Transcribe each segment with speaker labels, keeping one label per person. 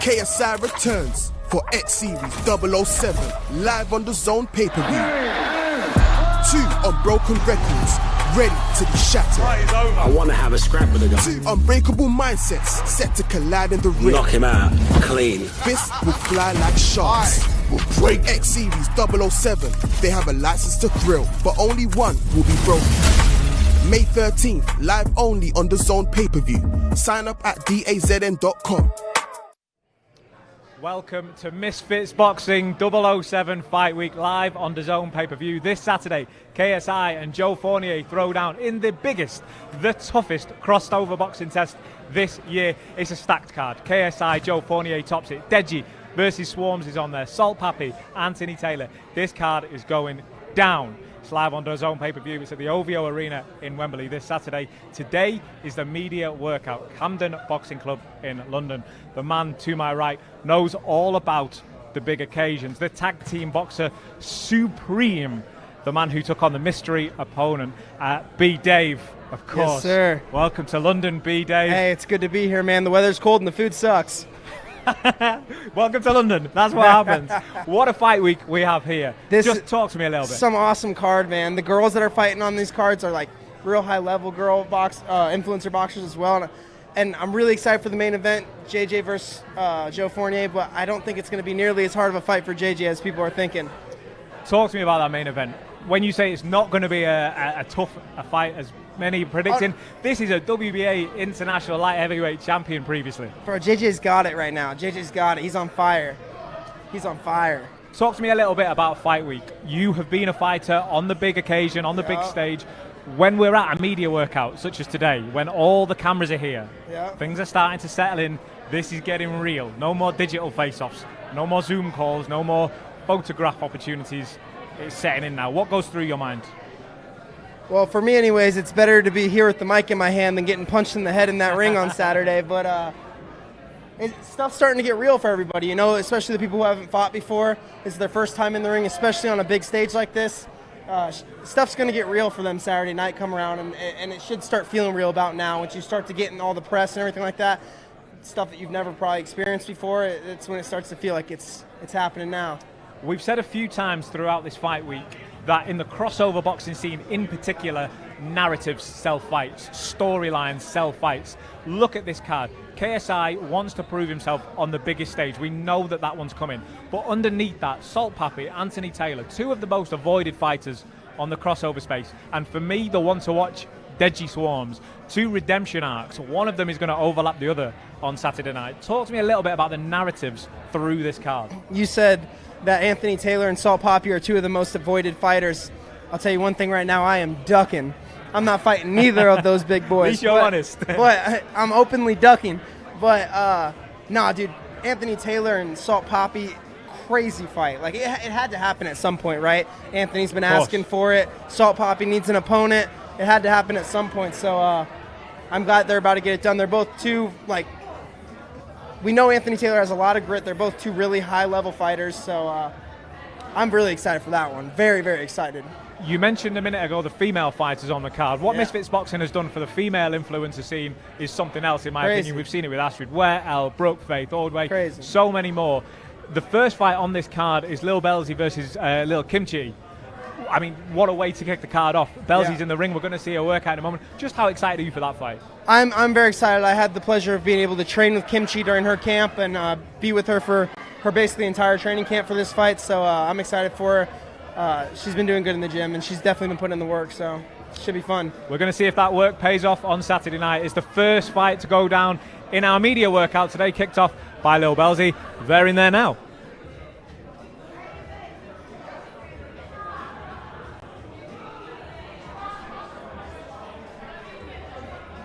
Speaker 1: KSI returns for X Series 007 live on DAZN pay-per-view. 2 unbroken records ready to be shattered.
Speaker 2: I want to have a scrap with the guy.
Speaker 1: 2 unbreakable mindsets set to collide in the ring.
Speaker 2: Knock him out clean.
Speaker 1: Fists will fly like sharks. Will break. X Series 007. They have a license to thrill, but only one will be broken. May 13th, live only on DAZN pay-per-view. Sign up at DAZN.com.
Speaker 3: Welcome to Misfits Boxing 007 Fight Week live on DAZN pay-per-view. This Saturday, KSI and Joe Fournier throw down in the biggest, the toughest crossed over boxing test this year. It's a stacked card. KSI, Joe Fournier tops it. Deji versus Swarms is on there. Salt Papi, Anthony Taylor. This card is going down. It's live on DAZN pay-per-view. It's at the OVO Arena in Wembley this Saturday. Today is the media workout. Camden Boxing Club in London. The man to my right knows all about the big occasions. The tag team boxer supreme. The man who took on the mystery opponent, B. Dave, of course.
Speaker 4: Yes, sir.
Speaker 3: Welcome to London, B. Dave.
Speaker 4: Hey, it's good to be here, man. The weather's cold and the food sucks.
Speaker 3: Welcome to London. That's what happens. What a fight week we have here. Just talk to me a little bit.
Speaker 4: Some awesome card, man. The girls that are fighting on these cards are like real high-level girl influencer boxers as well. And I'm really excited for the main event, JJ versus Joe Fournier, but I don't think it's going to be nearly as hard of a fight for JJ as people are thinking.
Speaker 3: Talk to me about that main event. When you say it's not going to be a tough fight as many predicting, this is a WBA international light heavyweight champion previously.
Speaker 4: Bro, JJ's got it right now. JJ's got it. He's on fire. He's on fire.
Speaker 3: Talk to me a little bit about Fight Week. You have been a fighter on the big occasion, on the big stage. When we're at a media workout, such as today, when all the cameras are here, things are starting to settle in. This is getting real. No more digital face-offs. No more Zoom calls. No more photograph opportunities. It's setting in now. What goes through your mind?
Speaker 4: Well, for me anyways, it's better to be here with the mic in my hand than getting punched in the head in that ring on Saturday. But stuff's starting to get real for everybody, you know, especially the people who haven't fought before. This is their first time in the ring, especially on a big stage like this. Stuff's going to get real for them Saturday night come around, and it should start feeling real about now. Once you start to get in all the press and everything like that, stuff that you've never probably experienced before, it's when it starts to feel like it's happening now.
Speaker 3: We've said a few times throughout this fight week that in the crossover boxing scene in particular, narratives sell fights, storylines sell fights. Look at this card. KSI wants to prove himself on the biggest stage. We know that that one's coming. But underneath that, Salt Papi, Anthony Taylor, 2 of the most avoided fighters on the crossover space. And for me, the one to watch, Deji Swarms. 2 redemption arcs. One of them is going to overlap the other on Saturday night. Talk to me a little bit about the narratives through this card.
Speaker 4: You said that Anthony Taylor and Salt Papi are 2 of the most avoided fighters. I'll tell you one thing right now, I am ducking. I'm not fighting neither of those big boys.
Speaker 3: At least you're honest.
Speaker 4: But I'm openly ducking. But, nah, dude, Anthony Taylor and Salt Papi, crazy fight. Like, it had to happen at some point, right? Anthony's been asking for it. Salt Papi needs an opponent. It had to happen at some point. So I'm glad they're about to get it done. They're both 2, like, we know Anthony Taylor has a lot of grit. They're both 2 really high-level fighters. So I'm really excited for that one. Very, very excited.
Speaker 3: You mentioned a minute ago the female fighters on the card. What Misfits Boxing has done for the female influencer scene is something else, in my opinion. We've seen it with Astrid Ware, Elle Brooke, Faith Ordway, so many more. The first fight on this card is Lil Bellsy versus Lil Kimchi. I mean, what a way to kick the card off. Bellsy's in the ring. We're going to see a workout in a moment. Just how excited are you for that fight?
Speaker 4: I'm very excited. I had the pleasure of being able to train with Kimchi during her camp and be with her for her basically entire training camp for this fight. So I'm excited for her. She's been doing good in the gym, and she's definitely been putting in the work, so it should be fun.
Speaker 3: We're going to see if that work pays off on Saturday night. It's the first fight to go down in our media workout today, kicked off by Lil Bellsy. They're in there now.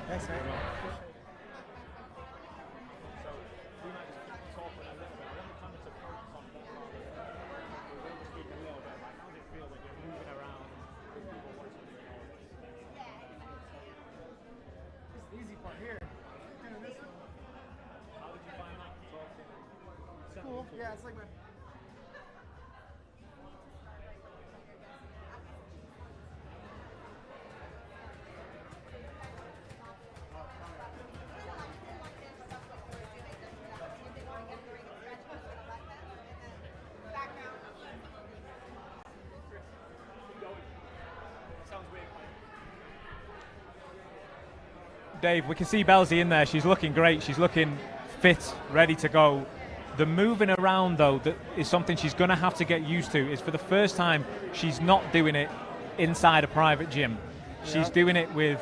Speaker 4: Thanks, man. Easy part here. Doing this one. How did you find that? Cool. Yeah, it's like my.
Speaker 3: Dave, we can see Bellsy in there. She's looking great. She's looking fit, ready to go. The moving around, though, that is something she's going to have to get used to. Is for the first time, she's not doing it inside a private gym. She's doing it with,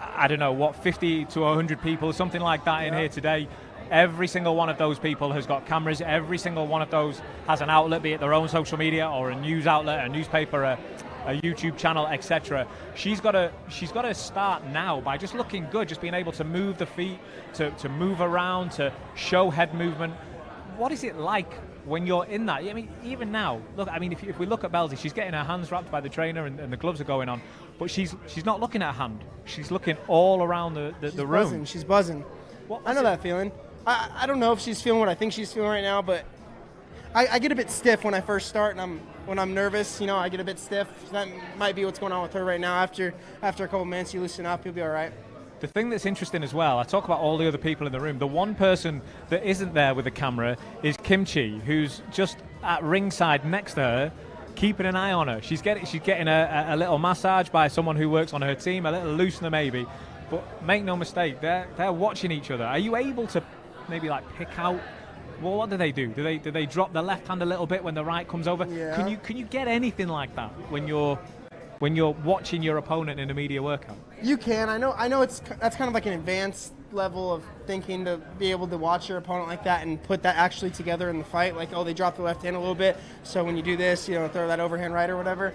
Speaker 3: I don't know, what, 50 to 100 people, something like that in here today. Every single one of those people has got cameras. Every single one of those has an outlet, be it their own social media or a news outlet, a newspaper, a YouTube channel, etc. She's got to start now by just looking good, just being able to move the feet, to move around, to show head movement. What is it like when you're in that? I mean, even now, look, I mean, if we look at Bellsy, she's getting her hands wrapped by the trainer and the gloves are going on, but she's not looking at her hand. She's looking all around the room.
Speaker 4: Buzzing. She's buzzing. I know that feeling. I don't know if she's feeling what I think she's feeling right now, but I get a bit stiff when I first start, and when I'm nervous, you know, I get a bit stiff. That might be what's going on with her right now. After a couple minutes, you loosen up, you'll be all right.
Speaker 3: The thing that's interesting as well, I talk about all the other people in the room. The one person that isn't there with the camera is Kimchi, who's just at ringside next to her, keeping an eye on her. She's getting a little massage by someone who works on her team, a little loosener maybe. But make no mistake, they're watching each other. Are you able to maybe like pick out? Well, what do they do? Do they drop the left hand a little bit when the right comes over?
Speaker 4: Yeah.
Speaker 3: Can you get anything like that when you're watching your opponent in a media workout?
Speaker 4: You can. I know that's kind of like an advanced level of thinking to be able to watch your opponent like that and put that actually together in the fight. Like, oh, they drop the left hand a little bit, so when you do this, you know, throw that overhand right or whatever.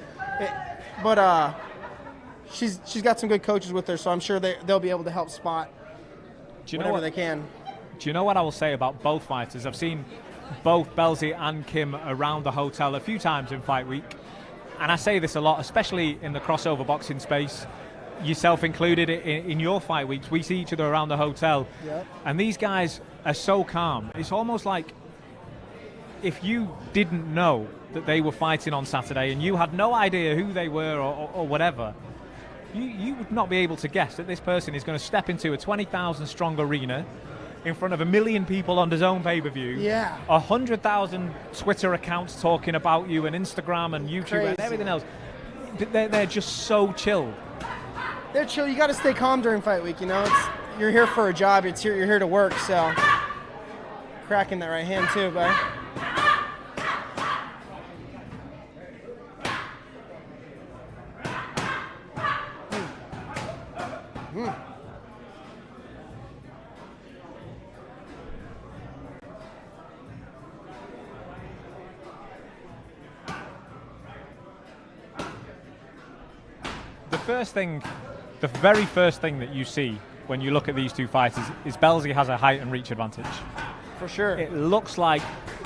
Speaker 4: But she's got some good coaches with her, so I'm sure they'll be able to help spot whatever they can.
Speaker 3: Do you know what I will say about both fighters? I've seen both Bellsy and Kim around the hotel a few times in fight week. And I say this a lot, especially in the crossover boxing space, yourself included in your fight weeks. We see each other around the hotel.
Speaker 4: Yep.
Speaker 3: And these guys are so calm. It's almost like if you didn't know that they were fighting on Saturday and you had no idea who they were or whatever, you would not be able to guess that this person is going to step into a 20,000 strong arena in front of 1 million people on DAZN pay-per-view.
Speaker 4: Yeah.
Speaker 3: 100,000 Twitter accounts talking about you, and Instagram and YouTube
Speaker 4: Crazy.
Speaker 3: and everything else. They're just so chill.
Speaker 4: They're chill. You got to stay calm during fight week. You know, you're here for a job. You're here to work. So, cracking that right hand too, bud.
Speaker 3: The very first thing that you see when you look at these two fighters is Bellsy has a height and reach advantage.
Speaker 4: For sure.
Speaker 3: It looks like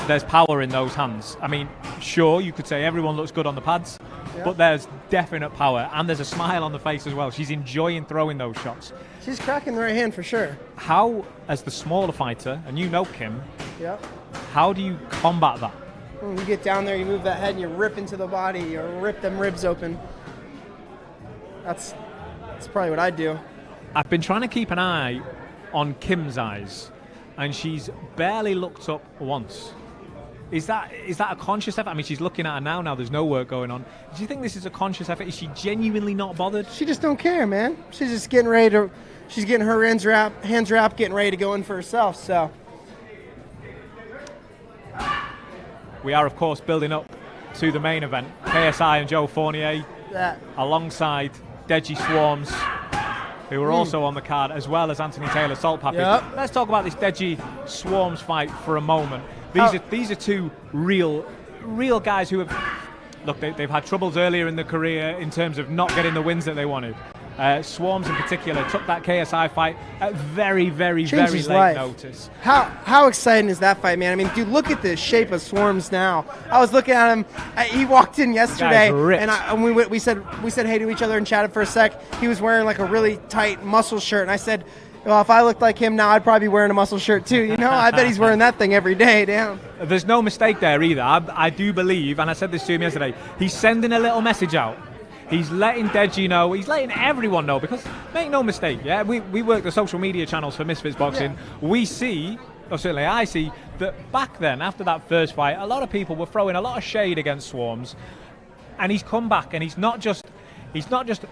Speaker 3: there's power in those hands. I mean, sure, you could say everyone looks good on the pads, but there's definite power, and there's a smile on the face as well. She's enjoying throwing those shots.
Speaker 4: She's cracking the right hand for sure.
Speaker 3: How, as the smaller fighter, and you know Kim,
Speaker 4: Yep.
Speaker 3: how do you combat that?
Speaker 4: When you get down there, you move that head and you rip into the body, you rip them ribs open. That's probably what I'd do.
Speaker 3: I've been trying to keep an eye on Kim's eyes, and she's barely looked up once. Is that a conscious effort? I mean, she's looking at her now. There's no work going on. Do you think this is a conscious effort? Is she genuinely not bothered?
Speaker 4: She just don't care, man. She's just getting ready to. She's getting her hands wrapped, getting ready to go in for herself. So.
Speaker 3: We are, of course, building up to the main event. KSI and Joe Fournier alongside Deji Swarms, who are also on the card, as well as Anthony Taylor, Salt Papi.
Speaker 4: Yep.
Speaker 3: Let's talk about this Deji Swarms fight for a moment. These are two real guys who have, look, they've had troubles earlier in their career in terms of not getting the wins that they wanted. Swarms in particular took that KSI fight at very late notice.
Speaker 4: How exciting is that fight, man? I mean, dude, look at the shape of Swarms now. I was looking at him. He walked in yesterday, and we said hey to each other and chatted for a sec. He was wearing like a really tight muscle shirt, and I said, well, if I looked like him now, I'd probably be wearing a muscle shirt too. You know, I bet he's wearing that thing every day. Damn.
Speaker 3: There's no mistake there either. I do believe, and I said this to him yesterday, he's sending a little message out. He's letting Deji know, he's letting everyone know, because make no mistake, we work the social media channels for Misfits Boxing. Yeah. We see, or certainly I see, that back then, after that first fight, a lot of people were throwing a lot of shade against Swarms, and he's come back, and he's not just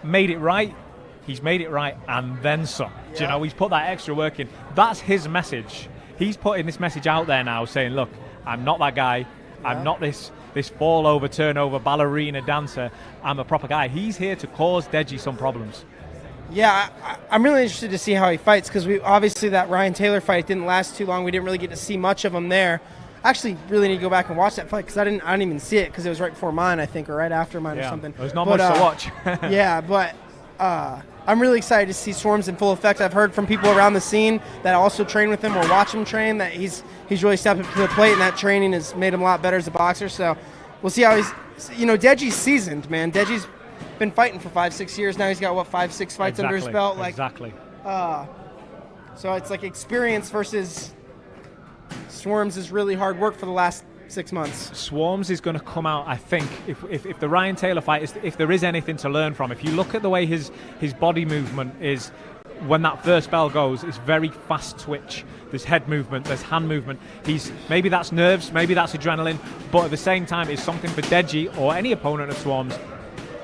Speaker 3: made it right, he's made it right and then some. Yeah. Do you know, he's put that extra work in. That's his message. He's putting this message out there now saying, look, I'm not that guy. Yeah. I'm not this fall over, turnover, ballerina dancer. I'm a proper guy. He's here to cause Deji some problems.
Speaker 4: Yeah, I'm really interested to see how he fights, because obviously that Ryan Taylor fight didn't last too long. We didn't really get to see much of him there. I actually really need to go back and watch that fight, because I didn't even see it, because it was right before mine, I think, or right after mine or something.
Speaker 3: There's not much to watch.
Speaker 4: Yeah, but I'm really excited to see Swarms in full effect. I've heard from people around the scene that also train with him or watch him train that he's really stepped up to the plate, and that training has made him a lot better as a boxer. So we'll see how Deji's seasoned, man. Deji's been fighting for 5-6 years now. He's got 5-6 fights under his belt.
Speaker 3: Exactly.
Speaker 4: So it's like experience versus Swarms is really hard work for the last 6 months.
Speaker 3: Swarms is going to come out, I think, if the Ryan Taylor fight, if there is anything to learn from, if you look at the way his body movement is, when that first bell goes, it's very fast twitch. There's head movement, there's hand movement. Maybe that's nerves, maybe that's adrenaline, but at the same time, it's something for Deji or any opponent of Swarms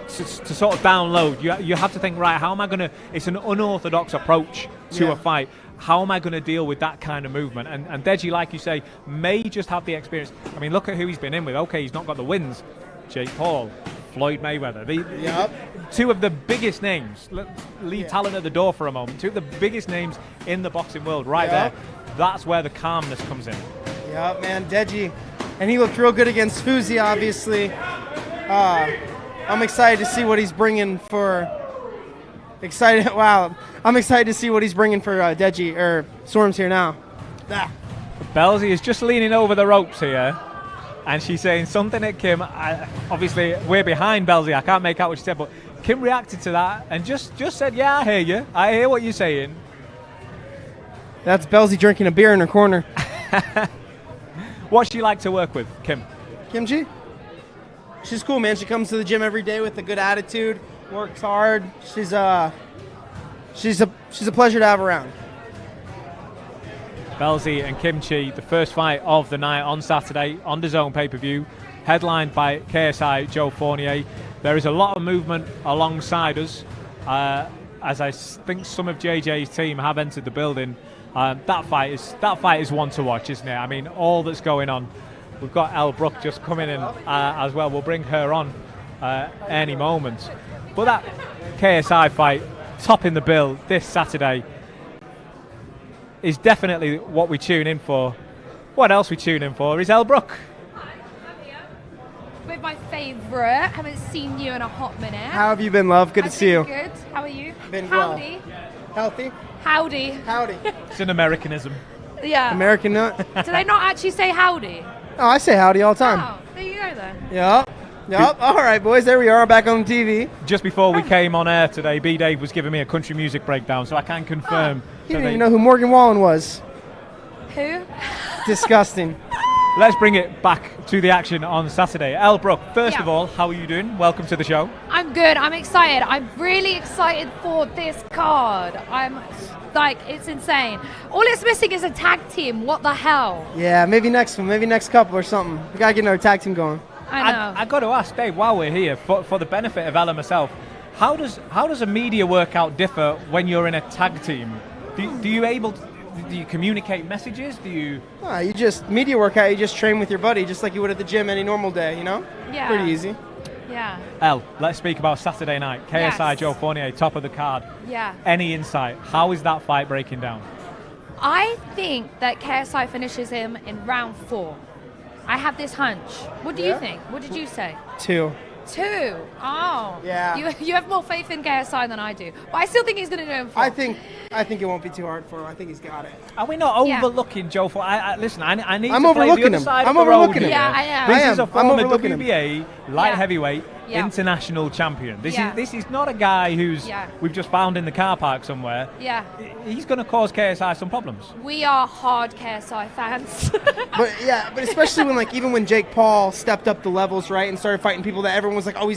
Speaker 3: to sort of download. You have to think, right, how am I going to, it's an unorthodox approach to a fight. How am I going to deal with that kind of movement? And Deji, like you say, may just have the experience. I mean, look at who he's been in with. Okay, he's not got the wins. Jake Paul, Floyd Mayweather. Two of the biggest names. Leave talent at the door for a moment. Two of the biggest names in the boxing world right there. That's where the calmness comes in.
Speaker 4: Yeah, man, Deji. And he looked real good against Fuzi, obviously. I'm excited to see what he's bringing for... I'm excited to see what he's bringing for Deji, or Swarms here now.
Speaker 3: Bellsy is just leaning over the ropes here, and she's saying something at Kim. Obviously, we're behind Bellsy. I can't make out what she said, but Kim reacted to that and just said, yeah, I hear you. I hear what you're saying.
Speaker 4: That's Bellsy drinking a beer in her corner.
Speaker 3: What's she like to work with, Kim?
Speaker 4: Kimchi? She's cool, man. She comes to the gym every day with a good attitude, works hard. She's a pleasure to have around.
Speaker 3: Bellsy and Kimchi, the first fight of the night on Saturday on DAZN pay-per-view, headlined by KSI Joe Fournier. There is a lot of movement alongside us, as I think some of JJ's team have entered the building. That fight is one to watch, isn't it? I mean, all that's going on. We've got Elle Brooke just coming in as well. We'll bring her on any moment. But that KSI fight, topping the bill this Saturday, is definitely what we tune in for. What else we tune in for is Elle Brooke.
Speaker 5: With my favourite. Haven't seen you in a hot minute.
Speaker 4: How have you been, love? Good to see you.
Speaker 5: Good. How are you?
Speaker 4: Been
Speaker 5: Howdy.
Speaker 4: Well. Healthy?
Speaker 5: Howdy.
Speaker 4: Howdy.
Speaker 3: It's an Americanism.
Speaker 5: Yeah.
Speaker 4: American nut?
Speaker 5: Do they not actually say howdy?
Speaker 4: Oh, I say howdy all the time.
Speaker 5: Oh, there you go then.
Speaker 4: Yep. All right, boys. There we are, back on TV.
Speaker 3: Just before we came on air today, B-Dave was giving me a country music breakdown, so I can confirm.
Speaker 4: You didn't even know who Morgan Wallen was.
Speaker 5: Who?
Speaker 4: Disgusting.
Speaker 3: Let's bring it back to the action on Saturday. Elle Brooke, first of all, how are you doing? Welcome to the show.
Speaker 5: I'm good. I'm excited. I'm really excited for this card. It's insane. All it's missing is a tag team. What the hell?
Speaker 4: Yeah, maybe next one. Maybe next couple or something. We got to get another tag team going.
Speaker 5: I know.
Speaker 3: I got to ask, Dave, while we're here, for the benefit of Elle and myself, how does a media workout differ when you're in a tag team? Do you communicate messages? You
Speaker 4: just media workout. You just train with your buddy, just like you would at the gym any normal day. You know?
Speaker 5: Yeah.
Speaker 4: Pretty easy.
Speaker 5: Yeah.
Speaker 3: Elle, let's speak about Saturday night. KSI Joe Fournier, top of the card.
Speaker 5: Yeah.
Speaker 3: Any insight? How is that fight breaking down?
Speaker 5: I think that KSI finishes him in round 4. I have this hunch. What do you think? What did you say?
Speaker 4: 2.
Speaker 5: 2. Oh.
Speaker 4: Yeah.
Speaker 5: You have more faith in KSI than I do. But I still think he's going to do it in 4.
Speaker 4: I think it won't be too hard for him. I think he's got it.
Speaker 3: Are we not overlooking Joe Fournier? Listen, I need
Speaker 4: I'm
Speaker 3: to play the other
Speaker 4: him.
Speaker 3: side
Speaker 4: I'm
Speaker 3: of the road
Speaker 4: overlooking
Speaker 3: here.
Speaker 4: him.
Speaker 5: Yeah, I am.
Speaker 3: This is a former
Speaker 4: overlooking
Speaker 3: WBA light heavyweight
Speaker 5: Yeah.
Speaker 3: international champion. This is not a guy who's we've just found in the car park somewhere.
Speaker 5: Yeah.
Speaker 3: He's going to cause KSI some problems.
Speaker 5: We are hard KSI fans.
Speaker 4: but especially when even when Jake Paul stepped up the levels, right, and started fighting people that everyone was like, oh,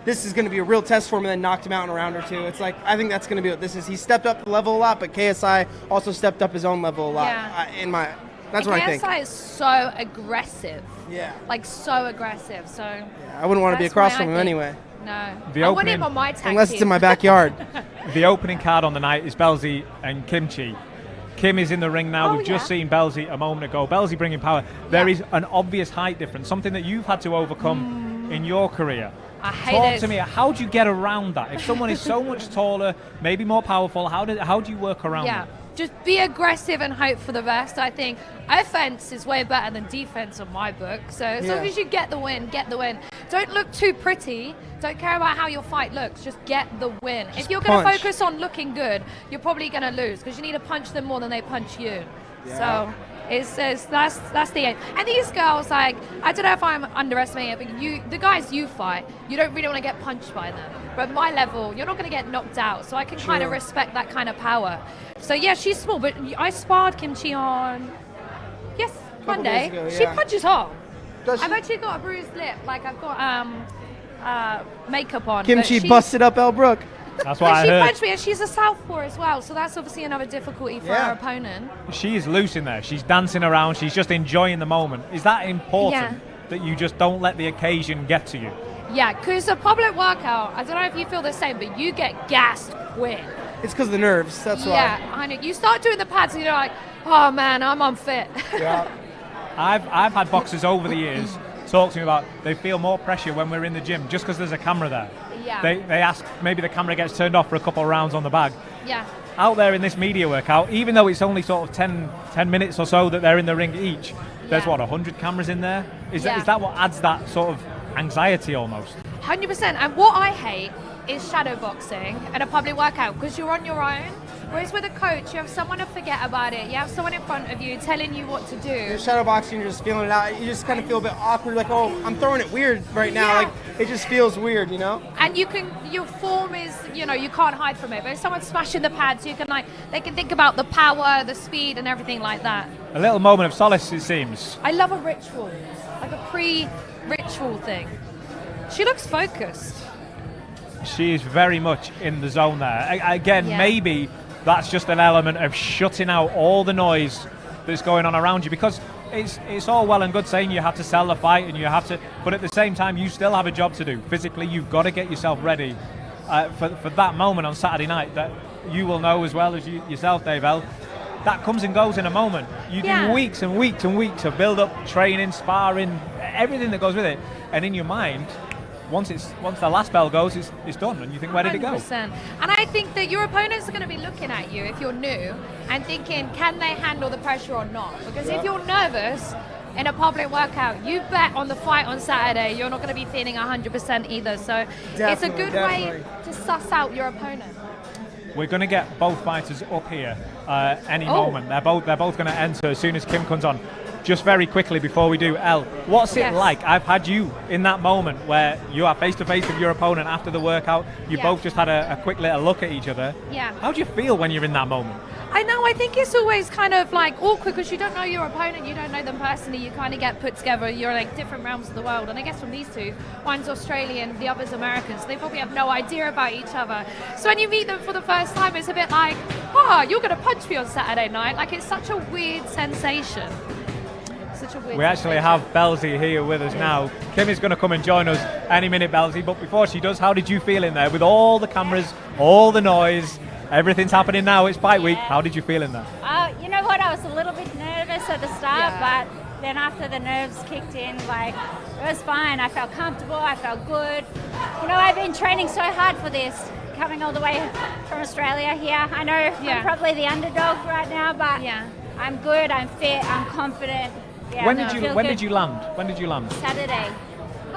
Speaker 4: this is gonna be a real test for him, and then knocked him out in a round or two. It's like, I think that's gonna be what this is. He stepped up the level a lot, but KSI also stepped up his own level a lot.
Speaker 5: Yeah.
Speaker 4: That's what I think.
Speaker 5: KSI is so aggressive.
Speaker 4: Yeah.
Speaker 5: So aggressive. So
Speaker 4: yeah, I wouldn't want to be across from him anyway.
Speaker 5: No.
Speaker 3: The
Speaker 5: I want
Speaker 3: opening-
Speaker 5: him on my tag
Speaker 4: Unless
Speaker 5: team.
Speaker 4: it's in my backyard.
Speaker 3: The opening card on the night is Bellsy and Kimchi. Kim is in the ring now.
Speaker 5: Oh,
Speaker 3: We've just
Speaker 5: yeah.
Speaker 3: seen Bellsy a moment ago. Bellsy bringing power. There
Speaker 5: Yeah.
Speaker 3: is an obvious height difference, something that you've had to overcome in your career.
Speaker 5: I hate
Speaker 3: Talk
Speaker 5: it.
Speaker 3: to me. How do you get around that? If someone is so much taller, maybe more powerful, how do you work around
Speaker 5: Yeah,
Speaker 3: that?
Speaker 5: just be aggressive and hope for the best. I think offense is way better than defense on my book. So as long as you get the win, get the win. Don't look too pretty. Don't care about how your fight looks. Just get the win. If you're going to
Speaker 4: punch.
Speaker 5: focus on looking good, you're probably going to lose because you need to punch them more than they punch you. So it's that's the aim. And these girls, like, I don't know if I'm underestimating it, but the guys you fight, you don't really want to get punched by them. But at my level, you're not going to get knocked out. So I can kind of respect that kind of power. So yeah, she's small, but I sparred Kimchi on Monday.
Speaker 4: days ago,
Speaker 5: She
Speaker 4: yeah.
Speaker 5: punches hard.
Speaker 4: Does she?
Speaker 5: I've actually got a bruised lip. Like I've got makeup on.
Speaker 4: Kimchi
Speaker 5: but
Speaker 4: busted up Elle Brooke.
Speaker 3: That's what
Speaker 5: But
Speaker 3: I
Speaker 5: she
Speaker 3: heard.
Speaker 5: punched me, and she's a southpaw as well. So that's obviously another difficulty for
Speaker 4: Yeah.
Speaker 5: our opponent.
Speaker 3: She is loose in there. She's dancing around. She's just enjoying the moment. Is that important
Speaker 5: Yeah.
Speaker 3: that you just don't let the occasion get to you?
Speaker 5: Yeah, because a public workout, I don't know if you feel the same, but you get gassed quick.
Speaker 4: It's because of the nerves. That's
Speaker 5: Yeah,
Speaker 4: why.
Speaker 5: I know. You start doing the pads and you're like, oh man, I'm unfit.
Speaker 4: Yeah.
Speaker 3: I've had boxers over the years talk to me about they feel more pressure when we're in the gym just because there's a camera there.
Speaker 5: Yeah.
Speaker 3: They ask, maybe the camera gets turned off for a couple of rounds on the bag.
Speaker 5: Yeah.
Speaker 3: Out there in this media workout, even though it's only sort of 10 minutes or so that they're in the ring each, there's
Speaker 5: Yeah.
Speaker 3: what, 100 cameras in there? Is
Speaker 5: Yeah.
Speaker 3: that what adds that sort of anxiety almost?
Speaker 5: 100%. And what I hate is shadow boxing at a public workout because you're on your own. Whereas with a coach, you have someone to forget about it. You have someone in front of you telling you what to do.
Speaker 4: You're shadow boxing, you're just feeling it out. You just kind of feel a bit awkward, like, oh, I'm throwing it weird right now.
Speaker 5: Yeah.
Speaker 4: Like, it just feels weird, you know?
Speaker 5: And your form is, you can't hide from it. But if someone's smashing the pads, they can think about the power, the speed, and everything like that.
Speaker 3: A little moment of solace, it seems.
Speaker 5: I love a ritual, like a pre-ritual thing. She looks focused.
Speaker 3: She is very much in the zone there. Again,
Speaker 5: Yeah.
Speaker 3: maybe that's just an element of shutting out all the noise that's going on around you, because it's all well and good saying you have to sell the fight and you have to, but at the same time you still have a job to do. Physically, you've got to get yourself ready for that moment on Saturday night that you will know as well as yourself, Dave L. That comes and goes in a moment. You do weeks and weeks and weeks of build-up, training, sparring, everything that goes with it, and in your mind, once the last bell goes, it's done, and you think, where did it go?
Speaker 5: 100%. And I think that your opponents are going to be looking at you if you're new and thinking, can they handle the pressure or not? Because if you're nervous in a public workout, you bet on the fight on Saturday, you're not going to be feeling 100% either. So it's a good way to suss out your opponent.
Speaker 3: We're going to get both fighters up here any moment. They're both going to enter as soon as Kim comes on. Just very quickly before we do, Elle, what's it like? I've had you in that moment where you are face to face with your opponent after the workout. You both just had a quick little look at each other.
Speaker 5: Yeah.
Speaker 3: How do you feel when you're in that moment?
Speaker 5: I know, I think it's always kind of like awkward because you don't know your opponent, you don't know them personally, you kind of get put together, you're like different realms of the world. And I guess from these two, one's Australian, the other's American, so they probably have no idea about each other. So when you meet them for the first time, it's a bit like, oh, you're going to punch me on Saturday night. Like, it's such a weird sensation.
Speaker 3: We actually have Bellsy here with us now. Kim is going to come and join us any minute, Bellsy, but before she does, how did you feel in there with all the cameras, all the noise, everything's happening now, it's fight week, how did you feel in there?
Speaker 6: You know what, I was a little bit nervous at the start, but then after the nerves kicked in, like, it was fine. I felt comfortable, I felt good. You know, I've been training so hard for this, coming all the way from Australia here. I know I'm probably the underdog right now, but I'm good, I'm fit, I'm confident. Yeah,
Speaker 3: when did you land?
Speaker 6: Saturday.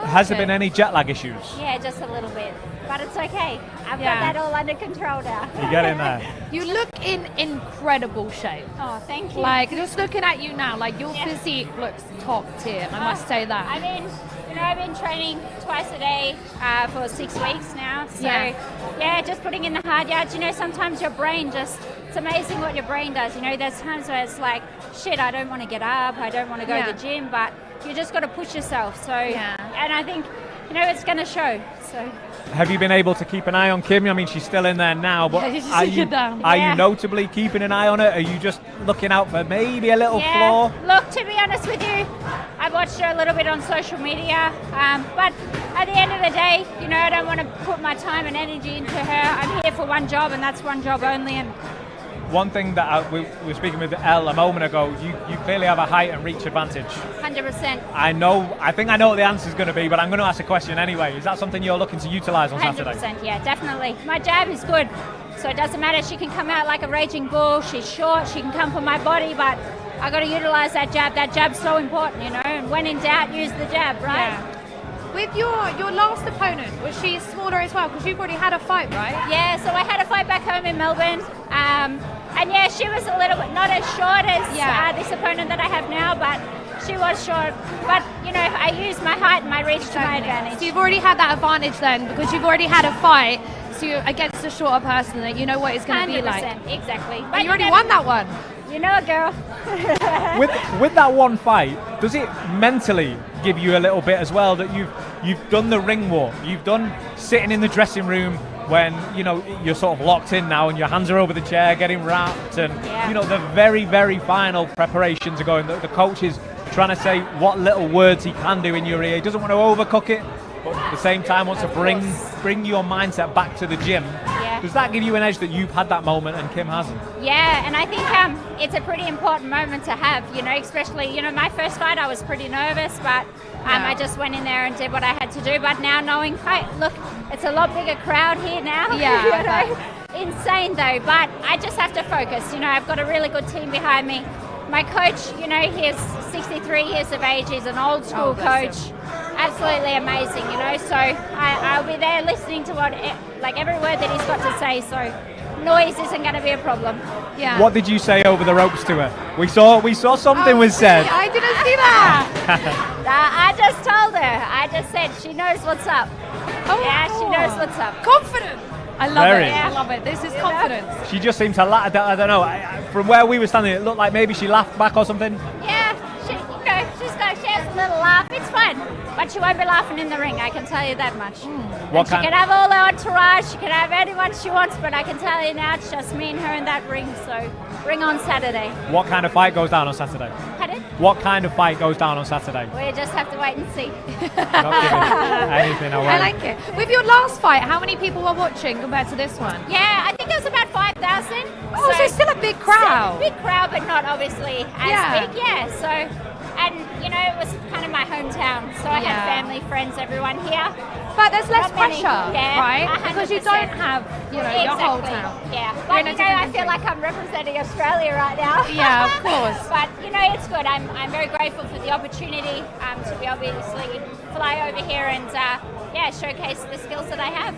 Speaker 3: Has there been any jet lag issues?
Speaker 6: Yeah, just a little bit, but it's okay. I've got that all under control now.
Speaker 3: You get in there.
Speaker 5: You look in incredible shape.
Speaker 6: Oh, thank you.
Speaker 5: Like, just looking at you now, like, your physique looks top tier, I must say that.
Speaker 6: I mean, you know, I've been training twice a day for 6 weeks now. So, yeah, just putting in the hard yards. You know, sometimes your brain just, it's amazing what your brain does. You know, there's times where it's like, shit, I don't want to get up, I don't want to go to the gym, but you just got to push yourself. So, and I think, you know, it's going to show. So.
Speaker 3: Have you been able to keep an eye on Kim? I mean, she's still in there now, but are you notably keeping an eye on her? Are you just looking out for maybe a little flaw?
Speaker 6: Look, to be honest with you, I've watched her a little bit on social media, but at the end of the day, you know, I don't want to put my time and energy into her. I'm here for one job, and that's one job only. And
Speaker 3: one thing that we were speaking with Elle a moment ago, you clearly have a height and reach advantage.
Speaker 6: 100%.
Speaker 3: I think I know what the answer is going to be, but I'm going to ask a question anyway. Is that something you're looking to utilise on
Speaker 6: 100%,
Speaker 3: Saturday?
Speaker 6: 100%, yeah, definitely. My jab is good, so it doesn't matter. She can come out like a raging bull. She's short. She can come for my body, but I got to utilise that jab. That jab's so important, you know. And when in doubt, use the jab, right?
Speaker 5: Yeah. With your last opponent, was she smaller as well? Because you've already had a fight, right?
Speaker 6: Yeah, so I had a fight back home in Melbourne. And yeah, she was a little bit not as short as this opponent that I have now, but she was short. But, you know, I used my height and my reach to my advantage.
Speaker 5: So you've already had that advantage then, because you've already had a fight, so you're against a shorter person, that you know what it's going to be like.
Speaker 6: 100%, exactly.
Speaker 5: But you already won that one.
Speaker 6: You know it, girl.
Speaker 3: with that one fight, does it mentally give you a little bit as well that you've done the ring walk, you've done sitting in the dressing room when, you know, you're sort of locked in now and your hands are over the chair getting wrapped, and you know, the very, very final preparations are going. The coach is trying to say what little words he can do in your ear. He doesn't want to overcook it, but at the same time wants to bring your mindset back to the gym. Does that give you an edge that you've had that moment and Kim hasn't?
Speaker 6: Yeah, and I think it's a pretty important moment to have, you know, especially, you know, my first fight I was pretty nervous, but I just went in there and did what I had to do. But now knowing, hey, look, it's a lot bigger crowd here now.
Speaker 5: Yeah,
Speaker 6: you know? Insane though, but I just have to focus. You know, I've got a really good team behind me. My coach, you know, he's 63 years of age. He's an old school coach. Absolutely amazing, you know. So I'll be there listening to every word that he's got to say. So noise isn't going to be a problem. Yeah.
Speaker 3: What did you say over the ropes to her? We saw something was said.
Speaker 5: I didn't see that.
Speaker 6: I just told her. I just said she knows what's up.
Speaker 5: Oh,
Speaker 6: yeah, she knows what's up.
Speaker 5: Confident. I love
Speaker 3: Very.
Speaker 5: it. I love it. This is confidence.
Speaker 3: She just seemed to laugh. I don't know. From where we were standing, it looked like maybe she laughed back or something.
Speaker 6: Yeah, she has a little laugh. It's fun, but she won't be laughing in the ring. I can tell you that much. She can have all her entourage. She can have anyone she wants, but I can tell you now, it's just me and her in that ring. So, ring on Saturday.
Speaker 3: What kind of fight goes down on Saturday?
Speaker 6: Pardon?
Speaker 3: What kind of fight goes down on Saturday?
Speaker 6: We just have to wait and see.
Speaker 3: Not giving anything away.
Speaker 5: I like it. With your last fight, how many people were watching compared to this one?
Speaker 6: Yeah, I think it was about 5,000.
Speaker 5: Oh, so still a big crowd.
Speaker 6: Big crowd, but not obviously as big. Yeah, so, and you know, it was kind of my hometown, so I had family, friends, everyone here.
Speaker 5: But there's less pressure,
Speaker 6: yeah,
Speaker 5: right?
Speaker 6: 100%.
Speaker 5: Because you don't have, you know, your whole town.
Speaker 6: Yeah, but you know, I feel like I'm representing Australia right now.
Speaker 5: Yeah, of course.
Speaker 6: But you know, it's good. I'm very grateful for the opportunity to be obviously fly over here and showcase the skills that I have.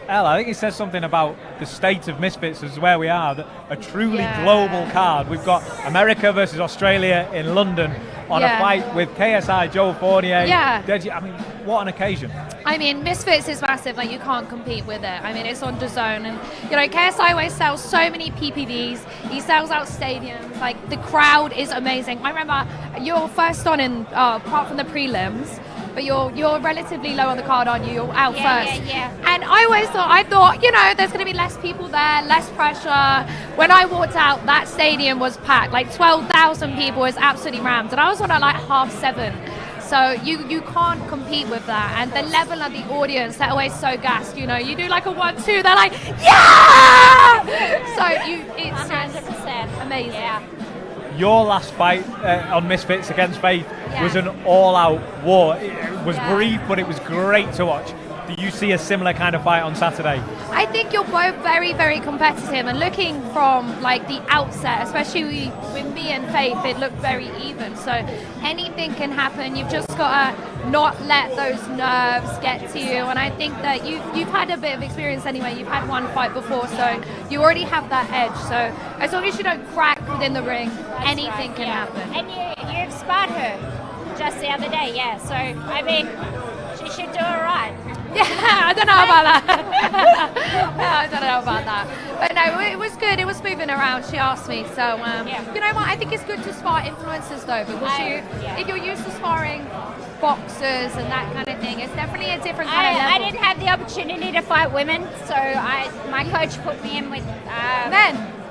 Speaker 3: Elle, I think it says something about the state of Misfits as where we are, a truly global card. We've got America versus Australia in London on a fight with KSI, Joe Fournier, Deji. I mean, what an occasion.
Speaker 5: I mean, Misfits is massive, like you can't compete with it. I mean, it's on DAZN, and you know, KSI always sells so many PPVs. He sells out stadiums. Like, the crowd is amazing. I remember you're first on in, apart from the prelims, but you're relatively low on the card, aren't you? You're out first.
Speaker 6: Yeah.
Speaker 5: And I thought, you know, there's going to be less people there, less pressure. When I walked out, that stadium was packed. Like 12,000 people was absolutely rammed. And I was on at like 7:30. So you can't compete with that. And the level of the audience, they're always so gassed. You know, you do like a 1-2, they're like, yeah! So it's
Speaker 6: 100%
Speaker 5: amazing.
Speaker 6: Yeah.
Speaker 3: Your last fight on Misfits against Faith was an all-out war. It was brief, but it was great to watch. Do you see a similar kind of fight on Saturday?
Speaker 5: I think you're both very, very competitive, and looking from like the outset, especially with me and Faith, it looked very even. So anything can happen. You've just got to not let those nerves get to you. And I think that you've had a bit of experience anyway. You've had one fight before, so you already have that edge. So as long as you don't crack within the ring, anything can happen.
Speaker 6: And you've sparred her just the other day, So I mean, she should do it right.
Speaker 5: Yeah, I don't know about that. I don't know about that. But no, it was good. It was moving around. She asked me. So, you know what? I think it's good to spar influencers, though, because if you're used to sparring boxers and that kind of thing, it's definitely a different kind of level.
Speaker 6: I didn't have the opportunity to fight women, so my coach put me in with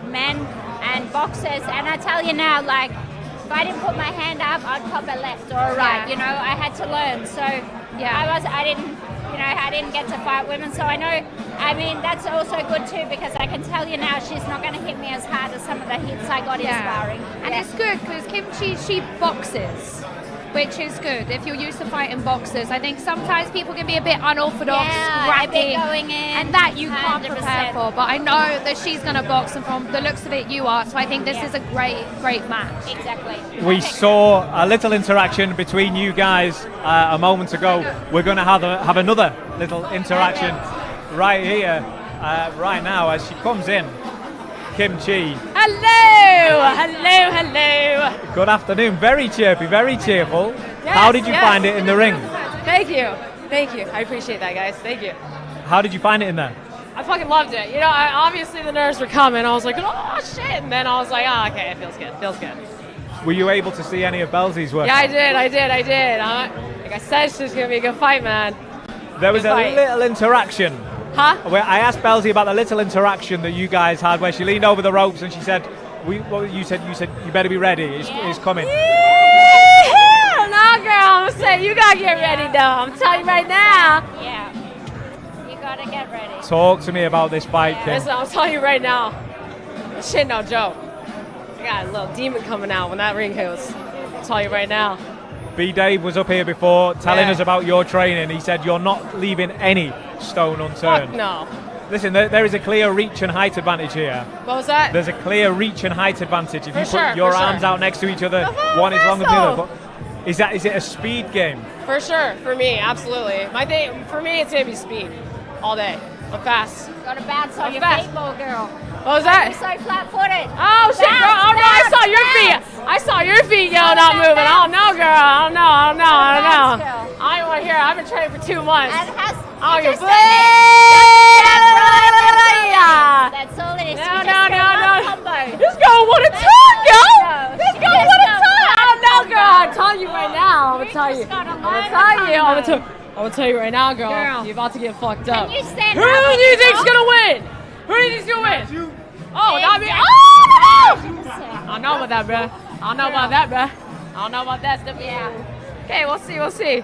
Speaker 6: men and boxers. And I tell you now, like, if I didn't put my hand up, I'd pop a left or a right. You know, I had to learn. So
Speaker 5: Yeah.
Speaker 6: I didn't get to fight women, so I know. I mean, that's also good too because I can tell you now she's not going to hit me as hard as some of the hits I got in sparring.
Speaker 5: And it's good because Kimchi, she boxes, which is good if you're used to fighting boxers. I think sometimes people can be a bit unorthodox, scrappy,
Speaker 6: going in,
Speaker 5: and that you can't prepare for. But I know that she's going to box, and from the looks of it, you are. So I think this is a great match.
Speaker 6: Exactly.
Speaker 3: We saw a little interaction between you guys a moment ago. We're going to have another little interaction right here, right now, as she comes in. Kimchi.
Speaker 7: Hello.
Speaker 3: Good afternoon. Very chirpy, very cheerful.
Speaker 7: Yes,
Speaker 3: How did you find it in the ring?
Speaker 7: Thank you. I appreciate that, guys. Thank you.
Speaker 3: How did you find it in there?
Speaker 7: I fucking loved it. You know, obviously the nerves were coming. I was like, oh shit, and then I was like, oh, okay, it feels good.
Speaker 3: Were you able to see any of Bellsy's work?
Speaker 7: Yeah, I did. Like I said, it's just gonna be a good fight, man.
Speaker 3: There was
Speaker 7: Good
Speaker 3: a
Speaker 7: fight.
Speaker 3: little interaction.
Speaker 7: Huh?
Speaker 3: Where I asked Bellsy about the little interaction that you guys had, where she leaned over the ropes and she said, you said you better be ready. It's coming.
Speaker 7: Yeah, no, girl, I'm saying you gotta get ready, though. I'm telling you right now.
Speaker 6: Yeah. You gotta get ready.
Speaker 3: Talk to me about this fight, Kim.
Speaker 7: Listen, I'm telling you right now. This shit no joke. I got a little demon coming out when that ring goes. I'll tell you right now.
Speaker 3: B. Dave was up here before telling us about your training. He said you're not leaving any stone unturned.
Speaker 7: Fuck no.
Speaker 3: Listen, there is a clear reach and height advantage here.
Speaker 7: What was that?
Speaker 3: There's a clear reach and height advantage. If you put your
Speaker 7: for
Speaker 3: arms out next to each other, one is longer than the other. But is it a speed game?
Speaker 7: For sure, for me, absolutely. For me, it's gonna be speed all day. I'm fast.
Speaker 6: Got to bounce on your
Speaker 7: fast.
Speaker 6: feet, little girl.
Speaker 7: What was that?
Speaker 6: You're so flat-footed.
Speaker 7: Oh shit, girl! Oh no, I saw your feet. I saw your feet, yo, not moving. I don't know, girl. I don't know. I don't want to hear it. I've been training for 2 months.
Speaker 6: And has
Speaker 7: I'll get
Speaker 6: just that's all it is.
Speaker 7: No.
Speaker 6: Combo.
Speaker 7: This girl want to talk, yo. This girl want to talk. I don't know, girl. I'm telling you right now. I'm gonna tell you. I'm gonna tell you right now, girl. You're about to get fucked up.
Speaker 6: Can you stand
Speaker 7: Who
Speaker 6: up
Speaker 7: do you
Speaker 6: with
Speaker 7: think's
Speaker 6: yourself?
Speaker 7: gonna win? Who do you think's gonna win? Oh, not me. Oh! I don't know about that, bruh. I don't know about that stuff. Yeah. Okay, we'll see.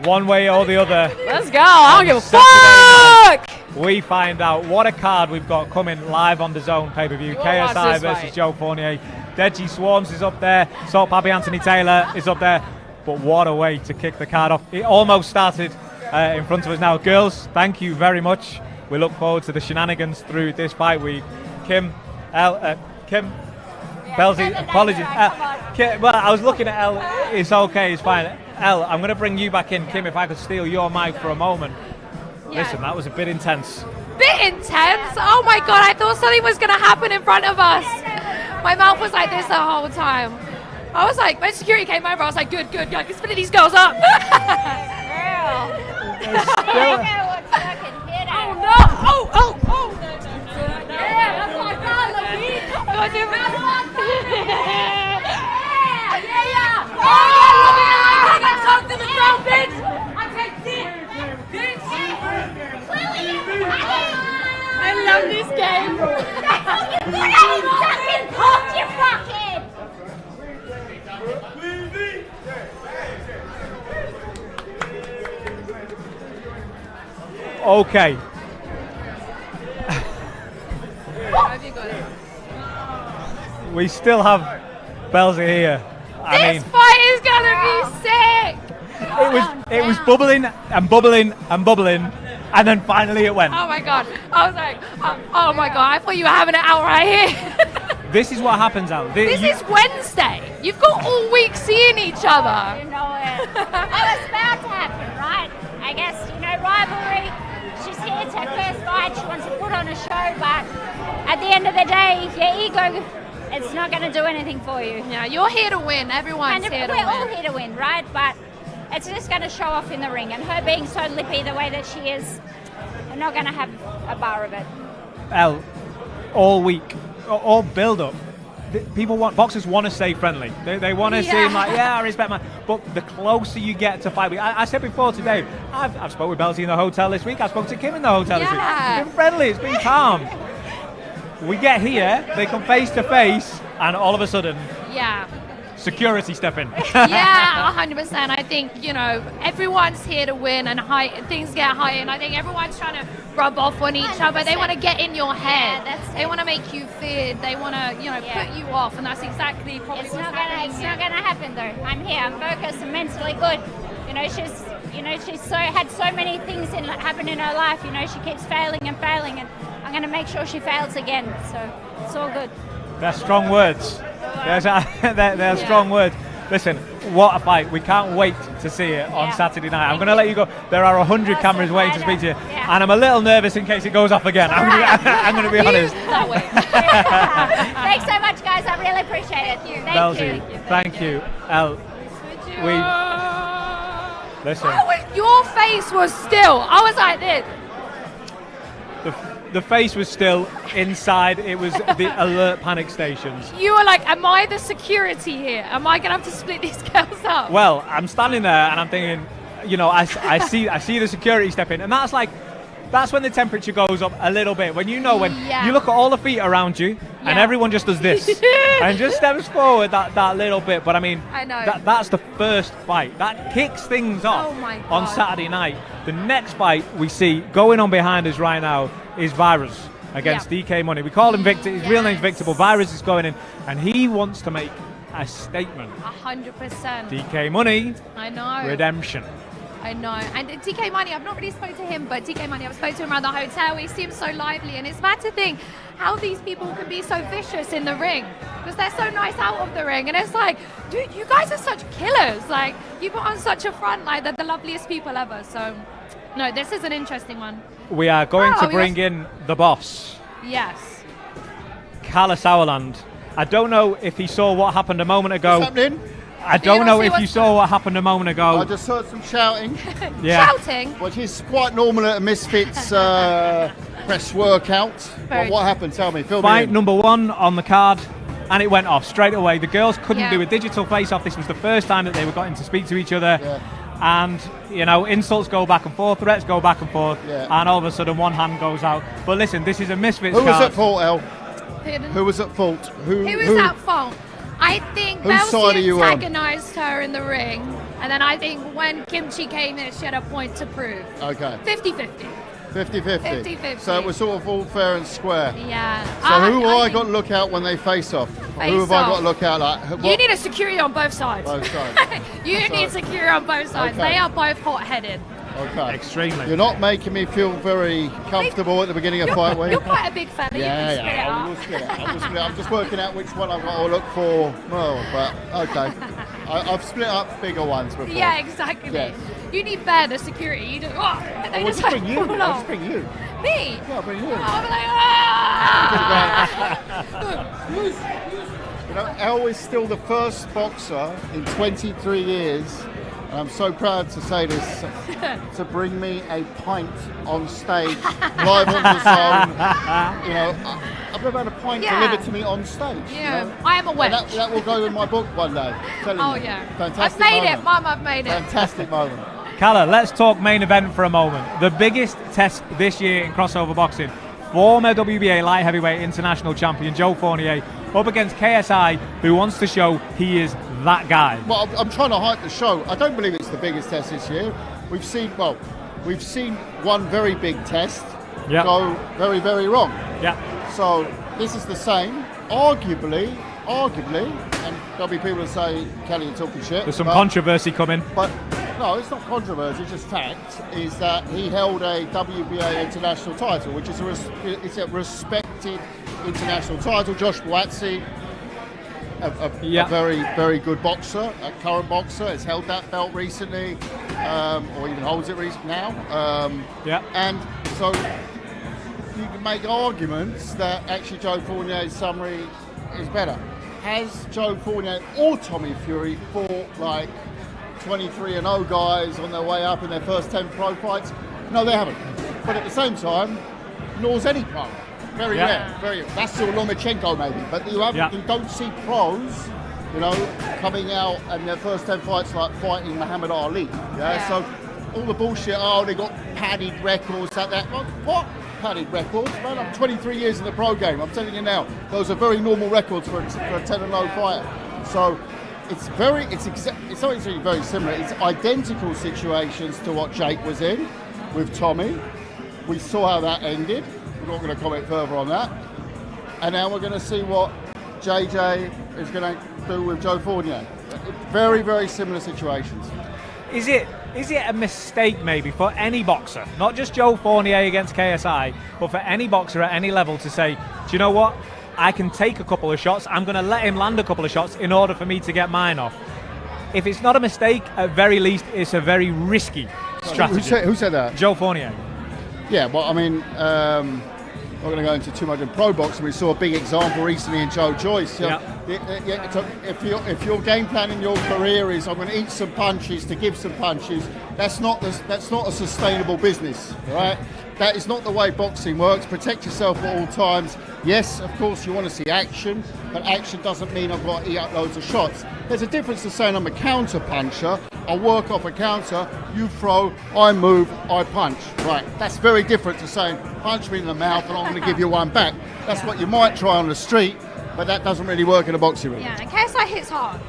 Speaker 3: One way or the other.
Speaker 7: Let's go. I don't give a
Speaker 3: Saturday
Speaker 7: fuck.
Speaker 3: We find out what a card we've got coming live on the DAZN pay-per-view.
Speaker 7: You wanna watch
Speaker 3: KSI
Speaker 7: this
Speaker 3: versus
Speaker 7: fight.
Speaker 3: Joe Fournier. Deji and Swarms is up there. So Papi Anthony Taylor is up there. But what a way to kick the card off. It almost started in front of us now. Girls, thank you very much. We look forward to the shenanigans through this fight week. Kim, Bellsy, apologies. Well, I was looking at Elle. It's okay, it's fine. Elle, I'm going to bring you back in. Kim, if I could steal your mic for a moment.
Speaker 5: Yeah.
Speaker 3: Listen, that was a bit intense.
Speaker 5: Bit intense. Oh my god, I thought something was going to happen in front of us. My mouth was like this the whole time. I was like, when security came over, I was like, good, I can split these girls up.
Speaker 6: Girl.
Speaker 5: Oh no! Oh! Yeah, that's my God, Yeah! Oh, I got choked in the throat, bitch! I take dick! Bitch! I love this game!
Speaker 6: You fucking
Speaker 3: Okay. We still have Bellsy here.
Speaker 5: This fight is gonna be sick!
Speaker 3: It was bubbling, and then finally it went.
Speaker 5: Oh my god! I was like, oh my god! I thought you were having it out right here.
Speaker 3: This is what happens, Al.
Speaker 5: This is Wednesday. You've got all week seeing each other.
Speaker 6: You know it. Oh, it's about to happen, right? I guess, rivalry. She's here to her first fight. She wants to put on a show, but at the end of the day, your ego, it's not going to do anything for you.
Speaker 5: Yeah, you're here to win. Everyone's here to win.
Speaker 6: We're all here to win, right? But it's just going to show off in the ring. And her being so lippy the way that she is, we're not going to have a bar of it.
Speaker 3: Elle, all week, all build up. Boxers want to stay friendly. They want to seem like, I respect my. But the closer you get to fight week, I said before today, I've spoke with Bellsy in the hotel this week. I spoke to Kim in the hotel this week. It's been friendly. It's been calm. We get here, they come face to face, and all of a sudden, security stepping.
Speaker 5: Yeah, 100%. I think, you know, everyone's here to win and things get high, and I think everyone's trying to rub off on each other. They want to get in your head. They want to make you feared. They want to, you know, put you off, and that's exactly probably
Speaker 6: It's not gonna happen though. I'm here. I'm focused and mentally good. You know, she's had so many things happen in her life. You know, she keeps failing, and I'm gonna make sure she fails again. So it's all good.
Speaker 3: They're strong words. They're strong words. Listen, what a fight. We can't wait to see it on Saturday night. I'm going to let you go. There are 100 cameras waiting to speak to you. Yeah. And I'm a little nervous in case it goes off again. I'm going to be honest.
Speaker 6: Thanks so much, guys. I really appreciate it. Thank you.
Speaker 3: Thank you. Elle. Listen.
Speaker 5: Your face was still. I was like this.
Speaker 3: The face was still inside. It was the alert panic stations.
Speaker 5: You were like, am I the security here? Am I going to have to split these girls up?
Speaker 3: Well, I'm standing there and I'm thinking, you know, I see the security step in, and that's when the temperature goes up a little bit. When you know, when you look at all the feet around you and everyone just does this and just steps forward that little bit. But I mean,
Speaker 5: I know.
Speaker 3: That's the first fight. That kicks things off on Saturday night. The next fight we see going on behind us right now is Virus against DK Money. We call him Victor. His real name's Victor, but Virus is going in and he wants to make a statement.
Speaker 5: 100%.
Speaker 3: DK Money.
Speaker 5: I know.
Speaker 3: Redemption.
Speaker 5: I know. And DK Money, I've not really spoken to him, but DK Money, I've spoken to him around the hotel. He seems so lively, and it's mad to think how these people can be so vicious in the ring, because they're so nice out of the ring. And it's like, dude, you guys are such killers. Like, you put on such a front, like, they're the loveliest people ever. So, no, this is an interesting one.
Speaker 3: We are going to bring in the boss.
Speaker 5: Yes.
Speaker 3: Kalle Sauerland. I don't know if he saw what happened a moment ago.
Speaker 8: What's happening?
Speaker 3: I don't know if you saw what happened a moment ago.
Speaker 8: I just heard some shouting.
Speaker 5: Shouting?
Speaker 8: Which is quite normal at a Misfits press workout. Well, what happened? Tell me. Fill me in.
Speaker 3: Fight number 1 on the card, and it went off straight away. The girls couldn't do a digital face-off. This was the first time that they were getting to speak to each other. Yeah. And, you know, insults go back and forth, threats go back and forth, and all of a sudden one hand goes out. But listen, this is a Misfits card.
Speaker 8: Who was at fault, Elle? Who was at fault?
Speaker 5: Who was at fault? I think Bellsy antagonised her in the ring, and then I think when Kimchi came in, she had a point to prove.
Speaker 8: Okay.
Speaker 5: 50-50.
Speaker 8: 50-50. So it was sort of all fair and square.
Speaker 5: Yeah.
Speaker 8: So who have I got to look out when they face off? Who have I got to look out like?
Speaker 5: You need a security on both sides.
Speaker 8: Both sides.
Speaker 5: You need security on both sides.
Speaker 8: Okay.
Speaker 5: They are both hot-headed.
Speaker 8: Okay.
Speaker 3: Extremely.
Speaker 8: You're not making me feel very comfortable at the beginning of fight week.
Speaker 5: You're quite a big fan.
Speaker 8: Yeah. I'm just working out which one I've got to look for. Well, but okay. I've split up bigger ones before.
Speaker 5: Yeah, exactly. Yes. You need better security. You just,
Speaker 8: I'll just bring you. I'll just bring you.
Speaker 5: Me?
Speaker 8: Yeah, I'll bring you.
Speaker 5: I'll be like,
Speaker 8: You know, Elle is still the first boxer in 23 years. And I'm so proud to say this, to bring me a pint on stage, live on the zone. You know, I've never had a pint delivered to me on stage.
Speaker 5: Yeah,
Speaker 8: you know?
Speaker 5: I am a wench.
Speaker 8: That will go in my book one day. Fantastic
Speaker 5: I've made
Speaker 8: moment.
Speaker 5: it, Mum, I've made it.
Speaker 8: Fantastic moment.
Speaker 3: Kalle, let's talk main event for a moment. The biggest test this year in crossover boxing. Former WBA light heavyweight international champion Joe Fournier up against KSI, who wants to show he is that guy.
Speaker 8: Well, I'm trying to hype the show. I don't believe it's the biggest test this year. We've seen one very big test go very, very wrong.
Speaker 3: Yeah.
Speaker 8: So this is the same. Arguably, and there'll be people who say, Kelly, you're talking shit.
Speaker 3: There's some controversy coming.
Speaker 8: But no, it's not controversy, it's just fact, is that he held a WBA international title, which is a respected international title. Josh Buatsi, a very, very good boxer, a current boxer, has held that belt recently, or even holds it now. And so you can make arguments that actually Joe Fournier's summary is better. Has Joe Fournier or Tommy Fury fought like 23-0 guys on their way up in their first 10 pro fights? No, they haven't. But at the same time, nor's any pro. Very rare. Very. That's still Lomachenko maybe, but you don't see pros, you know, coming out and their first 10 fights like fighting Muhammad Ali. So all the bullshit. Oh, they got padded records like that. What? Padded records, man. I'm 23 years in the pro game. I'm telling you now, those are very normal records for a 10-0 fighter. So it's obviously very similar. It's identical situations to what Jake was in with Tommy. We saw how that ended. We're not going to comment further on that. And now we're going to see what JJ is going to do with Joe Fournier. Very, very similar situations.
Speaker 3: Is it a mistake maybe for any boxer, not just Joe Fournier against KSI, but for any boxer at any level to say, do you know what? I can take a couple of shots. I'm going to let him land a couple of shots in order for me to get mine off. If it's not a mistake, at very least, it's a very risky strategy.
Speaker 8: Who said that?
Speaker 3: Joe Fournier.
Speaker 8: Yeah, well, I mean, I'm not going to go into too much in pro boxing. We saw a big example recently in Joe Joyce. If your game plan in your career is I'm going to eat some punches to give some punches, that's not a sustainable business, right? That is not the way boxing works. Protect yourself at all times. Yes, of course, you want to see action, but action doesn't mean I've got to eat up loads of shots. There's a difference to saying I'm a counter puncher. I'll work off a counter, you throw, I move, I punch. Right, that's very different to saying punch me in the mouth and I'm going to give you one back. That's what you might try on the street, but that doesn't really work in a boxing ring.
Speaker 5: Yeah, and KSI hits hard.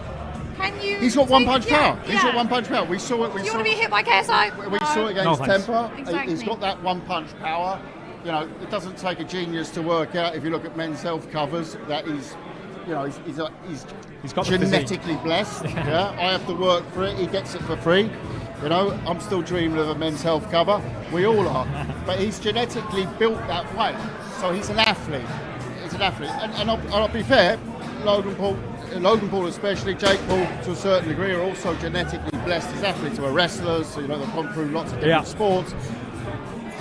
Speaker 5: Can you?
Speaker 8: He's got one punch power. He's got one punch power. We saw it.
Speaker 5: Do you want to be hit by KSI?
Speaker 8: We saw it against Temper.
Speaker 5: Exactly.
Speaker 8: He's got that one punch power. You know, it doesn't take a genius to work out. If you look at men's health covers, that he's
Speaker 3: got
Speaker 8: genetically blessed. Yeah, I have to work for it. He gets it for free. You know, I'm still dreaming of a men's health cover. We all are. But he's genetically built that way. So he's an athlete. He's an athlete. And I'll be fair, Logan Paul especially, Jake Paul to a certain degree are also genetically blessed as athletes who are wrestlers, so you know they've gone through lots of different sports.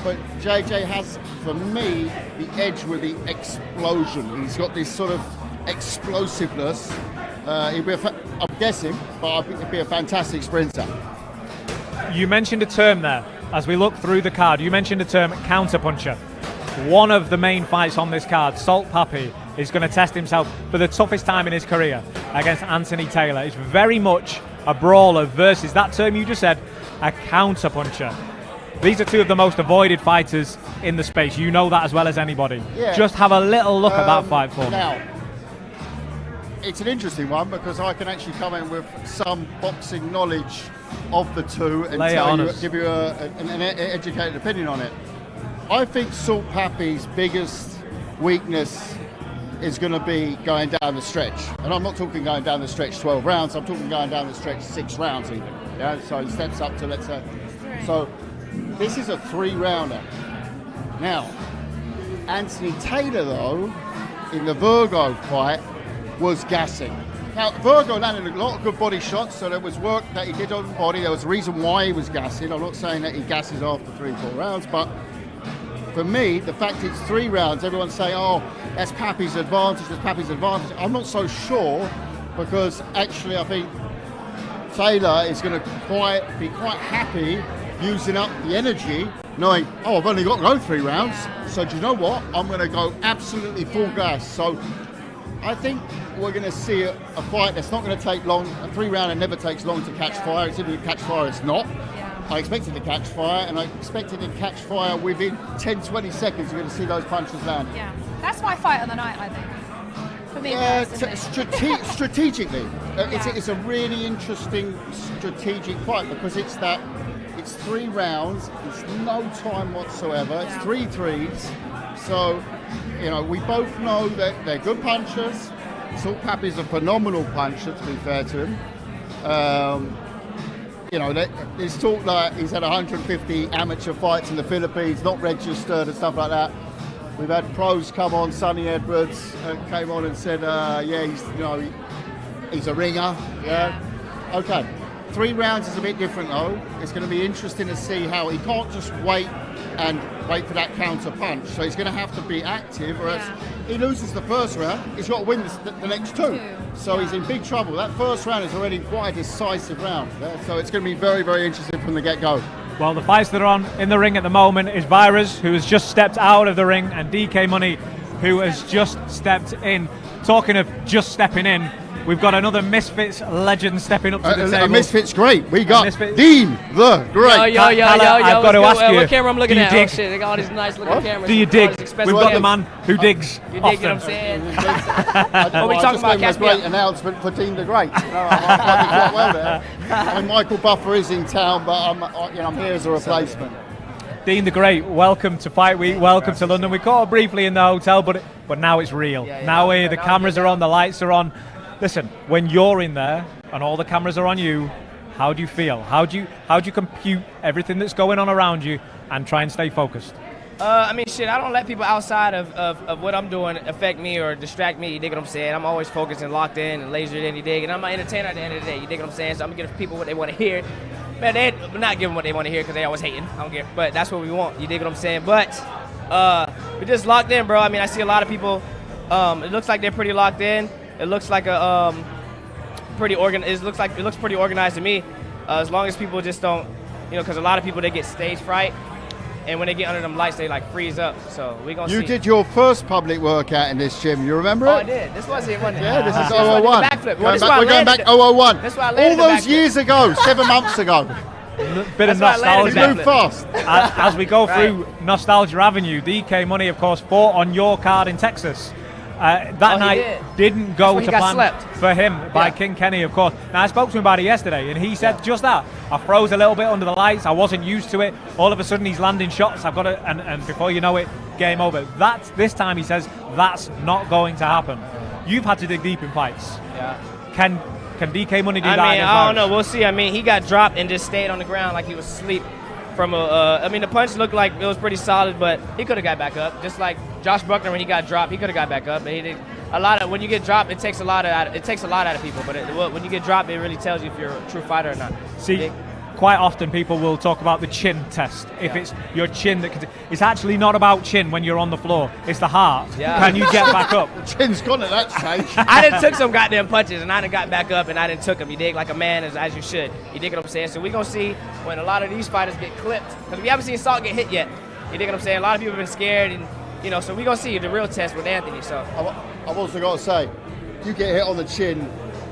Speaker 8: But JJ has, for me, the edge with the explosion. He's got this sort of explosiveness. I'm guessing, but he'd be a fantastic sprinter.
Speaker 3: You mentioned a term there, as we look through the card, you mentioned a term, counter-puncher. One of the main fights on this card, Salt Papi, is going to test himself for the toughest time in his career against Anthony Taylor. It's very much a brawler versus that term you just said, a counter-puncher. These are two of the most avoided fighters in the space. You know that as well as anybody. Yeah. Just have a little look at that fight for me. Now,
Speaker 8: it's an interesting one because I can actually come in with some boxing knowledge of the two and give you an educated opinion on it. I think Salt Papi's biggest weakness is going to be going down the stretch. And I'm not talking going down the stretch 12 rounds, I'm talking going down the stretch 6 rounds even. Yeah, so he steps up to, let's say, so this is a 3-rounder. Now, Anthony Taylor though, in the Virgo fight, was gassing. Now, Virgo landed a lot of good body shots, so there was work that he did on the body. There was a reason why he was gassing. I'm not saying that he gasses after 3-4 rounds, but for me, the fact it's 3 rounds, everyone's saying, oh, that's Papi's advantage, that's Papi's advantage. I'm not so sure, because actually I think Taylor is going to be quite happy using up the energy, knowing, oh, I've only got to go 3 rounds, so do you know what? I'm going to go absolutely full gas. So I think we're going to see a fight that's not going to take long. A 3-rounder never takes long to catch fire. It's either to catch fire, it's not. I expected to catch fire, and I expected to catch fire within 10-20 seconds. You're going to see those punches land.
Speaker 5: Yeah, that's my fight of the night, I think. For me,
Speaker 8: strategically, it's a really interesting strategic fight because it's 3 rounds. It's no time whatsoever. It's 3 threes. So, you know, we both know that they're good punchers. Salt Papi's a phenomenal puncher, to be fair to him. You know, there's talk like he's had 150 amateur fights in the Philippines, not registered and stuff like that. We've had pros come on. Sonny Edwards came on and said, yeah, he's a ringer. Yeah. Okay. 3 rounds is a bit different though. It's going to be interesting to see how he can't just wait for that counter punch. So he's going to have to be active, or else he loses the first round. He's got to win the next 2. So he's in big trouble. That first round is already quite a decisive round. So it's going to be very, very interesting from the get-go.
Speaker 3: Well, the fights that are on in the ring at the moment is Virus, who has just stepped out of the ring, and DK Money, who has just stepped in. talking of just stepping in, we've got another Misfits legend stepping up to the table.
Speaker 8: Misfits great. We got Dean the Great.
Speaker 7: Yo.
Speaker 3: I've got to ask you.
Speaker 7: What camera I'm looking
Speaker 3: do you
Speaker 7: at?
Speaker 3: dig?
Speaker 7: Oh shit, they got all these nice looking cameras.
Speaker 3: Do you dig?
Speaker 7: Expensive
Speaker 3: We've got the
Speaker 7: cameras.
Speaker 3: man who digs.
Speaker 7: You dig what
Speaker 3: often.
Speaker 7: I'm saying?
Speaker 8: What
Speaker 7: we talking about,
Speaker 8: a great announcement for Dean the Great. I did quite well there. I mean, Michael Buffer is in town, but I'm here as a replacement.
Speaker 3: Dean the Great, welcome to Fight Week, welcome to London. We caught up briefly in the hotel, but now it's real. Now the cameras are on, the lights are on. Listen, when you're in there and all the cameras are on you, how do you feel? How do you compute everything that's going on around you and try and stay focused?
Speaker 9: I mean, shit, I don't let people outside of what I'm doing affect me or distract me, you dig what I'm saying? I'm always focused and locked in and lasered in, you dig? And I'm an entertainer at the end of the day, you dig what I'm saying? So I'm going to give people what they want to hear. Man, we're not giving what they want to hear because they always hating. I don't care. But that's what we want, you dig what I'm saying? But we're just locked in, bro. I mean, I see a lot of people, it looks like they're pretty locked in. It looks like a pretty organized. It looks pretty organized to me. As long as people just don't, because a lot of people they get stage fright, and when they get under them lights, they like freeze up. So we gonna see.
Speaker 8: You did your first public workout in this gym. You remember it?
Speaker 9: Oh, I did. This was it, wasn't it?
Speaker 8: Yeah, this is
Speaker 9: This was
Speaker 8: 001.
Speaker 9: the backflip.
Speaker 8: We're going back 001.
Speaker 9: That's why I
Speaker 8: All
Speaker 9: landed
Speaker 8: those
Speaker 9: the backflip.
Speaker 8: years ago, 7 months ago.
Speaker 3: Bit of
Speaker 9: That's why I landed
Speaker 3: nostalgia.
Speaker 8: You moved fast.
Speaker 3: As we go through Nostalgia Avenue, DK Money, of course, fought on your card in Texas. That night didn't go to plan for him by King Kenny, of course. Now, I spoke to him about it yesterday, and he said just that. I froze a little bit under the lights. I wasn't used to it. All of a sudden, he's landing shots. I've got to, and before you know it, game over. This time, he says, that's not going to happen. You've had to dig deep in fights.
Speaker 9: Yeah.
Speaker 3: Can DK Money do that?
Speaker 9: I mean, I don't know. We'll see. I mean, he got dropped and just stayed on the ground like he was asleep. I mean, the punch looked like it was pretty solid, but he could have got back up. Just like Josh Buckner, when he got dropped, he could have got back up. But he did when you get dropped, it takes a lot out of people. But when you get dropped, it really tells you if you're a true fighter or not.
Speaker 3: See, quite often people will talk about the chin test. If it's your chin it's actually not about chin when you're on the floor. It's the heart. Yeah. Can you get back up?
Speaker 8: Chin's gone at that stage.
Speaker 9: I done took some goddamn punches and I done got back up and I done took them. You dig, like a man as you should. You dig what I'm saying? So we gonna see when a lot of these fighters get clipped because we haven't seen Salt get hit yet. You dig what I'm saying? A lot of people have been scared and so we gonna see the real test with Anthony. So
Speaker 8: I've also got to say, you get hit on the chin.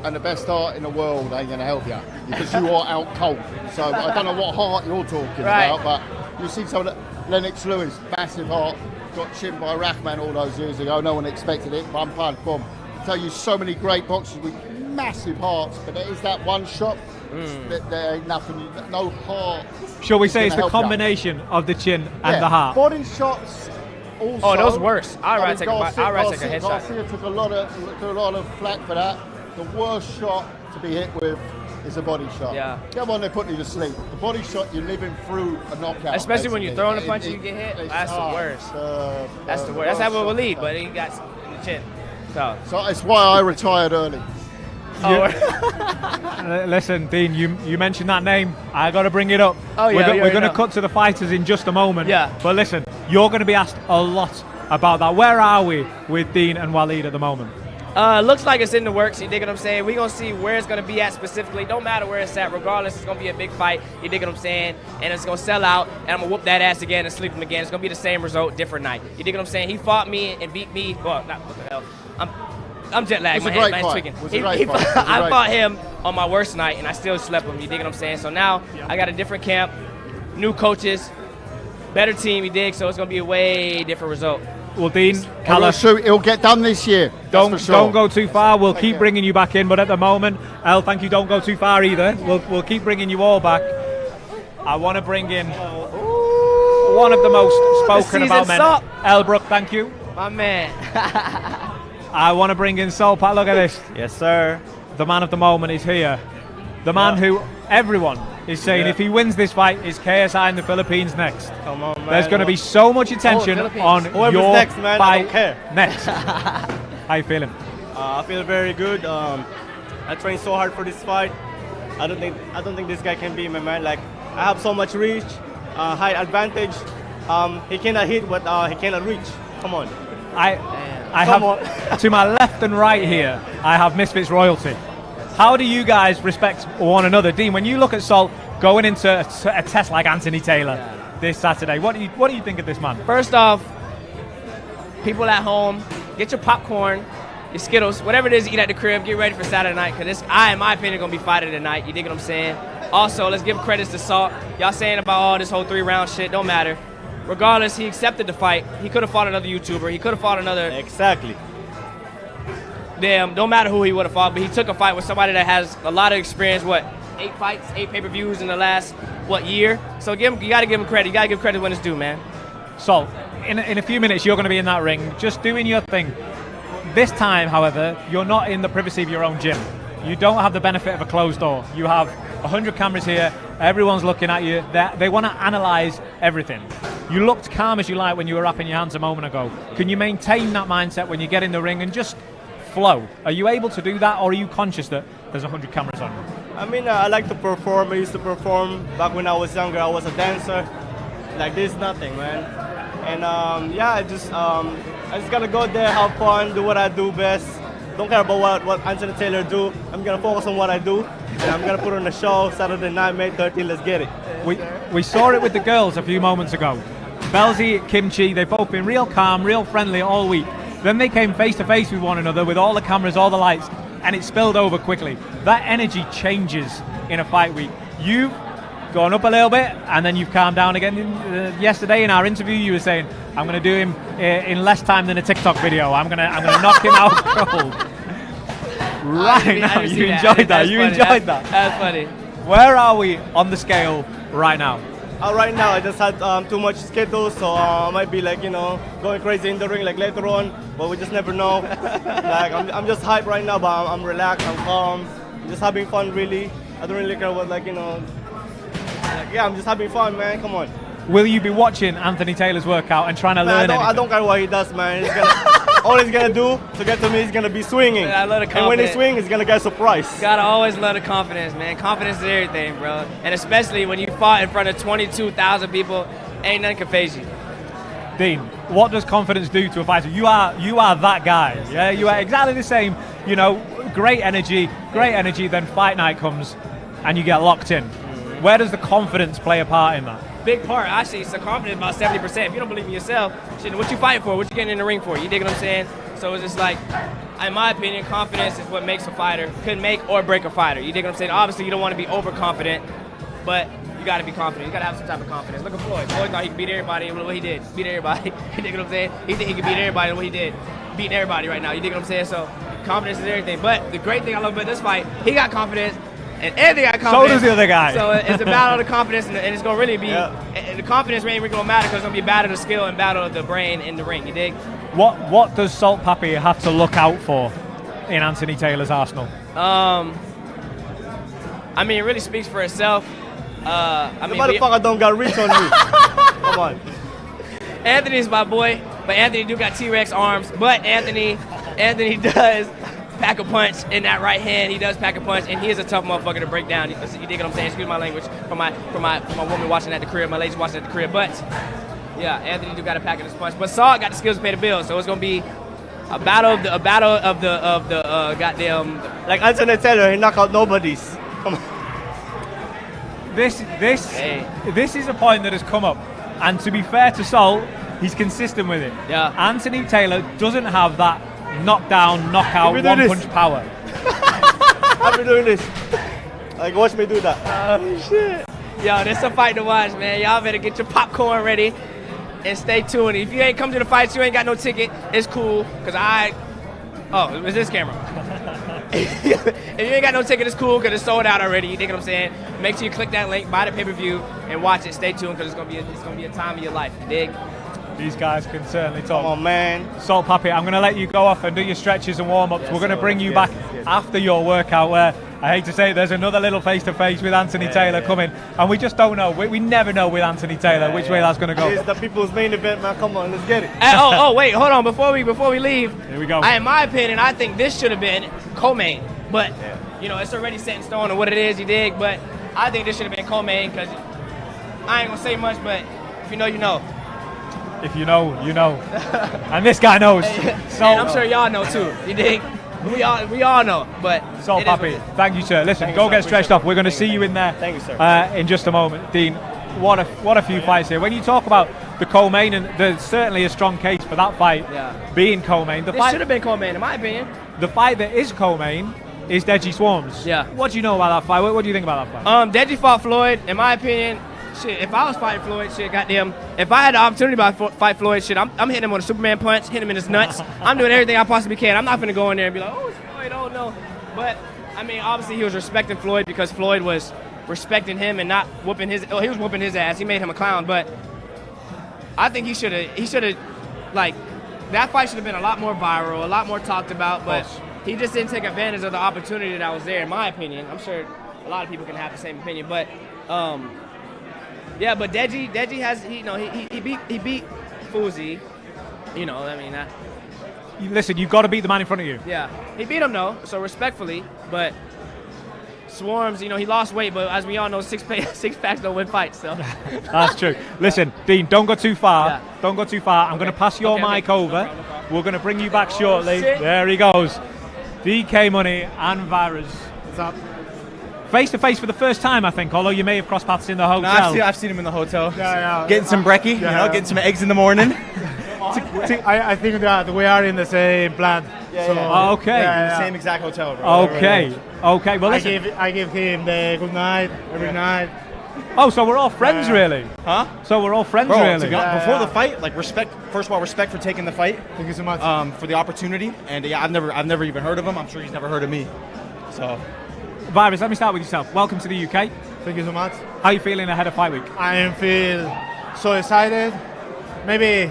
Speaker 8: And the best heart in the world ain't going to help you because you are out cold. So I don't know what heart you're talking about, but you see some of the Lennox Lewis, massive heart, got chinned by Rahman all those years ago. No one expected it. Bum, pad, boom. I tell you, so many great boxers with massive hearts, but there is that one shot that there ain't nothing, no heart.
Speaker 3: Shall we say it's the combination of the chin and the heart?
Speaker 8: Body shots. Also,
Speaker 9: oh, those worse. I'd rather take a headshot.
Speaker 8: Garcia took a lot of flack for that. The worst shot to be hit with is a body shot. Yeah. Come on, they're putting you to sleep. The body shot, you're living through a knockout.
Speaker 9: Especially when you're throwing a punch and you get hit. That's the worst. That's the worst. That's how it will lead, but he got in the chin. So
Speaker 8: that's why I retired early.
Speaker 3: Listen, Dean, you mentioned that name. I got to bring it up.
Speaker 9: Oh, yeah,
Speaker 3: we're going to cut to the fighters in just a moment.
Speaker 9: Yeah.
Speaker 3: But listen, you're going to be asked a lot about that. Where are we with Dean and Waleed at the moment?
Speaker 9: Looks like it's in the works, you dig what I'm saying? We're going to see where it's going to be at specifically. Don't matter where it's at, regardless, it's going to be a big fight, you dig what I'm saying? And it's going to sell out, and I'm going to whoop that ass again and sleep him again. It's going to be the same result, different night. You dig what I'm saying? He fought me and beat me. Well, not what the hell. I'm jet lagged. My head's tweaking. I fought him on my worst night, and I still slept him, you dig what I'm saying? So now I got a different camp, new coaches, better team, you dig? So it's going to be a way different result.
Speaker 3: Well, Dean,
Speaker 8: it'll get done this year.
Speaker 3: Don't go too far. We'll keep bringing you back in, but at the moment, Elle, thank you. Don't go too far either. We'll keep bringing you all back. I want to bring in one of the most spoken about men. Elle Brooke, thank you.
Speaker 9: My man.
Speaker 3: I want to bring in Soul Pat. Look at this.
Speaker 10: Yes, sir.
Speaker 3: The man of the moment is here. The man who everyone is saying if he wins this fight, is KSI in the Philippines next.
Speaker 10: Come on, man.
Speaker 3: There's going to be so much attention on your
Speaker 10: next, man.
Speaker 3: fight
Speaker 10: I don't care.
Speaker 3: next. How you feeling?
Speaker 10: I feel very good. I trained so hard for this fight. I don't think this guy can be my man. Like, I have so much reach, height advantage. He cannot hit what he cannot reach. Come on.
Speaker 3: I have to my left and right here. I have Misfits royalty. How do you guys respect one another? Dean, when you look at Salt going into a test like Anthony Taylor this Saturday, what do you think of this man?
Speaker 9: First off, people at home, get your popcorn, your Skittles, whatever it is you eat at the crib, get ready for Saturday night, because in my opinion, going to be fight of the night. You dig what I'm saying? Also, let's give credits to Salt. Y'all saying about all this whole 3-round shit, don't matter. Regardless, he accepted the fight. He could have fought another YouTuber. He could have fought another...
Speaker 10: Exactly.
Speaker 9: Damn, don't matter who he would have fought, but he took a fight with somebody that has a lot of experience, 8 fights, 8 pay-per-views in the last, year? So you got to give him credit. You got to give credit when it's due, man.
Speaker 3: Salt, in a few minutes, you're going to be in that ring, just doing your thing. This time, however, you're not in the privacy of your own gym. You don't have the benefit of a closed door. You have 100 cameras here. Everyone's looking at you. They want to analyze everything. You looked calm as you like when you were wrapping your hands a moment ago. Can you maintain that mindset when you get in the ring and just flow? Are you able to do that, or are you conscious that there's 100 cameras on you?
Speaker 10: I mean, I like to perform. I used to perform back when I was younger. I was a dancer. Like this, nothing, man. And yeah, I just gotta go there, have fun, do what I do best. Don't care about what Anthony Taylor do. I'm gonna focus on what I do, and I'm gonna put on a show Saturday night, May 13th. Let's get it.
Speaker 3: We saw it with the girls a few moments ago. Bellsy, Kimchi, they've both been real calm, real friendly all week. Then they came face to face with one another with all the cameras, all the lights, and it spilled over quickly. That energy changes in a fight week. You've gone up a little bit, and then you've calmed down again. Yesterday in our interview, you were saying, "I'm going to do him in less time than a TikTok video. I'm going to knock him out cold." Right now, you enjoyed that. You enjoyed that.
Speaker 9: That's funny.
Speaker 3: Where are we on the scale right now?
Speaker 10: Right now, I just had too much Skittles, so I might be going crazy in the ring later on, but we just never know. I'm just hyped right now, but I'm relaxed, I'm calm, I'm just having fun really. I don't really care what yeah, I'm just having fun, man. Come on.
Speaker 3: Will you be watching Anthony Taylor's workout and trying to learn anything?
Speaker 10: I don't care what he does, man. All he's gonna do to get to me is gonna be swinging.
Speaker 9: I love the confidence.
Speaker 10: And when he swings, he's gonna get surprised.
Speaker 9: Gotta always love the confidence, man. Confidence is everything, bro. And especially when you fought in front of 22,000 people, ain't nothing can phase you.
Speaker 3: Dean, what does confidence do to a fighter? You are that guy. Yeah, you are exactly the same. Great energy. Then fight night comes, and you get locked in. Where does the confidence play a part in that?
Speaker 9: Big part, actually. So confidence about 70%. If you don't believe in yourself, shit, what you fighting for? What you getting in the ring for? You dig what I'm saying? So it's just like, in my opinion, confidence is what makes a fighter. Could make or break a fighter. You dig what I'm saying? Obviously, you don't want to be overconfident, but you got to be confident. You got to have some type of confidence. Look at Floyd. Floyd thought he could beat everybody. What he did, beat everybody. You dig what I'm saying? He think he could beat everybody. What he did, beating everybody right now. You dig what I'm saying? So confidence is everything. But the great thing I love about this fight, he got confidence. And Anthony got confidence.
Speaker 3: So does the other guy.
Speaker 9: So it's a battle of the confidence, and it's going to really be, and the confidence ain't really going to matter because it's going to be a battle of the skill and battle of the brain in the ring, you dig?
Speaker 3: What does Salt Papi have to look out for in Anthony Taylor's arsenal?
Speaker 9: I mean, it really speaks for itself.
Speaker 10: The motherfucker don't got reach on you. Come on.
Speaker 9: Anthony's my boy, but Anthony do got T-Rex arms, but Anthony does pack a punch in that right hand. He does pack a punch, and he is a tough motherfucker to break down. You dig what I'm saying? Excuse my language for my woman watching at the crib, my ladies watching at the crib. But yeah, Anthony do got to pack in his punch. But Saul got the skills to pay the bills, so it's gonna be a battle of the goddamn.
Speaker 10: Like Anthony Taylor, he knock out nobodies. Come on.
Speaker 3: This is a point that has come up, and to be fair to Salt, he's consistent with it.
Speaker 9: Yeah.
Speaker 3: Anthony Taylor doesn't have that knockdown, knockout, one-punch power.
Speaker 10: I've been doing this. Like, watch me do that.
Speaker 9: Oh, shit. Yo, this is a fight to watch, man. Y'all better get your popcorn ready and stay tuned. If you ain't come to the fights, you ain't got no ticket, it's cool, because oh, it was this camera. If you ain't got no ticket, it's cool, because it's sold out already. You dig what I'm saying? Make sure you click that link, buy the pay-per-view, and watch it. Stay tuned, because it's gonna be a time of your life. You dig?
Speaker 3: These guys can certainly talk.
Speaker 10: Come on, man.
Speaker 3: Salt Papi, I'm going to let you go off and do your stretches and warm-ups. We're going to bring you back after your workout, where I hate to say there's another little face-to-face with Anthony Taylor coming, and we just don't know. We never know with Anthony Taylor which way that's going to go.
Speaker 10: It's the people's main event, man. Come on, let's get it.
Speaker 9: Wait, hold on. Before we leave,
Speaker 3: here we go.
Speaker 9: In my opinion, I think this should have been co-main, but it's already set in stone on what it is, you dig. But I think this should have been co-main, because I ain't gonna say much, but if you know, you know.
Speaker 3: If you know, you know. And this guy knows.
Speaker 9: So I'm sure y'all know too. You dig? We all know. But
Speaker 3: Salt Papi, thank you, sir. Listen, go get stretched off. We're going to see you in there
Speaker 10: thank you, sir.
Speaker 3: In just a moment. Dean, what a few fights here. When you talk about the co-main, and there's certainly a strong case for that fight being co-main.
Speaker 9: This should have been co-main, in my opinion.
Speaker 3: The fight that is co-main is Deji Swarms.
Speaker 9: Yeah.
Speaker 3: What do you know about that fight? What do you think about that fight?
Speaker 9: Deji fought Floyd. In my opinion, shit, if I was fighting Floyd, shit, goddamn, if I had the opportunity to fight Floyd, shit, I'm hitting him with a Superman punch, hitting him in his nuts. I'm doing everything I possibly can. I'm not gonna go in there and be like, oh, it's Floyd, oh no. But I mean, obviously he was respecting Floyd because Floyd was respecting him and not whooping his. Oh, he was whooping his ass. He made him a clown. But I think he should have, like, that fight should have been a lot more viral, a lot more talked about. But he just didn't take advantage of the opportunity that was there, in my opinion. I'm sure a lot of people can have the same opinion, but yeah. But Deji has, he beat Fuzi. You know, I mean.
Speaker 3: Listen, you've got to beat the man in front of you.
Speaker 9: Yeah, he beat him though, so respectfully. But Swarms, he lost weight, but as we all know, six packs don't win fights. So
Speaker 3: that's true. Listen, Dean, don't go too far. Yeah. Don't go too far. I'm going to pass your mic over. No problem. We're going to bring you back shortly. There he goes. DK Money and Virus.
Speaker 11: What's up?
Speaker 3: Face to face for the first time, I think. Although you may have crossed paths in the hotel.
Speaker 11: No, I've seen him in the hotel.
Speaker 3: Yeah.
Speaker 11: Getting some brekkie, getting some eggs in the morning.
Speaker 12: I think that we are in the same plan.
Speaker 3: Okay.
Speaker 11: The same exact hotel, bro.
Speaker 3: Okay. Well, listen.
Speaker 12: I give him the good night every night.
Speaker 3: Oh, so we're all friends, really?
Speaker 11: Huh?
Speaker 3: So we're all friends,
Speaker 11: bro,
Speaker 3: really?
Speaker 11: Before the fight, like, respect. First of all, respect for taking the fight.
Speaker 12: Thank you so much.
Speaker 11: For the opportunity, and I've never even heard of him. I'm sure he's never heard of me. So,
Speaker 3: Virus, let me start with yourself. Welcome to the UK.
Speaker 12: Thank you so much.
Speaker 3: How are you feeling ahead of fight week?
Speaker 12: I feel so excited. Maybe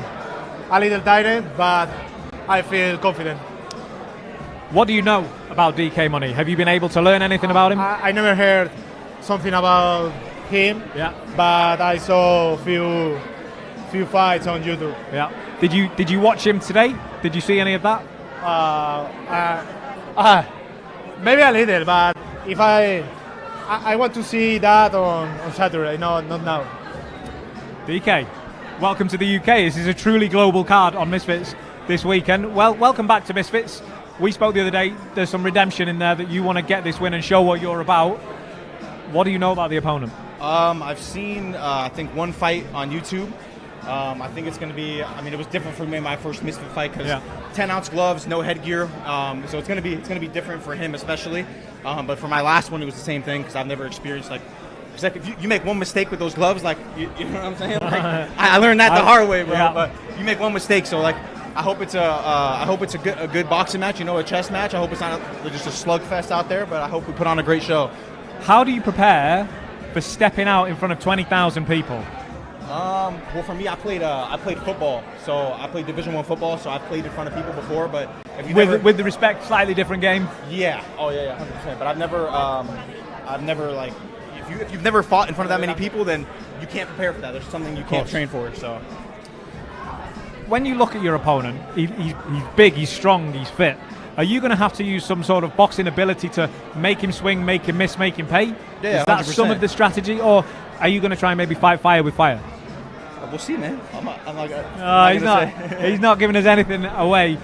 Speaker 12: a little tired, but I feel confident.
Speaker 3: What do you know about DK Money? Have you been able to learn anything about him?
Speaker 12: I never heard something about him.
Speaker 3: Yeah.
Speaker 12: But I saw few fights on YouTube.
Speaker 3: Yeah. Did you watch him today? Did you see any of that?
Speaker 12: Maybe a little, but if I want to see that on Saturday, not now.
Speaker 3: DK, welcome to the UK. This is a truly global card on Misfits this weekend. Well, welcome back to Misfits. We spoke the other day. There's some redemption in there that you want to get this win and show what you're about. What do you know about the opponent?
Speaker 11: I've seen, I think, one fight on YouTube. I think it's going to be. I mean, it was different for me in my first Misfit fight because 10-ounce gloves, no headgear. So it's going to be different for him, especially. But for my last one, it was the same thing because I've never experienced like if you make one mistake with those gloves, like you know what I'm saying. Like, I learned that the hard way, bro. Yeah. But you make one mistake, so like. I hope it's a good boxing match, a chess match. I hope it's not just a slugfest out there, but I hope we put on a great show.
Speaker 3: How do you prepare for stepping out in front of 20,000 people?
Speaker 11: Well, for me, I played football, so I played Division I football, so I've played in front of people before. But
Speaker 3: with the respect, slightly different game.
Speaker 11: Yeah. Oh yeah, 100%. But I've never like if you've never fought in front of that many people, then you can't prepare for that. There's something you can't train for. So.
Speaker 3: When you look at your opponent, he's big, he's strong, he's fit. Are you going to have to use some sort of boxing ability to make him swing, make him miss, make him pay?
Speaker 11: Yeah,
Speaker 3: is that
Speaker 11: 100%.
Speaker 3: some of the strategy, or are you going to try and maybe fight fire with fire?
Speaker 11: We'll see, man.
Speaker 3: He's not giving us anything away.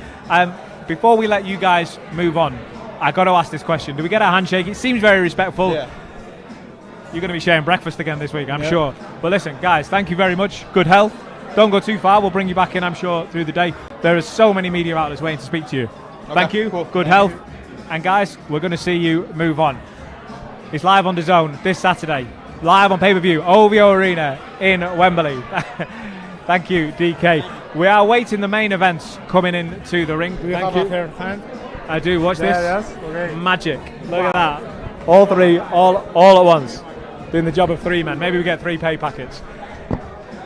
Speaker 3: Before we let you guys move on, I got to ask this question. Do we get a handshake? It seems very respectful.
Speaker 11: Yeah.
Speaker 3: You're going to be sharing breakfast again this week, I'm sure. But listen, guys, thank you very much. Good health. Don't go too far. We'll bring you back in, I'm sure, through the day. There are so many media outlets waiting to speak to you.
Speaker 11: Okay,
Speaker 3: thank you.
Speaker 11: Cool.
Speaker 3: Good health. And guys, we're going to see you move on. It's live on DAZN this Saturday. Live on pay-per-view, OVO Arena in Wembley. Thank you, DK. We are waiting the main events coming into the ring.
Speaker 12: Do you have a third hand?
Speaker 3: I do. Watch this.
Speaker 12: Yes. Okay.
Speaker 3: Magic. Look at that. All three, all at once. Doing the job of three men. Maybe we get 3 pay packets.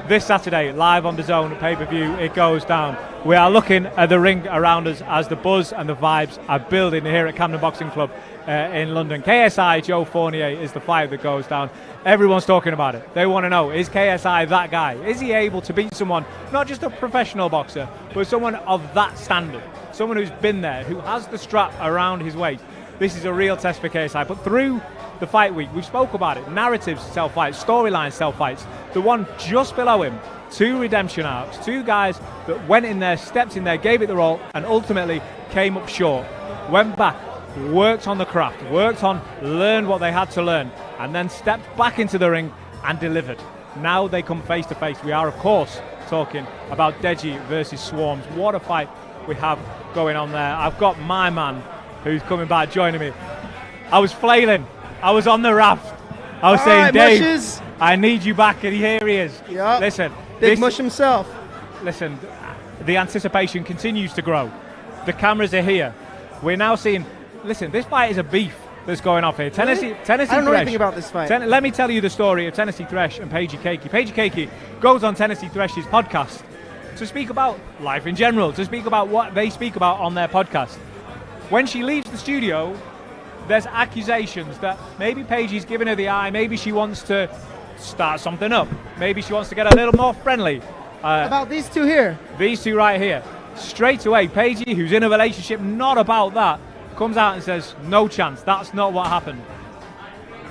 Speaker 3: This Saturday, live on DAZN pay-per-view, it goes down. We are looking at the ring around us as the buzz and the vibes are building here at Camden Boxing Club in London. KSI, Joe Fournier is the fight that goes down. Everyone's talking about it. They want to know, is KSI that guy? Is he able to beat someone, not just a professional boxer, but someone of that standard? Someone who's been there, who has the strap around his waist. This is a real test for KSI. But through the fight week, we've spoke about it. Narratives sell fights, storylines sell fights. The one just below him, 2 redemption arcs, 2 guys that went in there, stepped in there, gave it the all, and ultimately came up short. Went back, worked on the craft, learned what they had to learn, and then stepped back into the ring and delivered. Now they come face to face. We are, of course, talking about Deji versus Swarms. What a fight we have going on there. I've got my man who's coming back joining me. I was flailing. I was on the raft. I was saying, Dave,
Speaker 4: mushes.
Speaker 3: I need you back, and here he is.
Speaker 4: Yep.
Speaker 3: Listen.
Speaker 4: Big Mush himself.
Speaker 3: Listen, the anticipation continues to grow. The cameras are here. We're now seeing, listen, this fight is a beef that's going off here. Tennessee
Speaker 4: I don't know
Speaker 3: Thresh.
Speaker 4: anything about this fight.
Speaker 3: Let me tell you the story of Tennessee Thresh and Paigey Cakey. Paigey Cakey goes on Tennessee Thresh's podcast to speak about life in general, to speak about what they speak about on their podcast. When she leaves the studio, there's accusations that maybe Paigey's giving her the eye, maybe she wants to start something up, maybe she wants to get a little more friendly.
Speaker 4: About these two here?
Speaker 3: These two right here. Straight away, Paigey, who's in a relationship, not about that, comes out and says, no chance, that's not what happened.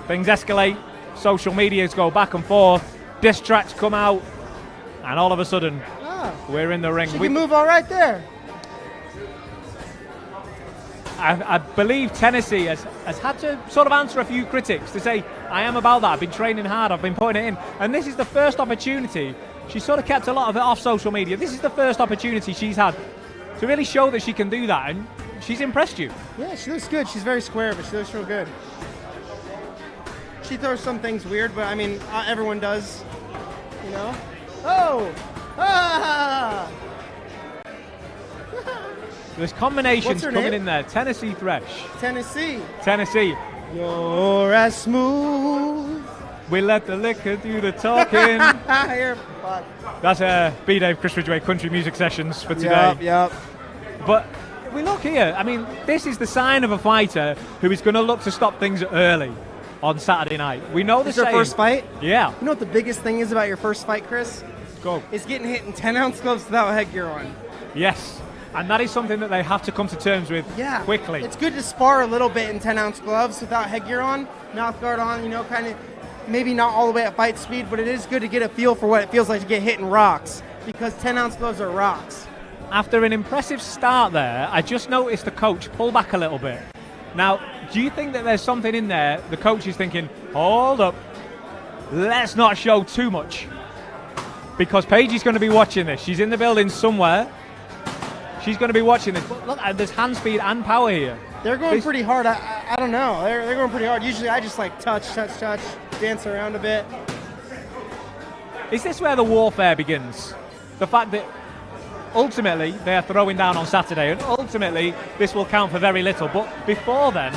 Speaker 3: Things escalate, social medias go back and forth, diss tracks come out, and all of a sudden, we're in the ring.
Speaker 4: She can move all right there.
Speaker 3: I believe Tennessee has had to sort of answer a few critics to say, I am about that, I've been training hard, I've been putting it in. And this is the first opportunity. She sort of kept a lot of it off social media. This is the first opportunity she's had to really show that she can do that, and she's impressed you.
Speaker 4: Yeah, she looks good. She's very square, but she looks real good. She throws some things weird, but I mean, everyone does, you know? Oh! Ah!
Speaker 3: There's combinations
Speaker 4: What's her
Speaker 3: coming
Speaker 4: name?
Speaker 3: in there. Tennessee Thresh.
Speaker 4: Tennessee.
Speaker 3: Tennessee.
Speaker 4: You're as smooth.
Speaker 3: We let the liquor do the talking.
Speaker 4: You're fucked.
Speaker 3: That's B-Dave Chris Ridgway Country Music Sessions for today.
Speaker 4: Yep.
Speaker 3: But we look here. I mean, this is the sign of a fighter who is going to look to stop things early on Saturday night. We know
Speaker 4: This
Speaker 3: the
Speaker 4: is her first fight?
Speaker 3: Yeah.
Speaker 4: You know what the biggest thing is about your first fight, Chris?
Speaker 3: Go.
Speaker 4: Is getting hit in 10-ounce gloves without headgear on.
Speaker 3: Yes. And that is something that they have to come to terms with quickly.
Speaker 4: It's good to spar a little bit in 10-ounce gloves without headgear on, mouth guard on, you know, kind of maybe not all the way at fight speed, but it is good to get a feel for what it feels like to get hit in rocks, because 10-ounce gloves are rocks.
Speaker 3: After an impressive start there, I just noticed the coach pull back a little bit. Now, do you think that there's something in there the coach is thinking, hold up, let's not show too much? Because Paigey's going to be watching this. She's in the building somewhere. She's going to be watching this. But look, there's hand speed and power here.
Speaker 4: They're going pretty hard. I don't know. They're going pretty hard. Usually I just like touch, dance around a bit.
Speaker 3: Is this where the warfare begins? The fact that ultimately they're throwing down on Saturday, and ultimately this will count for very little. But before then,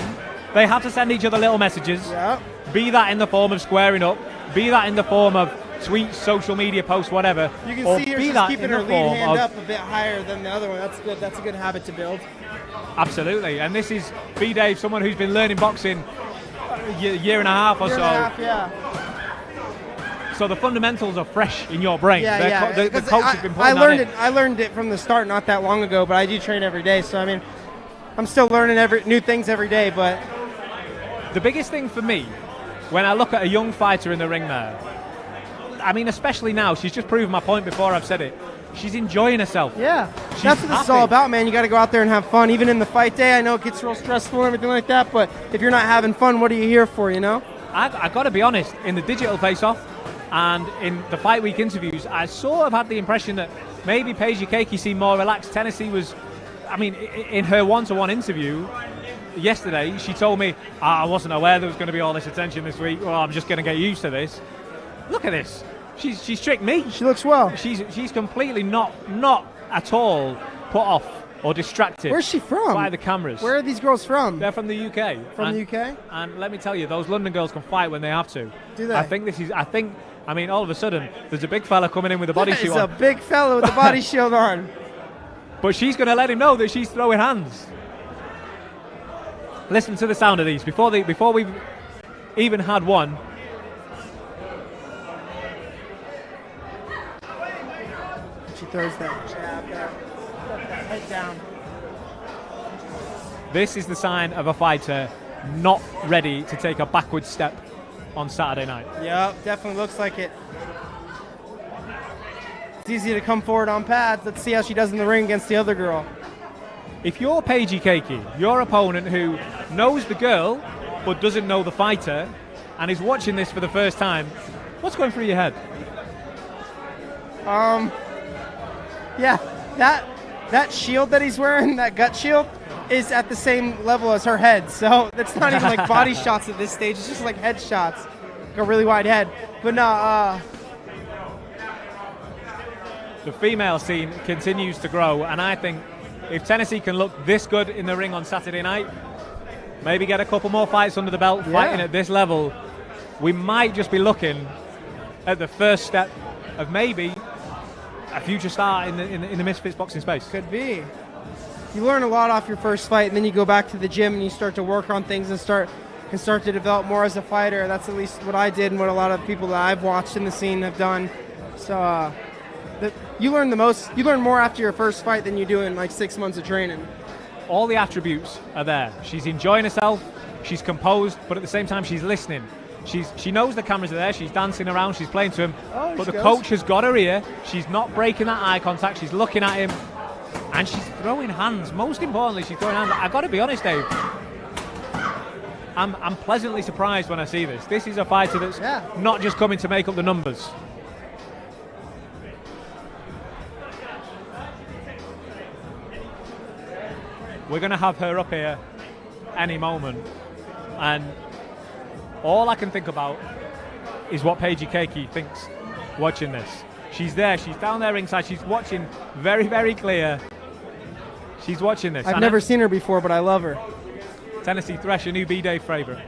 Speaker 3: they have to send each other little messages.
Speaker 4: Yeah.
Speaker 3: Be that in the form of squaring up, be that in the form of tweets, social media posts, whatever.
Speaker 4: You can
Speaker 3: or
Speaker 4: see her
Speaker 3: be
Speaker 4: she's
Speaker 3: that
Speaker 4: keeping
Speaker 3: in
Speaker 4: her
Speaker 3: the
Speaker 4: lead
Speaker 3: form
Speaker 4: hand
Speaker 3: of,
Speaker 4: up a bit higher than the other one. That's good. That's a good habit to build.
Speaker 3: Absolutely. And this is B-Dave, someone who's been learning boxing a year and a half or so.
Speaker 4: Yeah.
Speaker 3: So the fundamentals are fresh in your brain.
Speaker 4: Yeah.
Speaker 3: The coach has been putting
Speaker 4: I learned it from the start not that long ago, but I do train every day. So I mean, I'm still learning new things every day. But
Speaker 3: the biggest thing for me, when I look at a young fighter in the ring there, I mean, especially now, she's just proven my point before I've said it. She's enjoying herself.
Speaker 4: Yeah,
Speaker 3: She's
Speaker 4: that's what this is all about, man. You got to go out there and have fun, even in the fight day. I know it gets real stressful and everything like that, but if you're not having fun, what are you here for, you know?
Speaker 3: I got to be honest, in the digital face-off and in the fight week interviews, I sort of had the impression that maybe Paigey Cakey seemed more relaxed. Tennessee was, I mean, in her one-to-one interview yesterday, she told me, I wasn't aware there was going to be all this attention this week. Well, I'm just going to get used to this. Look at this. She's tricked me.
Speaker 4: She looks well.
Speaker 3: She's completely not at all put off or distracted.
Speaker 4: Where's she from?
Speaker 3: By the cameras.
Speaker 4: Where are these girls from?
Speaker 3: They're from the UK.
Speaker 4: The UK?
Speaker 3: And let me tell you, those London girls can fight when they have to.
Speaker 4: Do they?
Speaker 3: I mean, all of a sudden, there's a big fella coming in with a bodysuit on.
Speaker 4: It's a big fella with a body shield on.
Speaker 3: But she's going to let him know that she's throwing hands. Listen to the sound of these. Before we've even had one.
Speaker 4: She throws that jab, that head down.
Speaker 3: This is the sign of a fighter not ready to take a backward step on Saturday night.
Speaker 4: Yep, definitely looks like it. It's easy to come forward on pads. Let's see how she does in the ring against the other girl.
Speaker 3: If you're Paigey Cakey, your opponent who knows the girl but doesn't know the fighter and is watching this for the first time, What's going through your head?
Speaker 4: Yeah, that shield that he's wearing, that gut shield, is at the same level as her head. So it's not even like body shots at this stage. It's just like head shots. Like a really wide head. But no,
Speaker 3: the female scene continues to grow, and I think if Tennessee can look this good in the ring on Saturday night, maybe get a couple more fights under the belt, fighting at this level, we might just be looking at the first step of maybe a future star in the Misfits boxing space.
Speaker 4: Could be. You learn a lot off your first fight, and then you go back to the gym and you start to work on things and start to develop more as a fighter. That's at least what I did and what a lot of people that I've watched in the scene have done. So you learn the most. You learn more after your first fight than you do in like 6 months of training.
Speaker 3: All the attributes are there. She's enjoying herself. She's composed, but at the same time, she's listening. She knows the cameras are there. She's dancing around. She's playing to him. But the coach has got her ear. She's not breaking that eye contact. She's looking at him, and she's throwing hands. Most importantly, she's throwing hands. I got to be honest, Dave. I'm pleasantly surprised when I see this. This is a fighter that's not just coming to make up the numbers. We're going to have her up here any moment, and all I can think about is what Paigey Cakey thinks watching this. She's there, she's down there ringside, she's watching very, very clear. She's watching this.
Speaker 4: I've never seen her before, but I love her.
Speaker 3: Tennessee Thresh, a new B-Day favourite.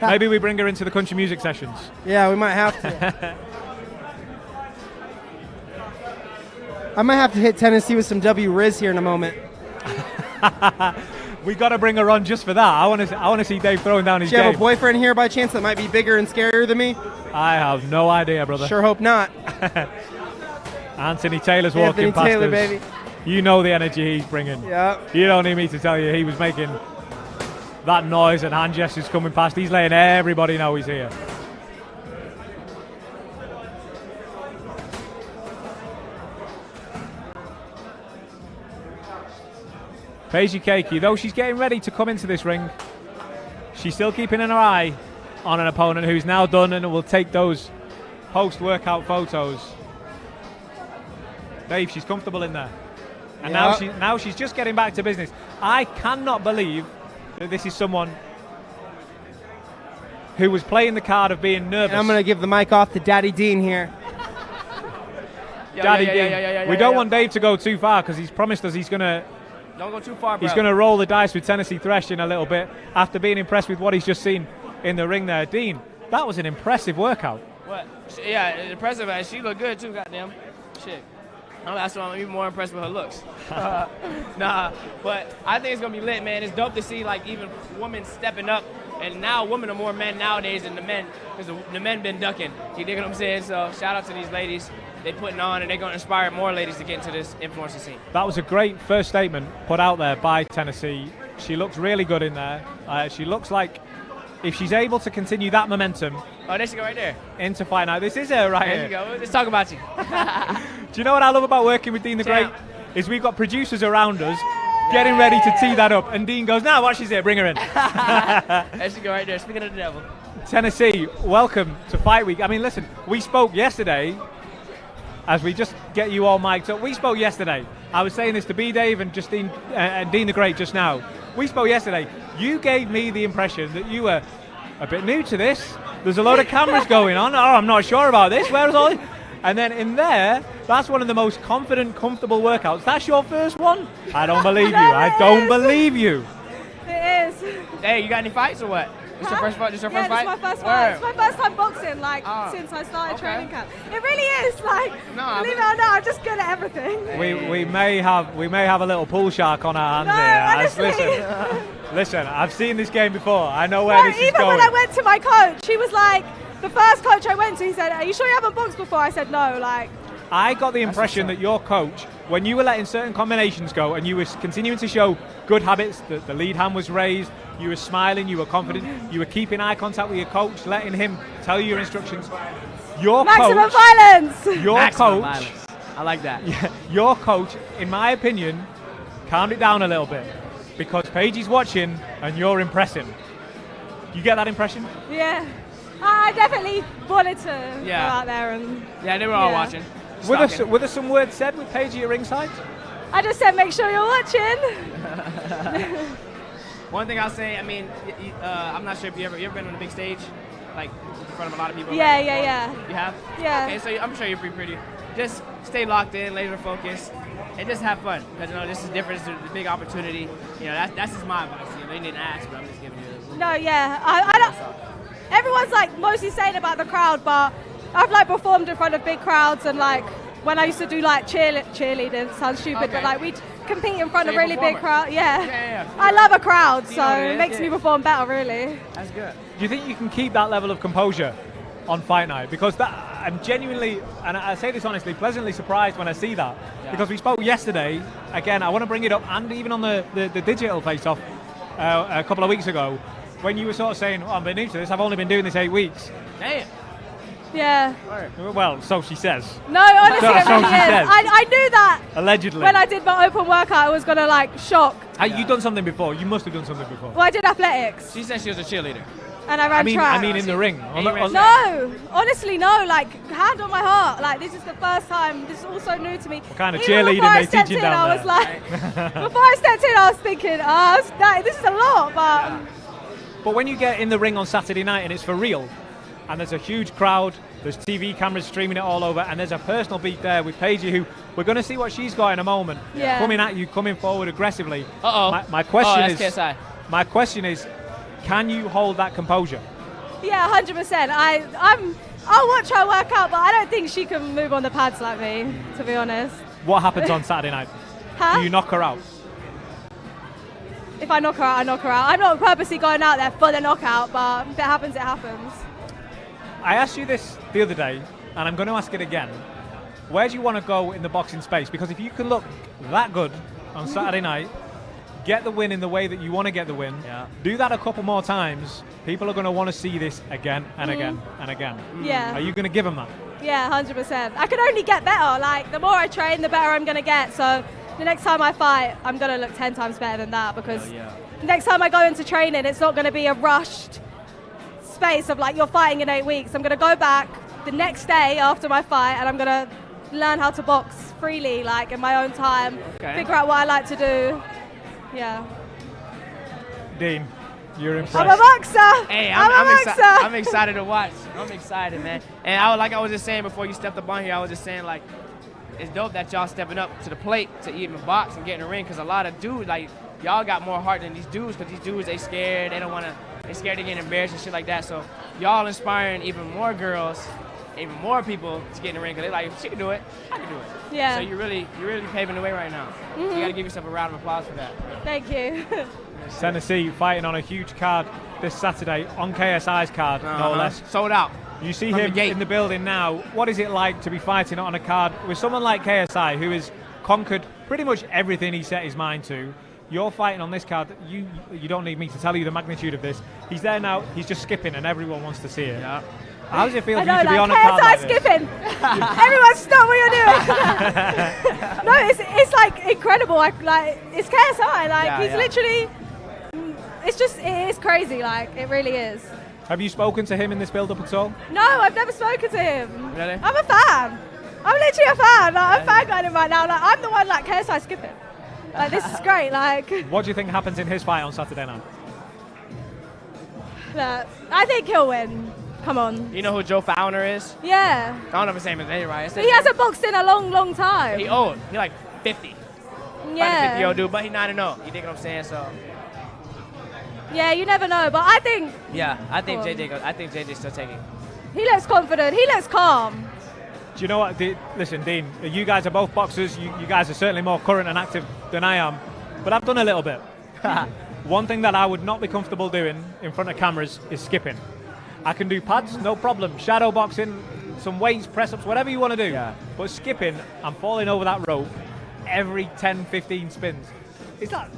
Speaker 3: Maybe we bring her into the country music sessions.
Speaker 4: Yeah, we might have to. I might have to hit Tennessee with some W Riz here in a moment.
Speaker 3: We got to bring her on just for that. I want to see Dave throwing down his game.
Speaker 4: Do you have a boyfriend here by chance that might be bigger and scarier than me?
Speaker 3: I have no idea, brother.
Speaker 4: Sure hope not.
Speaker 3: Anthony Taylor's walking past
Speaker 4: Taylor,
Speaker 3: us.
Speaker 4: baby.
Speaker 3: You know the energy he's bringing.
Speaker 4: Yeah.
Speaker 3: You don't need me to tell you he was making that noise and hand gestures coming past. He's letting everybody know he's here. Paigey Cakey, though she's getting ready to come into this ring, she's still keeping an eye on an opponent who's now done and will take those post-workout photos. Dave, she's comfortable in there. And now she's just getting back to business. I cannot believe that this is someone who was playing the card of being nervous.
Speaker 4: And I'm going to give the mic off to Daddy Dean here.
Speaker 3: Daddy Dean. We don't want Dave to go too far because he's promised us he's going to...
Speaker 9: Don't go too far, bro.
Speaker 3: He's going to roll the dice with Tennessee Thresh in a little bit after being impressed with what he's just seen in the ring there. Dean, that was an impressive workout.
Speaker 9: What? Yeah, impressive. She looked good too, goddamn. Shit. That's why I'm even more impressed with her looks. Nah, but I think it's going to be lit, man. It's dope to see, like, even women stepping up. And now women are more men nowadays than the men because the men been ducking. You dig what I'm saying? So shout out to these ladies. They putting on, and they're going to inspire more ladies to get into this influencer scene.
Speaker 3: That was a great first statement put out there by Tennessee. She looks really good in there. She looks like if she's able to continue that momentum.
Speaker 9: Oh, there she go right there.
Speaker 3: Into fight night. This is her right here.
Speaker 9: There you go. Let's talk about you.
Speaker 3: Do you know what I love about working with Dean the Great? Is we've got producers around us getting ready to tee that up. And Dean goes, "Now watch she's here, bring her in."
Speaker 9: There she go right there. Speaking of the devil.
Speaker 3: Tennessee, welcome to Fight Week. I mean, listen, we spoke yesterday. As we just get you all mic'd up, we spoke yesterday. I was saying this to B. Dave and Justine and Dean the Great just now. We spoke yesterday. You gave me the impression that you were a bit new to this. There's a load of cameras going on. Oh, I'm not sure about this. Where's all this? And then in there, that's one of the most confident, comfortable workouts. That's your first one? I don't believe you. I don't believe you.
Speaker 7: It is.
Speaker 9: Hey, you got any fights or what? This your first fight? This your first fight?
Speaker 7: Yeah, this is my first fight. It's my first time boxing, like, since I started training camp. It really is, like, believe it or not, I'm just good at everything.
Speaker 3: We may have a little pool shark on our hands here. Listen, I've seen this game before. I know where this is going.
Speaker 7: Even when I went to my coach, he was like, the first coach I went to, he said, "Are you sure you haven't boxed before?" I said, "No." Like,
Speaker 3: I got the impression that your coach, when you were letting certain combinations go and you were continuing to show good habits, that the lead hand was raised, you were smiling, you were confident, you were keeping eye contact with your coach, letting him tell you your instructions. Your
Speaker 7: maximum
Speaker 3: coach,
Speaker 7: violence.
Speaker 3: Your
Speaker 9: maximum
Speaker 3: coach,
Speaker 9: violence. I like that.
Speaker 3: Yeah, your coach, in my opinion, calmed it down a little bit because Paigey's watching and you're impressing. You get that impression?
Speaker 7: Yeah. I definitely wanted to go out there and...
Speaker 9: Yeah, they were all watching.
Speaker 3: Were there some words said with Paigey at ringside?
Speaker 7: I just said, make sure you're watching.
Speaker 9: One thing I'll say, I mean, I'm not sure if you ever been on a big stage, like in front of a lot of people.
Speaker 7: Yeah.
Speaker 9: You have?
Speaker 7: Yeah.
Speaker 9: Okay, so I'm sure you're pretty. Just stay locked in, laser focused, and just have fun. Because this is different. It's a big opportunity. That's just my advice. They didn't ask, but I'm just giving you.
Speaker 7: No, yeah. I don't. Everyone's like mostly saying about the crowd, but I've like performed in front of big crowds and like when I used to do like cheerleading, sounds stupid, but like we'd compete in front of really big crowds. Yeah. I love a crowd, so it makes me perform better, really.
Speaker 9: That's good.
Speaker 3: Do you think you can keep that level of composure on fight night? Because I'm genuinely, and I say this honestly, pleasantly surprised when I see that. Yeah. Because we spoke yesterday, again, I want to bring it up, and even on the digital face-off a couple of weeks ago, when you were sort of saying, I'm new to this, I've only been doing this 8 weeks.
Speaker 9: Damn.
Speaker 7: Yeah.
Speaker 3: Well, so she says.
Speaker 7: No, honestly, it really
Speaker 3: she
Speaker 7: is.
Speaker 3: says.
Speaker 7: I knew that.
Speaker 3: Allegedly.
Speaker 7: When I did my open workout, I was going to like shock.
Speaker 3: You've done something before. You must have done something before.
Speaker 7: Well, I did athletics.
Speaker 9: She said she was a cheerleader.
Speaker 7: And I ran track.
Speaker 3: I mean in the ring.
Speaker 7: No, honestly, no. Like, hand on my heart. Like, this is the first time. This is all so new to me.
Speaker 3: What kind of cheerleading they teaching down there?
Speaker 7: I was like, before I stepped in, I was thinking, this is a lot.
Speaker 3: But when you get in the ring on Saturday night and it's for real, and there's a huge crowd, there's TV cameras streaming it all over, and there's a personal beat there with Paigey, who we're going to see what she's got in a moment.
Speaker 7: Yeah.
Speaker 3: Coming at you, coming forward aggressively.
Speaker 9: Uh-oh.
Speaker 3: My question is,
Speaker 9: KSI.
Speaker 3: my question is, can you hold that composure?
Speaker 7: Yeah, 100%. I'll watch her work out, but I don't think she can move on the pads like me, to be honest.
Speaker 3: What happens on Saturday night?
Speaker 7: Huh?
Speaker 3: Do you knock her out?
Speaker 7: If I knock her out, I knock her out. I'm not purposely going out there for the knockout, but if it happens, it happens.
Speaker 3: I asked you this the other day, and I'm going to ask it again. Where do you want to go in the boxing space? Because if you can look that good on Saturday night, get the win in the way that you want to get the win, do that a couple more times, people are going to want to see this again and again and again.
Speaker 7: Yeah.
Speaker 3: Are you going to give them that?
Speaker 7: Yeah, 100%. I can only get better. Like, the more I train, the better I'm going to get. So the next time I fight, I'm going to look 10 times better than that, because next time I go into training, it's not going to be a rushed space of like, you're fighting in 8 weeks. I'm going to go back the next day after my fight, and I'm going to learn how to box freely, like in my own time, figure out what I like to do. Yeah.
Speaker 3: Dean, you're impressed.
Speaker 7: I'm a boxer.
Speaker 9: Hey, I'm excited to watch. I'm excited, man. And like I was just saying before you stepped up on here, I was just saying, like, it's dope that y'all stepping up to the plate to even box and get in the ring, because a lot of dudes, like, y'all got more heart than these dudes, because these dudes, they scared. They don't want to. They scared to get embarrassed and shit like that. So y'all inspiring even more girls, even more people to get in the ring, because they're like, if she can do it, I can do it.
Speaker 7: Yeah.
Speaker 9: So you're really paving the way right now. So you got to give yourself a round of applause for that.
Speaker 7: Thank you.
Speaker 3: Tennessee fighting on a huge card this Saturday, on KSI's card, no less.
Speaker 9: Sold out.
Speaker 3: You see him in the building now. What is it like to be fighting on a card with someone like KSI, who has conquered pretty much everything he set his mind to? You're fighting on this card. You don't need me to tell you the magnitude of this. He's there now. He's just skipping, and everyone wants to see it. Yeah. How does it feel for you to be on a card like this?
Speaker 7: skipping. Everyone stop what you're doing. No, it's like incredible. It's KSI. Like he's literally. It is crazy. Like, it really is.
Speaker 3: Have you spoken to him in this build-up at all?
Speaker 7: No, I've never spoken to him.
Speaker 9: Really?
Speaker 7: I'm a fan. I'm literally a fan. Like, I'm fangirling him right now. Like, I'm the one like KSI skipping. Like, this is great. Like,
Speaker 3: what do you think happens in his fight on Saturday night?
Speaker 7: I think he'll win. Come on.
Speaker 9: You know who Joe Fowler is?
Speaker 7: Yeah.
Speaker 9: I don't know if his name is name right.
Speaker 7: He hasn't boxed in a long, long time.
Speaker 9: He old. He like 50.
Speaker 7: Yeah.
Speaker 9: 50-year-old dude, but he 9-0. You dig what I'm saying? So.
Speaker 7: Yeah, you never know, but I think.
Speaker 9: Yeah, I think JJ's still taking.
Speaker 7: He looks confident. He looks calm.
Speaker 3: Do you know what? Listen, Dean, you guys are both boxers. You guys are certainly more current and active than I am, but I've done a little bit. One thing that I would not be comfortable doing in front of cameras is skipping. I can do pads, no problem. Shadow boxing, some weights, press-ups, whatever you want to do. Yeah. But skipping, I'm falling over that rope every 10, 15 spins. Is that...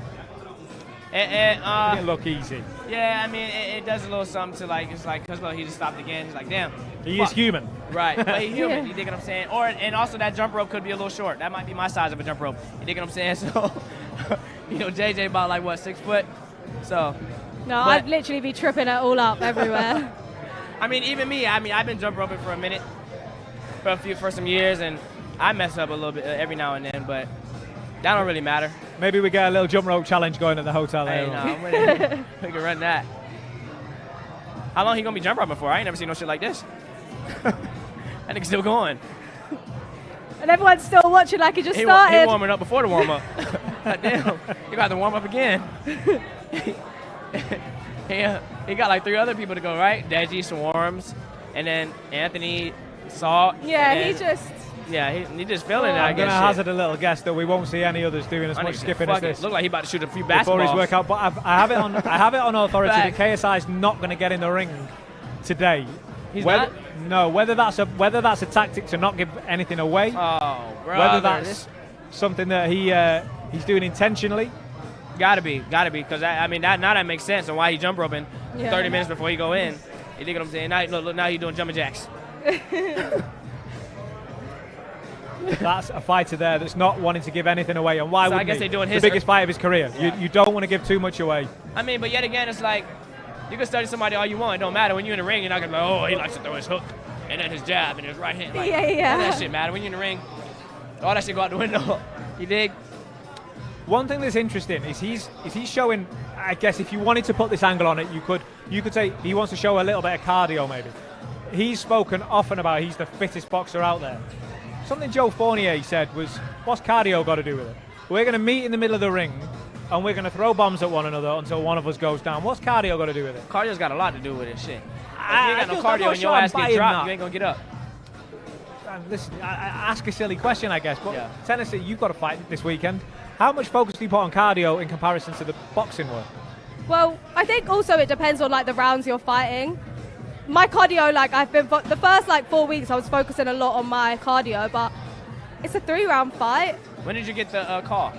Speaker 3: It look easy.
Speaker 9: Yeah, I mean, it does a little something to, like, it's like, because he just stopped again. He's like, damn.
Speaker 3: He is human.
Speaker 9: Right, but he's human. You dig what I'm saying? And also that jump rope could be a little short. That might be my size of a jump rope. You dig what I'm saying? So, you know, JJ about like, what, 6 foot? So.
Speaker 7: No, I'd literally be tripping it all up everywhere.
Speaker 9: I mean, even me. I mean, I've been jump roping for a minute, for some years, and I mess up a little bit every now and then, but that don't really matter.
Speaker 3: Maybe we get a little jump rope challenge going at the hotel.
Speaker 9: Hey, no, we can run that. How long he gonna be jump roping for? I ain't never seen no shit like this. That nigga's still going.
Speaker 7: And everyone's still watching like he just started.
Speaker 9: He warming up before the warm up. God damn, you got to warm up again. He got like 3 other people to go, right? Deji, Swarms, and then Anthony, Salt.
Speaker 7: Yeah,
Speaker 9: he just feeling it.
Speaker 3: I'm going to hazard a little guess that we won't see any others doing as much skipping as this.
Speaker 9: Look like he about to shoot a few basketballs.
Speaker 3: Before his workout, but I have it on authority that KSI is not going to get in the ring today.
Speaker 9: He's not?
Speaker 3: No, whether that's a tactic to not give anything away, whether that's something that he's doing intentionally.
Speaker 9: Gotta be, because I mean now that makes sense on why he jump roping 30 minutes before he go in. You dig what I'm saying? Now he's doing jumping jacks.
Speaker 3: That's a fighter there that's not wanting to give anything away, and why
Speaker 9: So I
Speaker 3: wouldn't
Speaker 9: guess
Speaker 3: he?
Speaker 9: they're doing
Speaker 3: The
Speaker 9: his
Speaker 3: biggest fight of his career.
Speaker 9: Yeah.
Speaker 3: You don't want to give too much away.
Speaker 9: I mean, but yet again, it's like you can study somebody all you want. It don't matter when you're in the ring. You're not gonna be like, oh, he likes to throw his hook and then his jab and his right hand. Like, none of that shit matter when you're in the ring. All that shit go out the window. You dig?
Speaker 3: One thing that's interesting is he's showing. I guess if you wanted to put this angle on it, you could say he wants to show a little bit of cardio maybe. He's spoken often about he's the fittest boxer out there. Something Joe Fournier said was, what's cardio got to do with it? We're going to meet in the middle of the ring and we're going to throw bombs at one another until one of us goes down. What's cardio got to do with it?
Speaker 9: Cardio's got a lot to do with it, shit. If you ain't got no cardio and your ass get dropped, you ain't going to get up.
Speaker 3: Listen, I ask a silly question, I guess, but Tennessee, you've got to fight this weekend. How much focus do you put on cardio in comparison to the boxing work?
Speaker 7: Well, I think also it depends on like the rounds you're fighting. My cardio, like I've been the first like 4 weeks, I was focusing a lot on my cardio, but it's a 3-round fight.
Speaker 9: When did you get the call?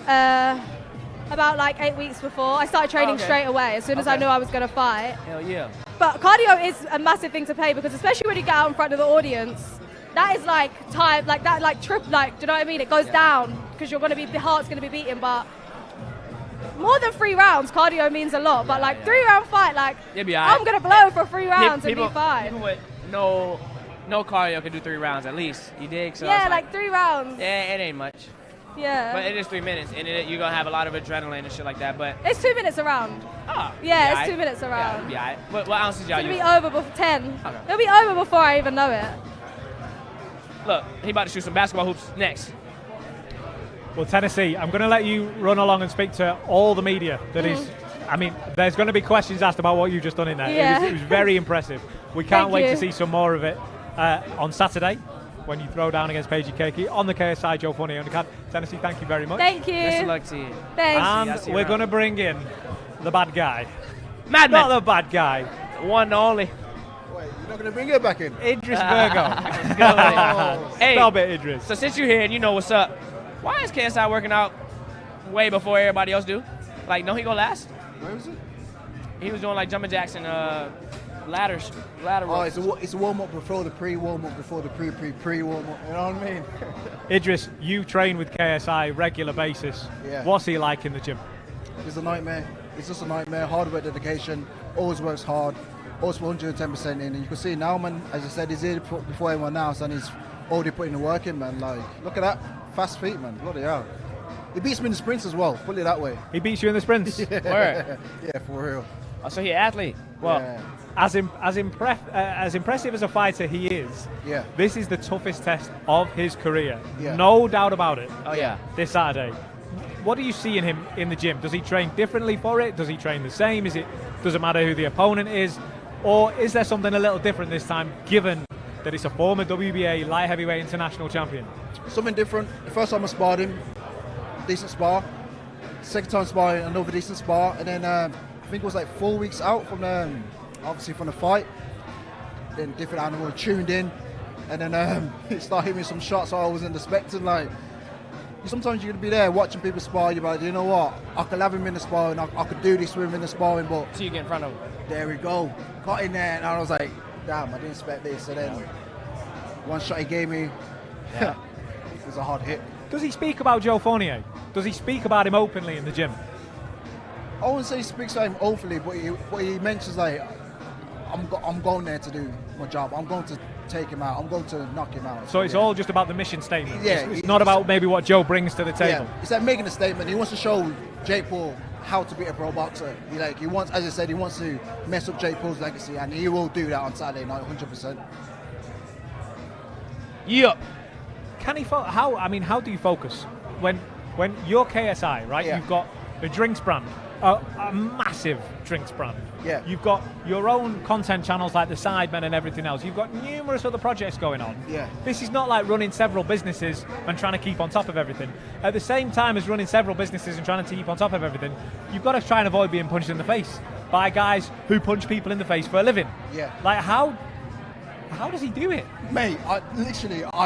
Speaker 7: About like 8 weeks before. I started training straight away as soon as I knew I was going to fight.
Speaker 9: Hell yeah.
Speaker 7: But cardio is a massive thing to play because especially when you get out in front of the audience, that is like time, like that, like trip, like, do you know what I mean? It goes down because you're going to be, the heart's going to be beating, but more than 3 rounds, cardio means a lot. But like 3-round fight, like I'm going to blow for 3 rounds and be fine.
Speaker 9: People with no cardio can do 3 rounds at least. You dig? So
Speaker 7: yeah, like 3 rounds.
Speaker 9: Yeah, it ain't much.
Speaker 7: Yeah.
Speaker 9: But it is 3 minutes, and you're going to have a lot of adrenaline and shit like that. But
Speaker 7: it's 2 minutes a round.
Speaker 9: Oh.
Speaker 7: Yeah, it's 2 minutes a round.
Speaker 9: Yeah. What ounces y'all use?
Speaker 7: It'll be over before 10.
Speaker 9: Okay.
Speaker 7: It'll be over before I even know it.
Speaker 9: Look, he about to shoot some basketball hoops next.
Speaker 3: Well, Tennessee, I'm going to let you run along and speak to all the media that is. I mean, there's going to be questions asked about what you've just done in there.
Speaker 7: Yeah.
Speaker 3: It was very impressive. We can't wait to see some more of it on Saturday when you throw down against Paigey Cakey on the KSI Joe Fournier undercard. Tennessee, thank you very much.
Speaker 7: Thank you.
Speaker 9: Best of luck to you.
Speaker 7: Thanks.
Speaker 3: And we're going to bring in the bad guy.
Speaker 9: Madman.
Speaker 3: Not the bad guy.
Speaker 9: One and only.
Speaker 8: Wait, you're not going to bring it back in?
Speaker 3: Idris Virgo.
Speaker 9: Hey,
Speaker 3: stop it, Idris.
Speaker 9: So since you're here and you know what's up, why is KSI working out way before everybody else do? Like, no, he go last?
Speaker 8: Where was it?
Speaker 9: He was doing like jumping jacks and ladder ropes.
Speaker 8: Oh, it's a warm-up before the pre-warm-up, before the pre-warm-up, you know what I mean?
Speaker 3: Idris, you train with KSI regular basis.
Speaker 8: Yeah.
Speaker 3: What's he like in the gym?
Speaker 8: It's a nightmare. It's just a nightmare. Hard work, dedication, always works hard, always 110% in. And you can see now, man, as I said, he's here before anyone else and he's already putting the work in, man. Like, look at that. Fast feet, man. Bloody hell. He beats me in the sprints as well, put it that way.
Speaker 3: He beats you in the sprints?
Speaker 9: Word.
Speaker 8: Yeah, for real.
Speaker 9: Oh, so he's an athlete. Well,
Speaker 8: yeah.
Speaker 3: As impressive as a fighter he is, this is the toughest test of his career.
Speaker 8: Yeah.
Speaker 3: No doubt about it.
Speaker 9: Oh, yeah.
Speaker 3: This Saturday. What do you see in him in the gym? Does he train differently for it? Does he train the same? Does it matter who the opponent is? Or is there something a little different this time, given that it's a former WBA light heavyweight international champion?
Speaker 8: Something different. The first time I sparred him, decent spar. Second time sparring, another decent spar. And then I think it was like 4 weeks out from obviously from the fight. Then different animal tuned in. And then he started hitting me some shots I wasn't expecting. Like, sometimes you're going to be there watching people spar, you're like, you know what, I could have him in the sparring, I could do this with him in the sparring, but...
Speaker 9: So you get in front of him.
Speaker 8: There we go. Got in there, and I was like, damn, I didn't expect this. And then one shot he gave me, it was a hard hit.
Speaker 3: Does he speak about Joe Fournier? Does he speak about him openly in the gym?
Speaker 8: I wouldn't say he speaks about him openly, but he mentions, like,
Speaker 13: I'm going there to do my job. I'm going to take him out. I'm going to knock him out.
Speaker 3: So it's all just about the mission statement.
Speaker 13: Yeah,
Speaker 3: It's not about maybe what Joe brings to the table.
Speaker 13: Yeah, it's like making a statement. He wants to show Jake Paul how to be a pro boxer. He wants, as I said, he wants to mess up Jake Paul's legacy, and he will do that on Saturday night, 100%.
Speaker 3: Yeah. Can he? How do you focus when you're KSI, right?
Speaker 13: Yeah.
Speaker 3: You've got a drinks brand, a massive drinks brand.
Speaker 13: Yeah.
Speaker 3: You've got your own content channels like the Sidemen and everything else. You've got numerous other projects going on.
Speaker 13: Yeah.
Speaker 3: This is not like running several businesses and trying to keep on top of everything. At the same time as running several businesses and trying to keep on top of everything, you've got to try and avoid being punched in the face by guys who punch people in the face for a living.
Speaker 13: Yeah.
Speaker 3: Like how does he do it?
Speaker 13: Mate, I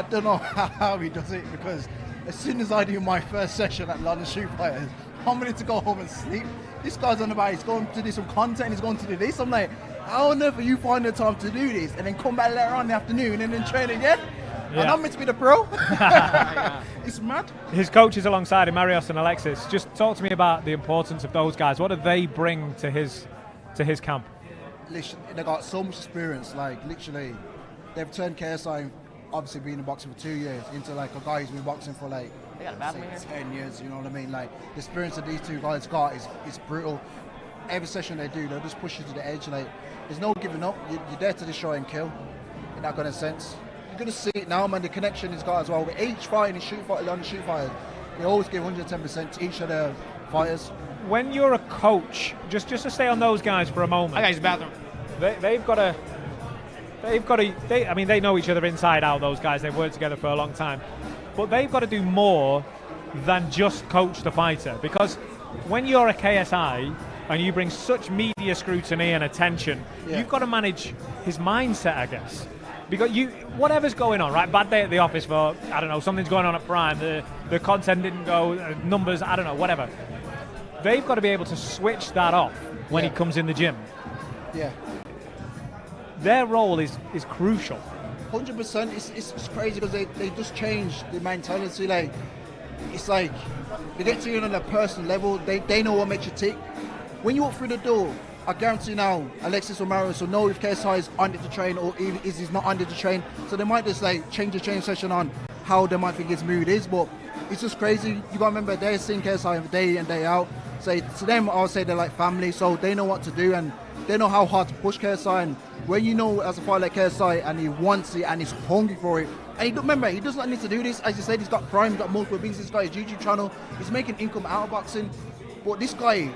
Speaker 13: don't know how he does it, because as soon as I do my first session at London Shoot Fighters, I'm ready to go home and sleep. This guy's on about he's going to do some content, he's going to do this. I'm like, how on earth are you finding the time to do this and then come back later on in the afternoon and then train again?
Speaker 3: Yeah.
Speaker 13: And I'm meant to be the pro? It's mad.
Speaker 3: His coaches alongside him, Marios and Alexis, just talk to me about the importance of those guys. What do they bring to his camp?
Speaker 13: Literally, they got so much experience, like literally, they've turned KSI, obviously being in boxing for 2 years, into like a guy who's been boxing for like, say, 10 years, you know what I mean? Like, the experience that these two guys got is brutal. Every session they do, they'll just push you to the edge. Like, there's no giving up. You're there to destroy and kill, in that kind of sense. You're going to see it now, man, the connection he's got as well. With each fight in the shoot fighters, they always give 110% to each of their fighters.
Speaker 3: When you're a coach, just to stay on those guys for a moment.
Speaker 9: I got his bathroom.
Speaker 3: They know each other inside out, those guys. They've worked together for a long time. But they've got to do more than just coach the fighter. Because when you're a KSI and you bring such media scrutiny and attention, you've got to manage his mindset, I guess. Because whatever's going on, right? Bad day at the office for, I don't know, something's going on at Prime, the content didn't go, numbers, I don't know, whatever. They've got to be able to switch that off when he comes in the gym.
Speaker 13: Yeah.
Speaker 3: Their role is crucial.
Speaker 13: 100%. It's crazy because they just change the mentality. Like, it's like they get to you on a personal level. They know what makes you tick. When you walk through the door, I guarantee now, Alexis or Marius will know if KSI is under to train or even is he's not under to train. So they might just like change the training session on how they might think his mood is. But it's just crazy. You gotta remember they're seeing KSI day in, day out. So to them, I'll say they're like family. So they know what to do and they know how hard to push KSI. And when you know as a fighter like KSI and he wants it and he's hungry for it, and he does not need to do this. As you said, he's got Prime, he's got multiple things. He's got his YouTube channel. He's making income out of boxing. But this guy,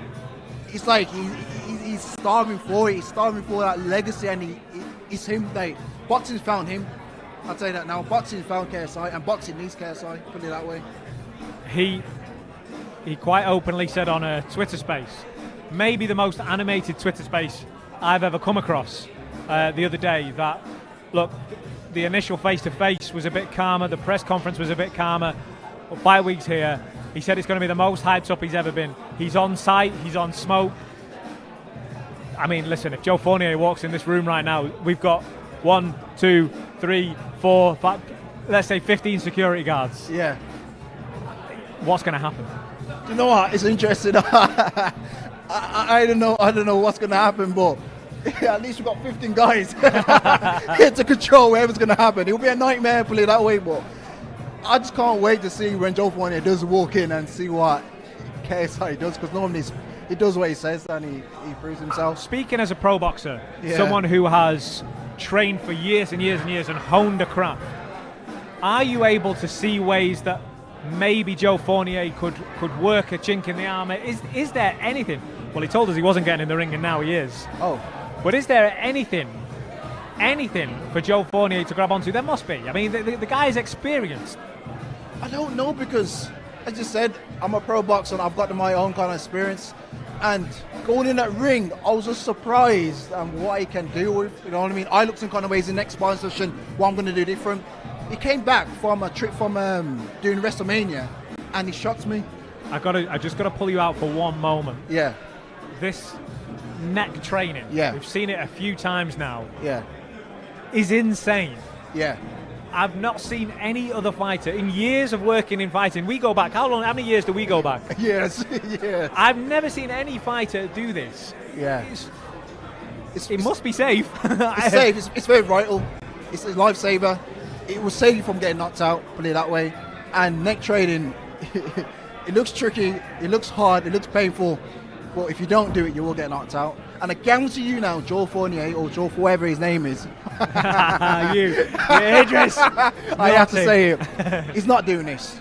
Speaker 13: it's like he's starving for it. He's starving for that legacy, and it's him. Like, boxing's found him. I'll tell you that now. Boxing found KSI, and boxing needs KSI. Put it that way.
Speaker 3: He quite openly said on a Twitter space, maybe the most animated Twitter space I've ever come across, the other day, that, look, the initial face-to-face was a bit calmer, the press conference was a bit calmer, but 5 weeks here, he said it's going to be the most hyped up he's ever been. He's on site, he's on smoke. I mean, listen, if Joe Fournier walks in this room right now, we've got 1, 2, 3, 4, 5, let's say 15 security guards.
Speaker 13: Yeah.
Speaker 3: What's going to happen?
Speaker 13: Do you know what? It's interesting. I don't know what's going to happen, but at least we've got 15 guys here to control whatever's going to happen. It'll be a nightmare, put it that way, but I just can't wait to see when Joe Fournier does walk in and see what KSI does, because normally he does what he says and he proves himself.
Speaker 3: Speaking as a pro boxer, someone who has trained for years and years and years and honed a craft, are you able to see ways that maybe Joe Fournier could work a chink in the armor? Is there anything? Well, he told us he wasn't getting in the ring, and now he is.
Speaker 13: Oh.
Speaker 3: But is there anything for Joe Fournier to grab onto? There must be. I mean, the guy is experienced.
Speaker 13: I don't know, because, as you said, I'm a pro boxer and I've got my own kind of experience. And going in that ring, I was just surprised at what he can do with, you know what I mean? I looked in kind of ways in the next sparring session, what I'm going to do different. He came back from a trip from doing WrestleMania, and he shocked me.
Speaker 3: I just got to pull you out for one moment.
Speaker 13: Yeah.
Speaker 3: This neck training, we've seen it a few times now, is insane.
Speaker 13: Yeah.
Speaker 3: I've not seen any other fighter in years of working in fighting. We go back, how many years do we go back?
Speaker 13: Yes, yes.
Speaker 3: I've never seen any fighter do this.
Speaker 13: Yeah.
Speaker 3: It must be safe.
Speaker 13: It's safe. It's very vital. It's a lifesaver. It will save you from getting knocked out, put it that way. And neck training, it looks tricky, it looks hard, it looks painful, but if you don't do it, you will get knocked out. And I guarantee you now, Joe Fournier, or Joe, whatever his name is.
Speaker 3: Idris.
Speaker 13: I have to say it. He's not doing this.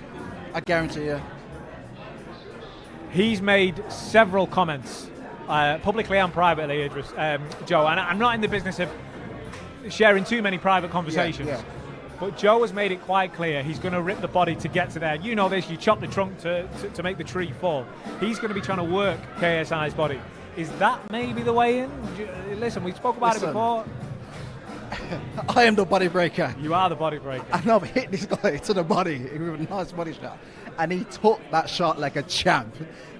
Speaker 13: I guarantee you.
Speaker 3: He's made several comments, publicly and privately, Idris, Joe, and I'm not in the business of sharing too many private conversations.
Speaker 13: Yeah.
Speaker 3: But Joe has made it quite clear he's going to rip the body to get to there. You know this, you chop the trunk to make the tree fall. He's going to be trying to work KSI's body. Is that maybe the way in? Listen, we spoke about it before.
Speaker 13: I am the body breaker.
Speaker 3: You are the body breaker.
Speaker 13: And I've hit this guy to the body with a nice body shot. And he took that shot like a champ.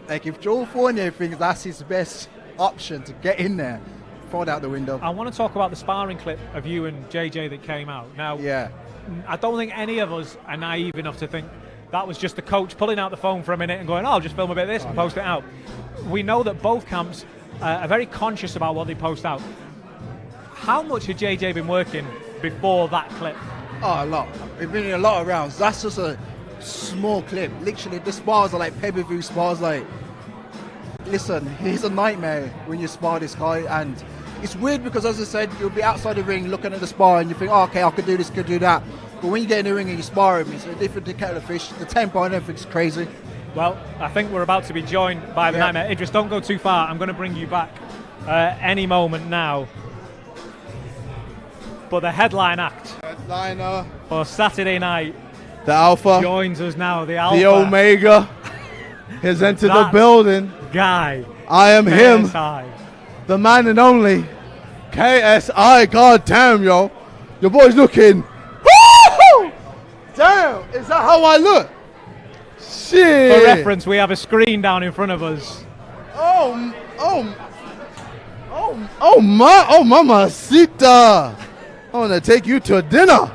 Speaker 13: Like if Joe Fournier thinks that's his best option to get in there, throw it out the window.
Speaker 3: I want to talk about the sparring clip of you and JJ that came out. Now, I don't think any of us are naive enough to think that was just the coach pulling out the phone for a minute and going, oh, I'll just film a bit of this and post it out. We know that both camps are very conscious about what they post out. How much had JJ been working before that clip?
Speaker 13: Oh, a lot. We've been in a lot of rounds. That's just a small clip. Literally, the spars are like pay-per-view spars. Like, listen, he's a nightmare when you spar this guy. And it's weird because, as I said, you'll be outside the ring looking at the spar and you think, oh, okay, I could do this, could do that. But when you get in the ring and you spar with me, it's a different kettle of fish. The tempo and everything's crazy.
Speaker 3: Well, I think we're about to be joined by the nightmare. Idris, don't go too far. I'm going to bring you back any moment now. But the headline act
Speaker 14: Headliner
Speaker 3: for Saturday night,
Speaker 14: the Alpha,
Speaker 3: joins us now. The Alpha,
Speaker 14: the Omega, has entered the building.
Speaker 3: Guy,
Speaker 14: I am
Speaker 3: KSI.
Speaker 14: him, the man and only KSI. God damn, yo, your boy's looking. Woo! Damn, is that how I look? Shit.
Speaker 3: For reference, we have a screen down in front of us.
Speaker 14: Mamacita. I want to take you to dinner.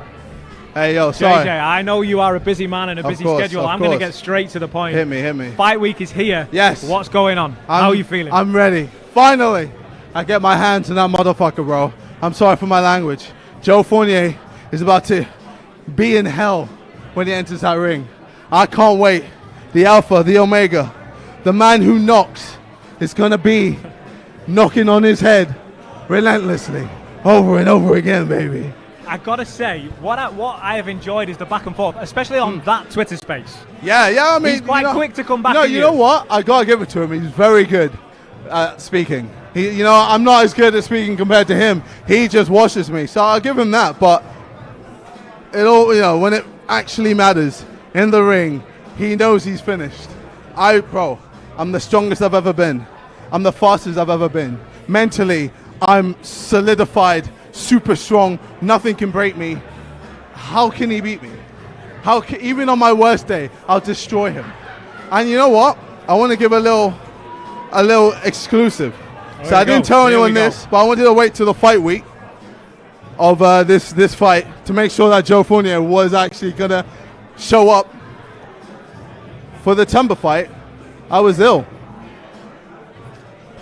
Speaker 14: Hey, yo, sorry.
Speaker 3: JJ, I know you are a busy man and a busy schedule. I'm going to get straight to the point.
Speaker 14: Hit me.
Speaker 3: Fight week is here.
Speaker 14: Yes.
Speaker 3: What's going on? How are you feeling?
Speaker 14: I'm ready. Finally, I get my hands on that motherfucker, bro. I'm sorry for my language. Joe Fournier is about to be in hell when he enters that ring. I can't wait. The Alpha, the Omega, the man who knocks is going to be knocking on his head relentlessly. Over and over again, baby.
Speaker 3: I gotta say, what I have enjoyed is the back and forth, especially on that Twitter space.
Speaker 14: Yeah, I mean,
Speaker 3: he's quite quick to come back.
Speaker 14: No, you know what? I gotta give it to him. He's very good at speaking. I'm not as good at speaking compared to him. He just washes me, so I'll give him that. But it all, when it actually matters in the ring, he knows he's finished. I'm the strongest I've ever been. I'm the fastest I've ever been. Mentally, I'm solidified, super strong. Nothing can break me. How can he beat me? Even on my worst day, I'll destroy him. And you know what? I want to give a little exclusive. So I didn't tell anyone this, but I wanted to wait till the fight week of this fight to make sure that Joe Fournier was actually gonna show up for the Timber fight. I was ill.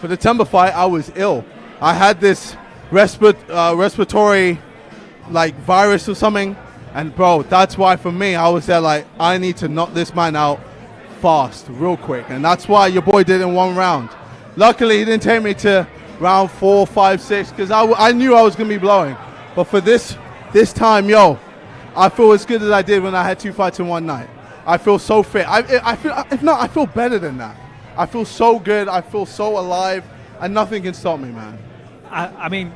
Speaker 14: For the Timber fight, I was ill. I had this respiratory virus or something, and bro, that's why for me I was there I need to knock this man out fast, real quick, and that's why your boy did it in one round. Luckily, he didn't take me to round 4, 5, 6 because I knew I was gonna be blowing. But for this time, yo, I feel as good as I did when I had 2 fights in one night. I feel so fit. I feel better than that. I feel so good. I feel so alive, and nothing can stop me, man.
Speaker 3: I mean,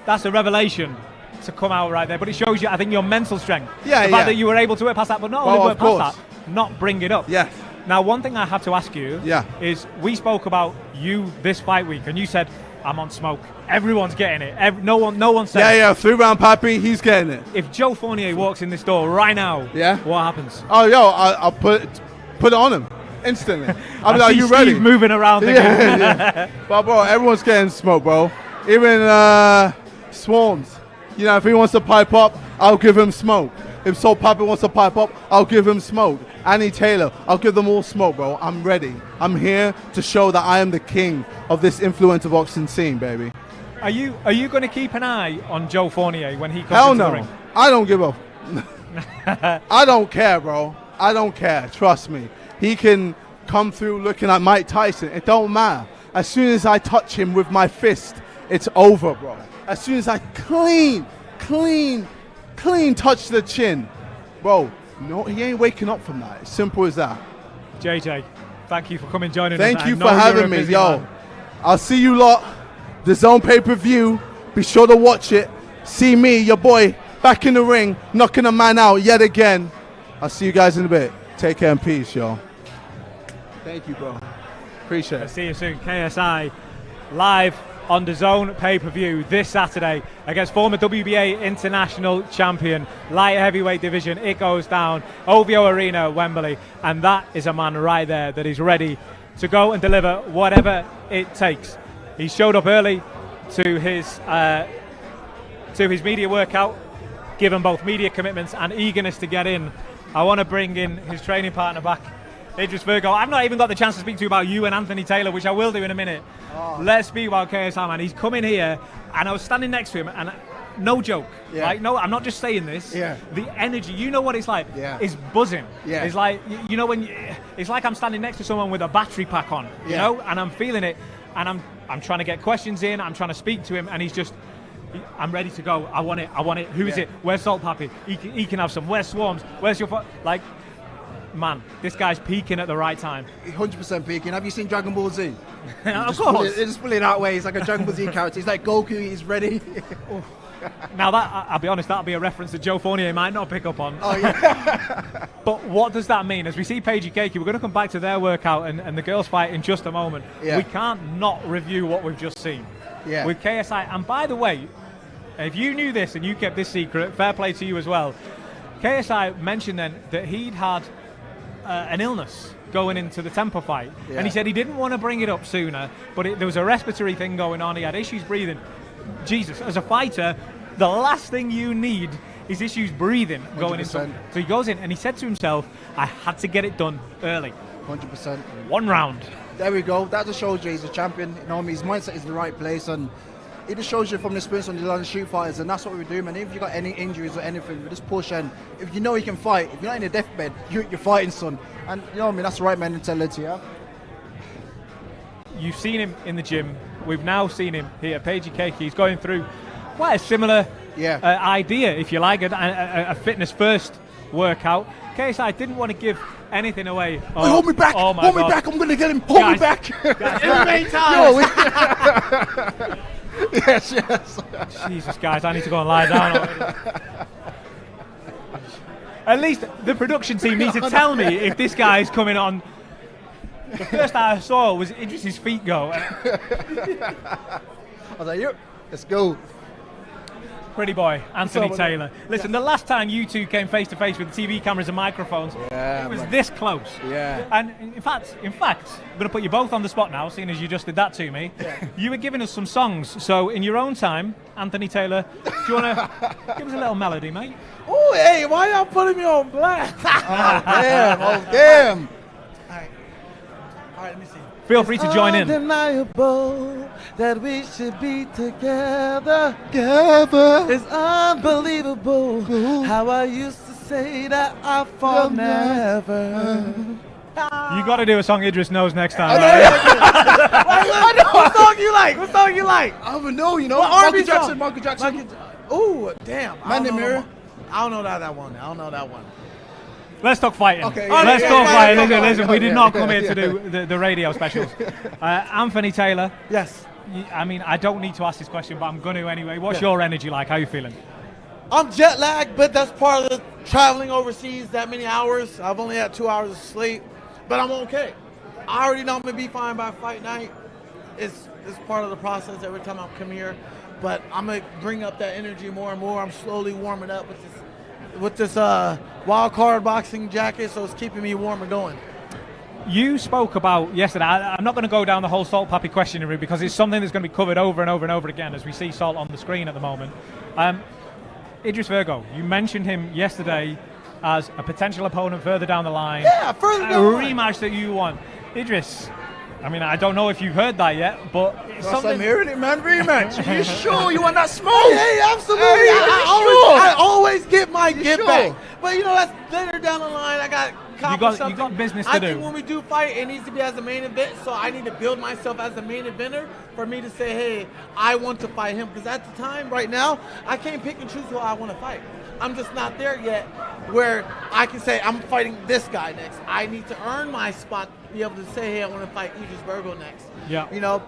Speaker 3: that's a revelation to come out right there, but it shows you, I think, your mental strength.
Speaker 14: Yeah,
Speaker 3: the fact that you were able to work past that, but not only work past that, not bring it up.
Speaker 14: Yes.
Speaker 3: Now, one thing I have to ask you is, we spoke about you this fight week, and you said, I'm on smoke. Everyone's getting it. No one said it.
Speaker 14: 3-round Papi, he's getting it.
Speaker 3: If Joe Fournier walks in this door right now, what happens?
Speaker 14: Oh, yo, I'll put it on him instantly. I'll be like, you ready?
Speaker 3: Steve moving around.
Speaker 14: Yeah. But, bro, everyone's getting smoke, bro. Even Swarms. If he wants to pipe up, I'll give him smoke. If Soul Papi wants to pipe up, I'll give him smoke. Annie Taylor, I'll give them all smoke, bro. I'm ready. I'm here to show that I am the king of this influencer boxing scene, baby.
Speaker 3: Are you going to keep an eye on Joe Fournier when he comes
Speaker 14: Hell
Speaker 3: into
Speaker 14: no.
Speaker 3: the ring?
Speaker 14: I don't give a. I don't care, bro. I don't care. Trust me. He can come through looking like Mike Tyson. It don't matter. As soon as I touch him with my fist, it's over, bro. As soon as I clean touch the chin, bro. No, he ain't waking up from that. It's simple as that.
Speaker 3: JJ, thank you for coming joining us.
Speaker 14: Thank you for having me, yo. Man. I'll see you lot. DAZN pay-per-view. Be sure to watch it. See me, your boy, back in the ring, knocking a man out yet again. I'll see you guys in a bit. Take care and peace, yo. Thank you, bro. Appreciate it.
Speaker 3: I'll see you soon. KSI live on DAZN pay-per-view this Saturday against former WBA international champion, light heavyweight division. It goes down, OVO Arena, Wembley, and that is a man right there that is ready to go and deliver whatever it takes. He showed up early to his media workout, given both media commitments and eagerness to get in. I want to bring in his training partner back, Idris Virgo. I've not even got the chance to speak to you about you and Anthony Taylor, which I will do in a minute. Let's speak about KSI, man. He's come in here, and I was standing next to him, and no joke. Like, no, I'm not just saying this. The energy, you know what it's like. It's buzzing. It's like, you know, it's like I'm standing next to someone with a battery pack on, you know, and I'm feeling it, and I'm trying to get questions in. I'm trying to speak to him, and he's just, I'm ready to go. I want it. Who is it? Where's Salt Papi? He can have some. Where's Swarms? Where's your like? Man, this guy's peaking at the right time.
Speaker 13: 100% peaking. Have you seen Dragon Ball Z?
Speaker 3: Of course.
Speaker 13: Just pull it that way. It's like a Dragon Ball Z character. He's like Goku. He's ready.
Speaker 3: Now that, I'll be honest, that'll be a reference that Joe Fournier might not pick up on.
Speaker 13: Oh yeah.
Speaker 3: But what does that mean? As we see Paigey Cakey, we're going to come back to their workout and the girls' fight in just a moment. We can't not review what we've just seen with KSI. And by the way, if you knew this and you kept this secret, fair play to you as well. KSI mentioned then that he'd had an illness going into the Temple fight, and he said he didn't want to bring it up sooner, but there was a respiratory thing going on. He had issues breathing. Jesus, as a fighter, the last thing you need is issues breathing going
Speaker 13: 100%.
Speaker 3: into. So he goes in and he said to himself, I had to get it done early.
Speaker 13: 100%.
Speaker 3: One round.
Speaker 13: There we go. That just shows you he's a champion. You know, his mindset is in the right place, and it just shows you from the experience on the London Street Fighters, and that's what we do, man. If you got any injuries or anything, we just push, and if you know you can fight, if you're not in a deathbed, you're fighting, son. And you know what I mean, that's the right mentality, yeah?
Speaker 3: You've seen him in the gym. We've now seen him here. Paigey Cakey, he's going through quite a similar idea, if you like, a fitness-first workout. KSI didn't want to give anything away.
Speaker 13: Oh, hold me back!
Speaker 3: Oh my
Speaker 13: hold me
Speaker 3: God.
Speaker 13: back! I'm going to get him! Hold me back! Yes.
Speaker 3: Jesus, guys, I need to go and lie down already. At least the production team need to tell me if this guy is coming on. The first I saw was Idris's feet go.
Speaker 13: I was like, yep, let's go.
Speaker 3: Pretty boy, Anthony Taylor. Listen, the last time you two came face to face with TV cameras and microphones, it was this close. And in fact, I'm going to put you both on the spot now, seeing as you just did that to me. You were giving us some songs, so in your own time, Anthony Taylor, do you want to give us a little melody, mate?
Speaker 15: Oh, hey, why y'all putting me on blast?
Speaker 13: Oh, damn.
Speaker 15: All right, let me see.
Speaker 3: Feel free to join in.
Speaker 15: It's undeniable that we should be together. It's unbelievable how I used to say that I fall never.
Speaker 3: You got to do a song Idris knows next time.
Speaker 15: What song you like? What song you like?
Speaker 13: I don't know, you know.
Speaker 15: Michael
Speaker 13: Jackson.
Speaker 15: Ooh, damn.
Speaker 13: Man in the Mirror.
Speaker 15: I don't know that one. I don't know that one.
Speaker 3: Let's talk fighting.
Speaker 13: Okay,
Speaker 3: Let's talk fighting. Listen, we did not come here to do the radio specials. Anthony Taylor.
Speaker 15: Yes.
Speaker 3: I mean, I don't need to ask this question, but I'm going to anyway. What's your energy like? How are you feeling?
Speaker 15: I'm jet lagged, but that's part of the traveling overseas that many hours. I've only had 2 hours of sleep, but I'm okay. I already know I'm going to be fine by fight night. It's part of the process every time I come here, but I'm going to bring up that energy more and more. I'm slowly warming up with this wild card boxing jacket, so it's keeping me warm and going.
Speaker 3: You spoke about yesterday, I'm not going to go down the whole Salt Papi questioning route because it's something that's going to be covered over and over and over again as we see Salt on the screen at the moment. Idris Virgo, you mentioned him yesterday as a potential opponent further down the line.
Speaker 15: Yeah, further down the line.
Speaker 3: A rematch that you want. Idris, I mean, I don't know if you've heard that yet, but it's
Speaker 15: Last
Speaker 3: something.
Speaker 15: I'm hearing it, man. Rematch. Are you sure you want that smoke? Hey, absolutely. I always get my get back. But you know, that's later down the line. I got
Speaker 3: You got business to do.
Speaker 15: I think when we do fight, it needs to be as the main event. So I need to build myself as the main eventer for me to say, hey, I want to fight him. Because at the time, right now, I can't pick and choose who I want to fight. I'm just not there yet where I can say I'm fighting this guy next. I need to earn my spot to be able to say, hey, I want to fight Idris Virgo next.
Speaker 3: Yeah.
Speaker 15: You know,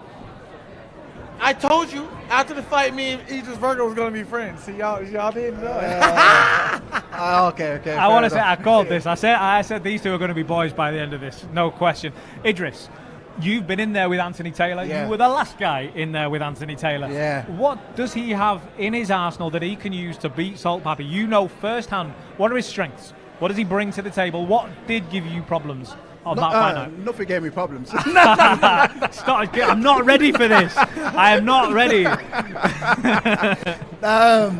Speaker 15: I told you after the fight, me and Idris Virgo was going to be friends. See, y'all didn't know it.
Speaker 13: Okay.
Speaker 3: I want to say I called this. I said these two are going to be boys by the end of this, no question. Idris, you've been in there with Anthony Taylor.
Speaker 13: Yeah.
Speaker 3: You were the last guy in there with Anthony Taylor.
Speaker 13: Yeah.
Speaker 3: What does he have in his arsenal that he can use to beat Salt Papi? You know firsthand, what are his strengths? What does he bring to the table? What did give you problems on that fight night?
Speaker 13: Nothing gave me problems.
Speaker 3: I'm not ready for this. I am not ready.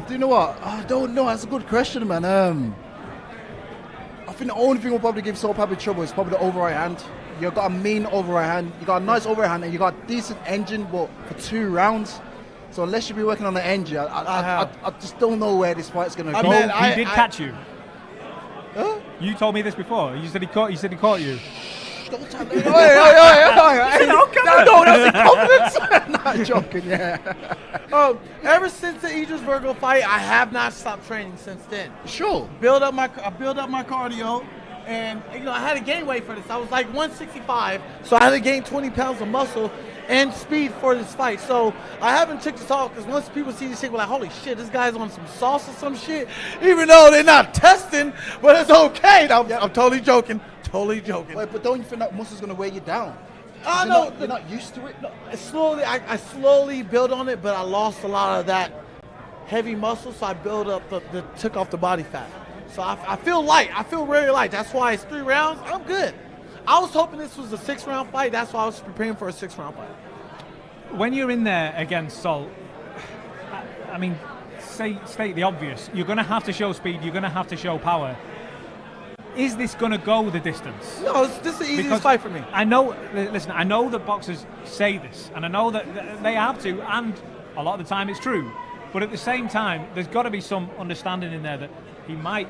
Speaker 13: Do you know what? I don't know. That's a good question, man. I think the only thing will probably give Salt Papi trouble is probably the overhand hand. You've got a mean overhand hand. You got a nice overhand, and you got a decent engine, but for 2 rounds. So unless you be working on the engine, I just don't know where this fight's gonna go.
Speaker 3: He did catch you. Huh? You told me this before. You said he caught you.
Speaker 13: Don't tell me. No, that's confidence. Not joking. Yeah.
Speaker 15: Ever since the Idris Virgo fight, I have not stopped training since then.
Speaker 13: Sure.
Speaker 15: I build up my cardio, and you know I had to gain weight for this. I was like 165, so I had to gain 20 pounds of muscle and speed for this fight. So I haven't took this off because once people see this shit, we're like, holy shit, this guy's on some sauce or some shit. Even though they're not testing, but it's okay. I'm totally joking. Totally joking.
Speaker 13: Wait, but don't you think that muscle's gonna weigh you down?
Speaker 15: No,
Speaker 13: you're not used to it.
Speaker 15: No, slowly, I slowly built on it, but I lost a lot of that heavy muscle, so I built up took off the body fat. So I feel light. I feel really light. That's why it's 3 rounds. I'm good. I was hoping this was a 6-round fight. That's why I was preparing for a 6-round fight.
Speaker 3: When you're in there against Salt, I mean, state the obvious. You're going to have to show speed. You're going to have to show power. Is this going to go the distance?
Speaker 15: No, this is the easiest fight for me.
Speaker 3: I know. Listen, I know that boxers say this, and I know that they have to, and a lot of the time it's true. But at the same time, there's got to be some understanding in there that I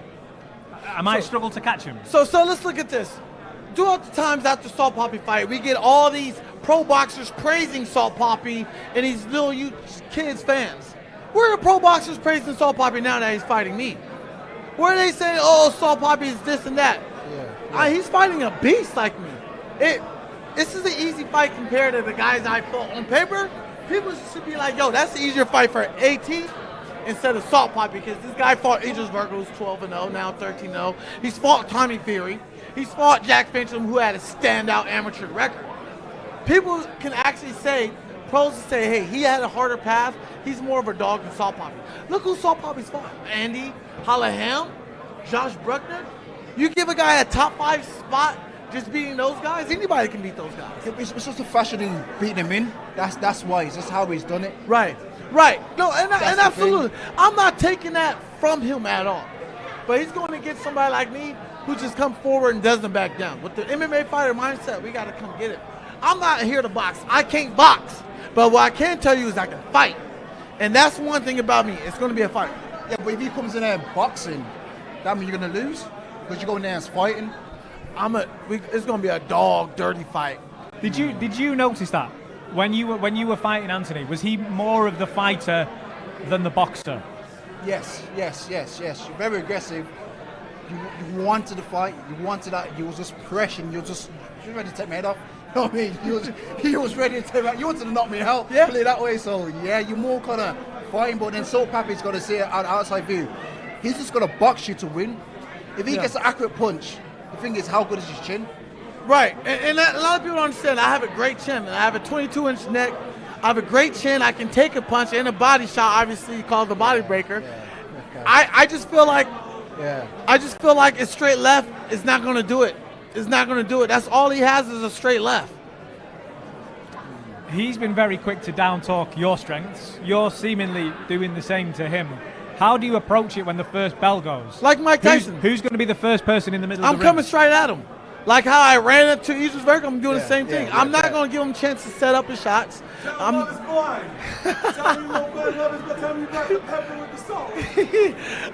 Speaker 3: might struggle to catch him.
Speaker 15: So let's look at this. Throughout the times after Salt Papi fight, we get all these pro boxers praising Salt Papi and these little kids fans. Where are the pro boxers praising Salt Papi now that he's fighting me? Where are they saying, oh, Salt Papi is this and that? Yeah. He's fighting a beast like me. This is an easy fight compared to the guys I fought on paper. People should be like, yo, that's an easier fight for AT instead of Salt Papi, because this guy fought Idris Virgo, who's 12-0, now 13-0. He's fought Tommy Fury. He's fought Jack Fincham, who had a standout amateur record. People can actually say, pros can say, hey, he had a harder path. He's more of a dog than Salt Papi. Look who Salt Papi's fought. Andy Hallaham, Josh Bruckner. You give a guy a top 5 spot just beating those guys, anybody can beat those guys.
Speaker 13: It's just a fashion in beating him in. That's why. It's just how he's done it.
Speaker 15: Right. No, and absolutely. I'm not taking that from him at all. But he's going to get somebody like me who just comes forward and doesn't back down. With the MMA fighter mindset, we got to come get it. I'm not here to box. I can't box. But what I can tell you is I can fight. And that's one thing about me. It's going to be a fight.
Speaker 13: Yeah, but if he comes in there boxing, that means you're going to lose? Because you're going there and fighting?
Speaker 15: It's going to be a dog, dirty fight.
Speaker 3: Did you notice that? When you were fighting Anthony, was he more of the fighter than the boxer?
Speaker 13: Yes. You're very aggressive. You wanted to fight. You wanted that. You was just pressing. You were just ready to take my head off. You know what I mean? He was ready to take me out. You wanted to knock me out. Yeah. Play that way. So, yeah, you're more kind of fighting. But then Salt Papi's got to see it out outside view. He's just going to box you to win. If he gets an accurate punch, the thing is, how good is his chin?
Speaker 15: Right, and a lot of people don't understand. I have a great chin, and I have a 22-inch neck. I have a great chin. I can take a punch and a body shot, obviously called the body breaker. Yeah. Okay. I just feel like, a straight left is not going to do it. It's not going to do it. That's all he has is a straight left.
Speaker 3: He's been very quick to down talk your strengths. You're seemingly doing the same to him. How do you approach it when the first bell goes?
Speaker 15: Like Mike Tyson.
Speaker 3: Who's going to be the first person in the middle of the ring?
Speaker 15: I'm coming straight at him. Like how I ran up to Idris Berg, I'm doing the same thing. I'm not going to give him a chance to set up his shots.
Speaker 16: Tell me you won't put love is, but tell me you got the pepper with the salt.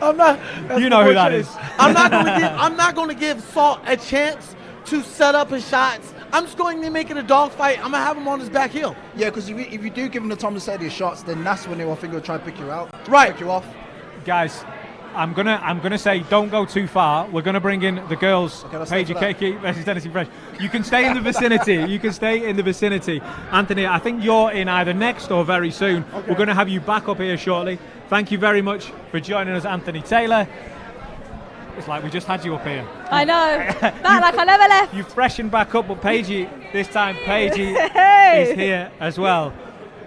Speaker 15: I'm not.
Speaker 3: You know who that is.
Speaker 15: I'm not going to give Salt a chance to set up his shots. I'm just going to make it a dogfight. I'm going to have him on his back heel.
Speaker 13: Yeah, because if you do give him the time to set your shots, then that's when I think he'll try to pick you out.
Speaker 15: Right.
Speaker 13: Pick you off.
Speaker 3: Guys, I'm gonna say don't go too far. We're gonna bring in the girls, Paigey Cakey versus Tennessee Thresh. You can stay in the vicinity. You can stay in the vicinity. Anthony, I think you're in either next or very soon. Okay. We're gonna have you back up here shortly. Thank you very much for joining us, Anthony Taylor. It's like we just had you up here.
Speaker 7: I know. Back like I never left.
Speaker 3: You freshened back up, but Paigey, this time Paigey is here as well.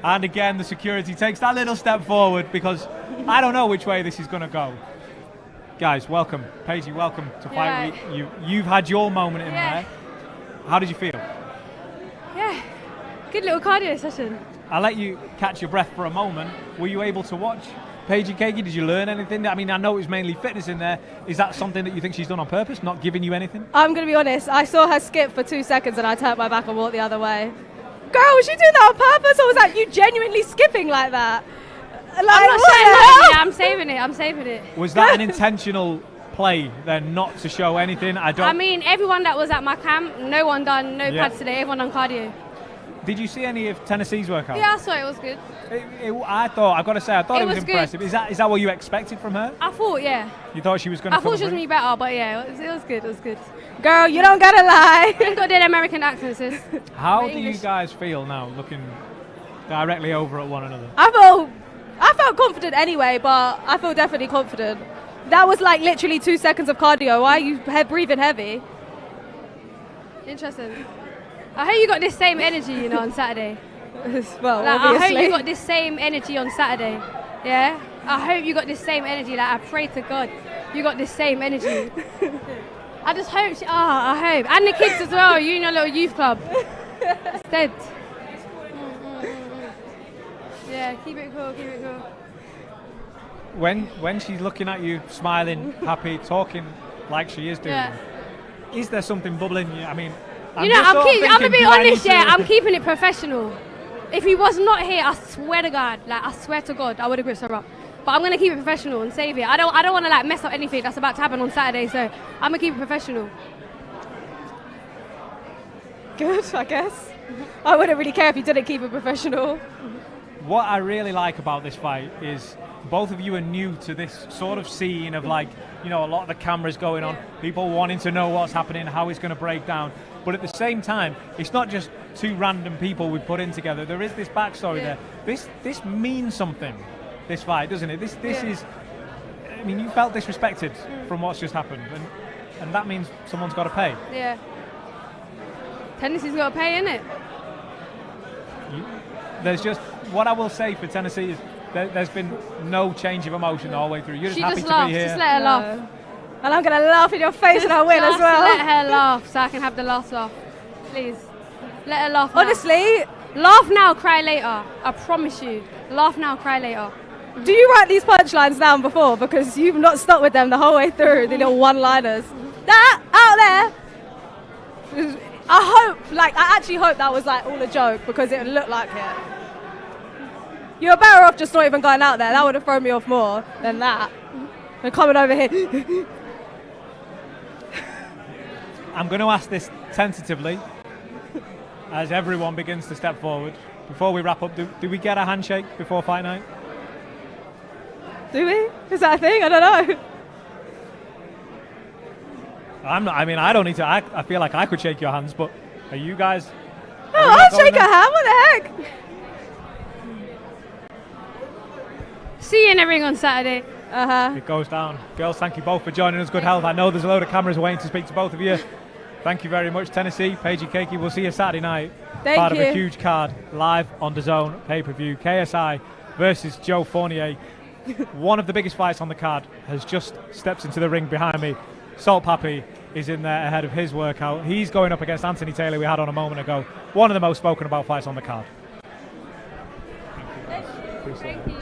Speaker 3: And again, the security takes that little step forward because I don't know which way this is gonna go. Guys, welcome. Paigey, welcome to Fight Week. You've had your moment in there. How did you feel?
Speaker 7: Yeah, good little cardio session.
Speaker 3: I'll let you catch your breath for a moment. Were you able to watch Paigey Cakey? Did you learn anything? I mean, I know it was mainly fitness in there. Is that something that you think she's done on purpose, not giving you anything?
Speaker 7: I'm going to be honest. I saw her skip for 2 seconds and I turned my back and walked the other way. Girl, was she doing that on purpose or was that you genuinely skipping like that? Like,
Speaker 17: I'm not saying that. Yeah, I'm saving it. I'm saving it.
Speaker 3: Was that an intentional play then, not to show anything?
Speaker 17: I mean, everyone that was at my camp, no one done no pads today. Everyone done cardio.
Speaker 3: Did you see any of Tennessee's workout?
Speaker 17: Yeah, I saw it was good.
Speaker 3: I've got to say, I thought it was impressive. Is that what you expected from her?
Speaker 17: I thought, yeah.
Speaker 3: You thought she was going to?
Speaker 17: I thought she was going to be better, but yeah, it was good. It was good.
Speaker 7: Girl, you don't gotta lie.
Speaker 17: You got that American accent, sis.
Speaker 3: How do you guys feel now, looking directly over at one another?
Speaker 7: I felt confident anyway, but I feel definitely confident. That was like literally 2 seconds of cardio. Why are you breathing heavy?
Speaker 17: Interesting. I hope you got this same energy, on Saturday.
Speaker 7: Well,
Speaker 17: like,
Speaker 7: obviously.
Speaker 17: I hope you got this same energy on Saturday. Yeah? I hope you got this same energy. Like, I pray to God you got this same energy. I just hope. I hope. And the kids as well. You in your little youth club. Instead. Yeah, keep it cool, keep it cool.
Speaker 3: When she's looking at you, smiling, happy, talking like she is doing, is there something bubbling you? I mean,
Speaker 17: I'm gonna be honest, I'm keeping it professional. If he was not here, I swear to God, I would have gripped her up. But I'm gonna keep it professional and save it. I don't want to like mess up anything that's about to happen on Saturday, so I'm gonna keep it professional.
Speaker 7: Good, I guess. I wouldn't really care if you didn't keep it professional.
Speaker 3: What I really like about this fight is both of you are new to this sort of scene of like, a lot of the cameras going on, people wanting to know what's happening, how it's going to break down. But at the same time, it's not just two random people we put in together. There is this backstory there. This means something, this fight, doesn't it? This is, I mean, you felt disrespected from what's just happened, and that means someone's got to pay.
Speaker 17: Yeah. Tennessee's got to pay, innit?
Speaker 3: There's just, what I will say for Tennessee is there's been no change of emotion the whole way through. You're just happy to be here.
Speaker 17: Just let her laugh.
Speaker 7: And I'm going to laugh in your face and I win as well.
Speaker 17: Let her laugh so I can have the last laugh. Please. Let her laugh now.
Speaker 7: Honestly.
Speaker 17: Laugh now, cry later. I promise you. Laugh now, cry later.
Speaker 7: Do you write these punchlines down before? Because you've not stuck with them the whole way through, the little one-liners. That out there. I actually hope that was like all a joke because it looked like it. You're better off just not even going out there. That would have thrown me off more than that. And coming over here.
Speaker 3: I'm going to ask this tentatively as everyone begins to step forward. Before we wrap up, do we get a handshake before fight night?
Speaker 7: Do we? Is that a thing? I don't know.
Speaker 3: I don't need to. I feel like I could shake your hands, but are you guys?
Speaker 7: I'll shake her hand. What the heck?
Speaker 17: See you in the ring on Saturday.
Speaker 3: It goes down. Girls, thank you both for joining us. Good health. I know there's a load of cameras waiting to speak to both of you. Thank you very much, Tennessee. Paigey Cakey. We'll see you Saturday night. Part of a huge card live on DAZN pay-per-view. KSI versus Joe Fournier. One of the biggest fights on the card has just stepped into the ring behind me. Salt Papi is in there ahead of his workout. He's going up against Anthony Taylor we had on a moment ago. One of the most spoken about fights on the card.
Speaker 17: Thank you.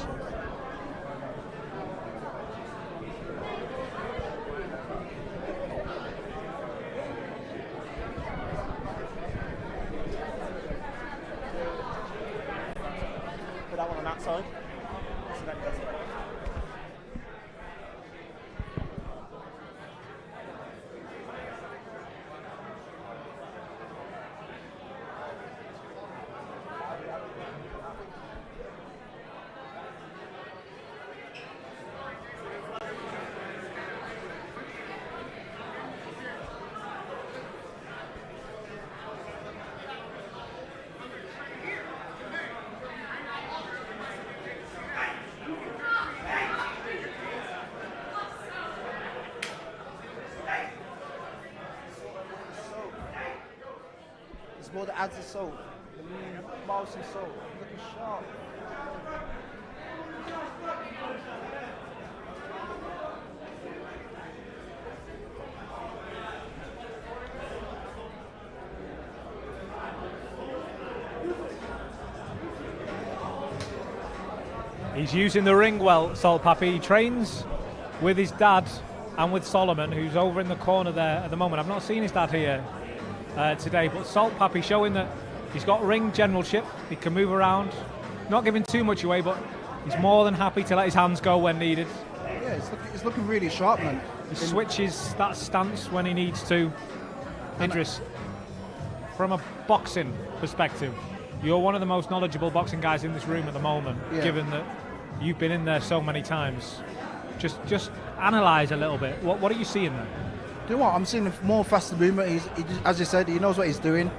Speaker 13: called the adds of salt. The mouse and salt. Looking sharp.
Speaker 3: He's using the ring well, Salt Papi. He trains with his dad and with Solomon, who's over in the corner there at the moment. I've not seen his dad here today, but Salt Papi showing that he's got ring generalship. He can move around, not giving too much away, but he's more than happy to let his hands go when needed.
Speaker 13: Yeah, it's looking really sharp, man.
Speaker 3: He switches that stance when he needs to. Idris, from a boxing perspective, you're one of the most knowledgeable boxing guys in this room at the moment, given that you've been in there so many times. Just analyse a little bit. What are you seeing there?
Speaker 13: Do you know what? I'm seeing more faster movement. He, as you said, he knows what he's doing.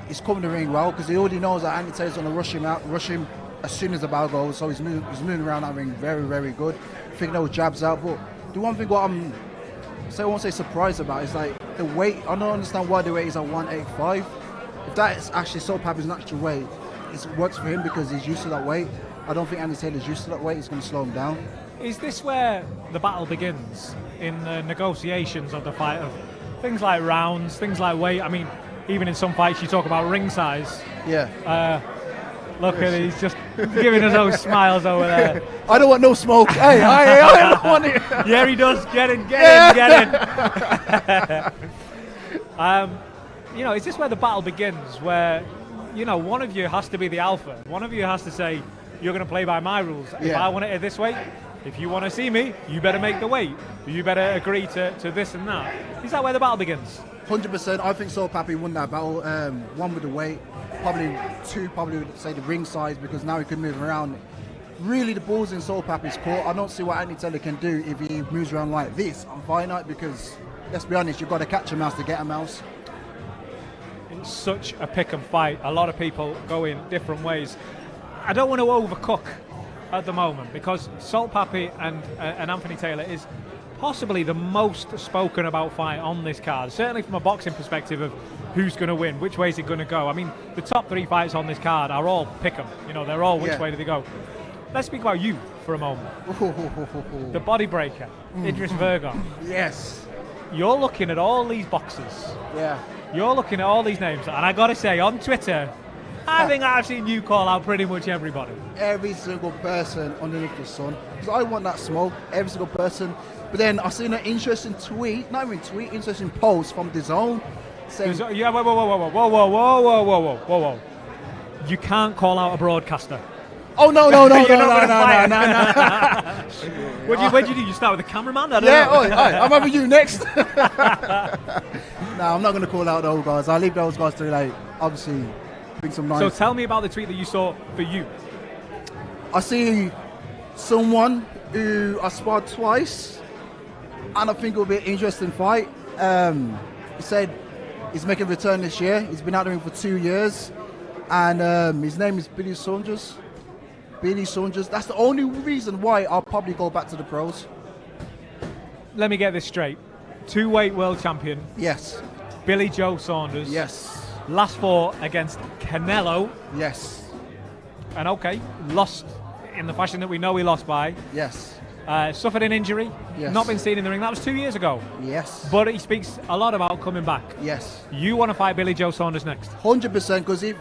Speaker 13: He's covering the ring well because he already knows that Andy Taylor's going to rush him as soon as the bell goes. So he's moving around that ring very, very good. Thinking those jabs out. But the one thing what I won't say surprised about is like the weight. I don't understand why the weight is at 185. If that is actually Salt Papi's natural weight, it works for him because he's used to that weight. I don't think Andy Taylor's used to that weight. He's going to slow him down.
Speaker 3: Is this where the battle begins in the negotiations of the fight, of things like rounds, things like weight? I mean, even in some fights you talk about ring size.
Speaker 13: Yeah.
Speaker 3: Look at it, he's just giving us those smiles over there.
Speaker 13: I don't want no smoke. Hey, I don't want it.
Speaker 3: Yeah, he does. Get in. You know, is this where the battle begins, where, you know, one of you has to be the alpha? One of you has to say, you're going to play by my rules. If I want it this way, if you want to see me, you better make the weight. You better agree to this and that. Is that where the battle begins?
Speaker 13: 100%. I think Salt Papi won that battle. One with the weight, probably two, would say the ring size, because now he can move around. Really, the ball's in Salt Papi's court. I don't see what Andy Taylor can do if he moves around like this on fight night, because let's be honest, you've got to catch a mouse to get a mouse.
Speaker 3: It's such a pick and fight. A lot of people go in different ways. I don't want to overcook at the moment because Salt Papi and Anthony Taylor is possibly the most spoken about fight on this card, certainly from a boxing perspective of who's going to win, which way is it going to go. I mean, the top three fights on this card are all pick 'em. You know, they're all which way do they go. Let's speak about you for a moment. The body breaker, Idris Virgon.
Speaker 13: Yes.
Speaker 3: You're looking at all these boxes.
Speaker 13: Yeah.
Speaker 3: You're looking at all these names, and I got to say, on Twitter, I think I've seen you call out pretty much everybody.
Speaker 13: Every single person underneath the sun. Because I want that smoke, every single person. But then I've seen an interesting tweet, not even tweet, interesting post from DAZN saying...
Speaker 3: Yeah, whoa. You can't call out a broadcaster.
Speaker 13: Oh, no.
Speaker 3: What'd you do? You start with the cameraman? I don't know.
Speaker 13: I'm having you next. No, I'm not going to call out those guys. I'll leave those guys to, like, obviously, bring some nice...
Speaker 3: So tell me about the tweet that you saw for you.
Speaker 13: I see someone who I sparred twice, and I think it'll be an interesting fight. He said he's making a return this year. He's been out there for 2 years, and his name is Billy Saunders. That's the only reason why I'll probably go back to the pros.
Speaker 3: Let me get this straight. Two-weight world champion.
Speaker 13: Yes.
Speaker 3: Billy Joe Saunders.
Speaker 13: Yes.
Speaker 3: Last fought against Canelo.
Speaker 13: Yes.
Speaker 3: And okay, lost in the fashion that we know he lost by.
Speaker 13: Yes.
Speaker 3: Suffered an injury.
Speaker 13: Yes.
Speaker 3: Not been seen in the ring. That was 2 years ago.
Speaker 13: Yes.
Speaker 3: But he speaks a lot about coming back.
Speaker 13: Yes.
Speaker 3: You want to fight Billy Joe Saunders next?
Speaker 13: 100%, because he's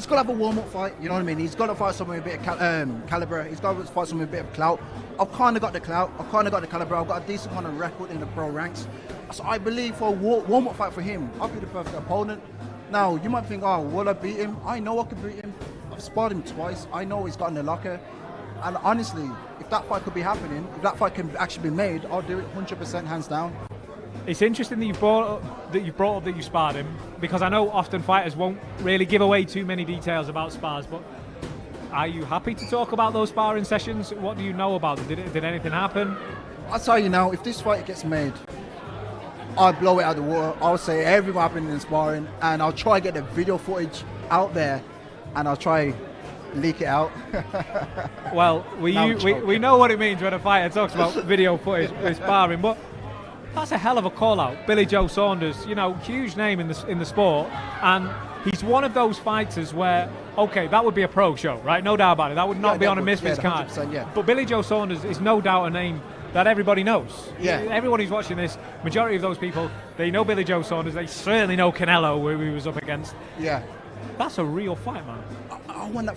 Speaker 13: got to have a warm-up fight, you know what I mean? He's got to fight someone with a bit of caliber. He's got to fight someone with a bit of clout. I've kind of got the clout. I've kind of got the caliber. I've got a decent kind of record in the pro ranks. So I believe for a warm-up fight for him, I'll be the perfect opponent. Now, you might think, oh, will I beat him? I know I can beat him. I've sparred him twice. I know he's got in the locker. And honestly, if that fight could be happening, if that fight can actually be made, I'll do it 100% hands down.
Speaker 3: It's interesting that you've brought up that you sparred him, because I know often fighters won't really give away too many details about spars, but are you happy to talk about those sparring sessions? What do you know about them? Did anything happen?
Speaker 13: I'll tell you now, if this fight gets made, I'll blow it out of the water. I'll say everything happened in sparring, and I'll try to get the video footage out there, and I'll try leak it out.
Speaker 3: Well, we know what it means when a fighter talks about video footage with sparring, but That's a hell of a call out. Billy Joe Saunders, you know, huge name in the sport, and he's one of those fighters where, okay, that would be a pro show, right? No doubt about it. That would not be on a Misfits card.
Speaker 13: Yeah.
Speaker 3: But Billy Joe Saunders is no doubt a name that everybody knows.
Speaker 13: Yeah.
Speaker 3: Everyone who's watching this, majority of those people, they know Billy Joe Saunders. They certainly know Canelo, who he was up against.
Speaker 13: Yeah.
Speaker 3: That's a real fight, man.
Speaker 13: I want that.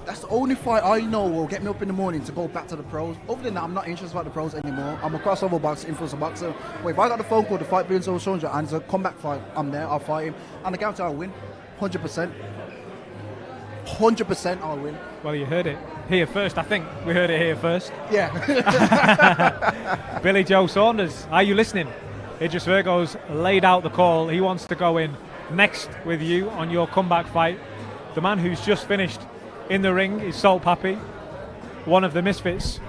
Speaker 13: That's the only fight I know will get me up in the morning to go back to the pros. Other than that, I'm not interested about the pros anymore. I'm a crossover boxer, influencer boxer. But if I got the phone call to fight Billy Joe Saunders and it's a comeback fight, I'm there. I'll fight him, and I guarantee I'll win, 100%. 100% I'll win.
Speaker 3: Well, you heard it here first. I think we heard it here first.
Speaker 13: Yeah.
Speaker 3: Billy Joe Saunders, are you listening? Idris Virgo's laid out the call. He wants to go in next with you on your comeback fight. The man who's just finished in the ring is Salt Papi, one of the Misfits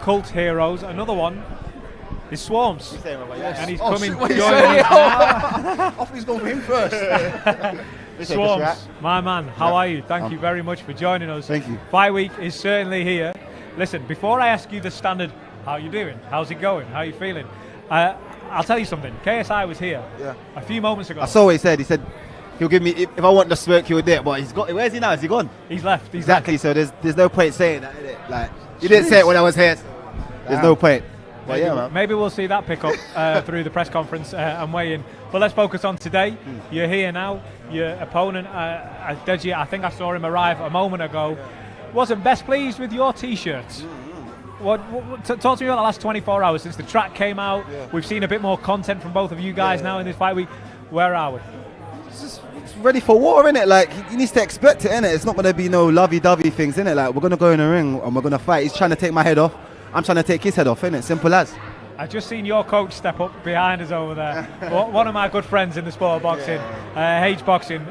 Speaker 3: cult heroes. Another one is Swarms. And he's coming.
Speaker 13: I thought he's going for him first.
Speaker 3: Swarms, my man, how are you? Thank you very much for joining us.
Speaker 18: Thank you.
Speaker 3: Fight week is certainly here. Listen, before I ask you the standard, how you doing? How's it going? How are you feeling? I'll tell you something. KSI was here a few moments ago.
Speaker 18: I saw what he said. He said he'll give me, if I want the smoke, he'll do it. But he's got, where's he now? Is he gone?
Speaker 3: He's left.
Speaker 18: Exactly. So there's no point saying that, is it? Like, you didn't say it when I was here. So there's no point. Well, yeah, man.
Speaker 3: Maybe we'll see that pick up through the press conference and weigh in. But let's focus on today. You're here now. Your opponent, Deji, I think I saw him arrive a moment ago. Wasn't best pleased with your T-shirts. Talk to me about the last 24 hours since the track came out. We've seen a bit more content from both of you guys now in this fight week. Where are we?
Speaker 18: It's ready for war, innit? Like, he needs to expect it, innit? It's not going to be no lovey-dovey things, innit? Like, we're going to go in the ring and we're going to fight. He's trying to take my head off. I'm trying to take his head off, innit? Simple as.
Speaker 3: I've just seen your coach step up behind us over there. One of my good friends in the sport of boxing, H Boxing.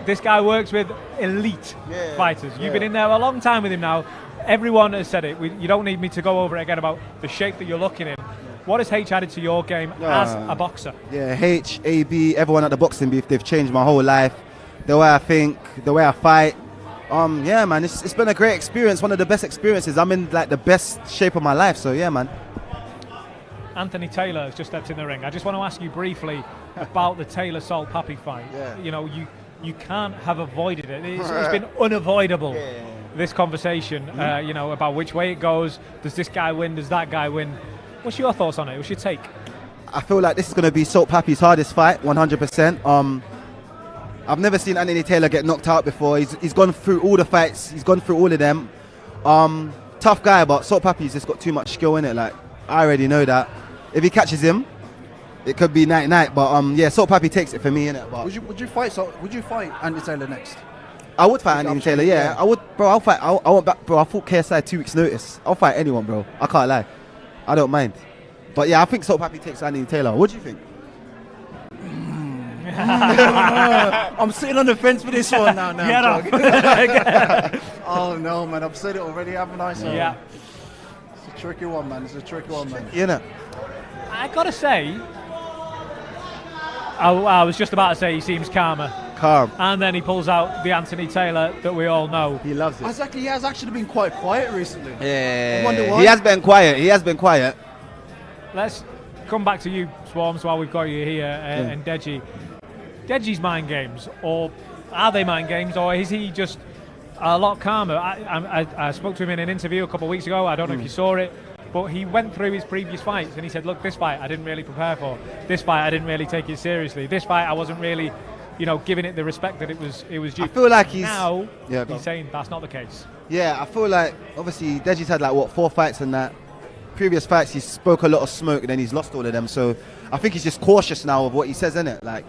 Speaker 3: This guy works with elite fighters. You've been in there a long time with him now. Everyone has said it. You don't need me to go over it again about the shape that you're looking in. What has H added to your game as a boxer?
Speaker 18: Yeah, H, AB, everyone at the boxing beef, they've changed my whole life. The way I think, the way I fight. Yeah, man, it's been a great experience, one of the best experiences. I'm in like the best shape of my life, so yeah, man.
Speaker 3: Anthony Taylor has just stepped in the ring. I just want to ask you briefly about the Taylor Salt Papi fight. You know, you can't have avoided it. It's been unavoidable. This conversation, you know, about which way it goes. Does this guy win? Does that guy win? What's your thoughts on it? What's your take?
Speaker 18: I feel like this is going to be Salt Papi's hardest fight, 100%. I've never seen Anthony Taylor get knocked out before. He's gone through all the fights. He's gone through all of them. Tough guy, but Salt Papi's just got too much skill in it. Like, I already know that. If he catches him, it could be night-night. But yeah, Salt Papi takes it for me, innit? But
Speaker 13: Would you fight Anthony Taylor next?
Speaker 18: I would fight Anthony Taylor, yeah. I would, bro. I'll fight. I want back, bro. I fought KSI 2 weeks' notice. I'll fight anyone, bro. I can't lie. I don't mind. But yeah, I think Salt Papi takes Anthony Taylor. What do you think?
Speaker 13: I'm sitting on the fence for this one now. Oh no, man! I've said it already, haven't I? So
Speaker 3: yeah.
Speaker 13: It's a tricky one, man. It's a tricky one, man.
Speaker 18: You know.
Speaker 3: I gotta say, I was just about to say he seems calmer.
Speaker 18: Calm.
Speaker 3: And then he pulls out the Anthony Taylor that we all know.
Speaker 18: He loves it.
Speaker 13: Exactly. He has actually been quite quiet recently.
Speaker 18: Yeah.
Speaker 13: I wonder why.
Speaker 18: He has been quiet. He has been quiet.
Speaker 3: Let's come back to you, Swarms, while we've got you here, and Deji. Deji's mind games, or are they mind games, or is he just a lot calmer? I spoke to him in an interview a couple of weeks ago. I don't know if you saw it, but he went through his previous fights and he said, look, this fight I didn't really prepare for. This fight I didn't really take it seriously. This fight I wasn't really, you know, giving it the respect that it was due.
Speaker 18: I feel like he's
Speaker 3: saying that's not the case.
Speaker 18: Yeah, I feel like obviously Deji's had like what 4 fights and that. Previous fights he spoke a lot of smoke and then he's lost all of them. So I think he's just cautious now of what he says, innit? Like,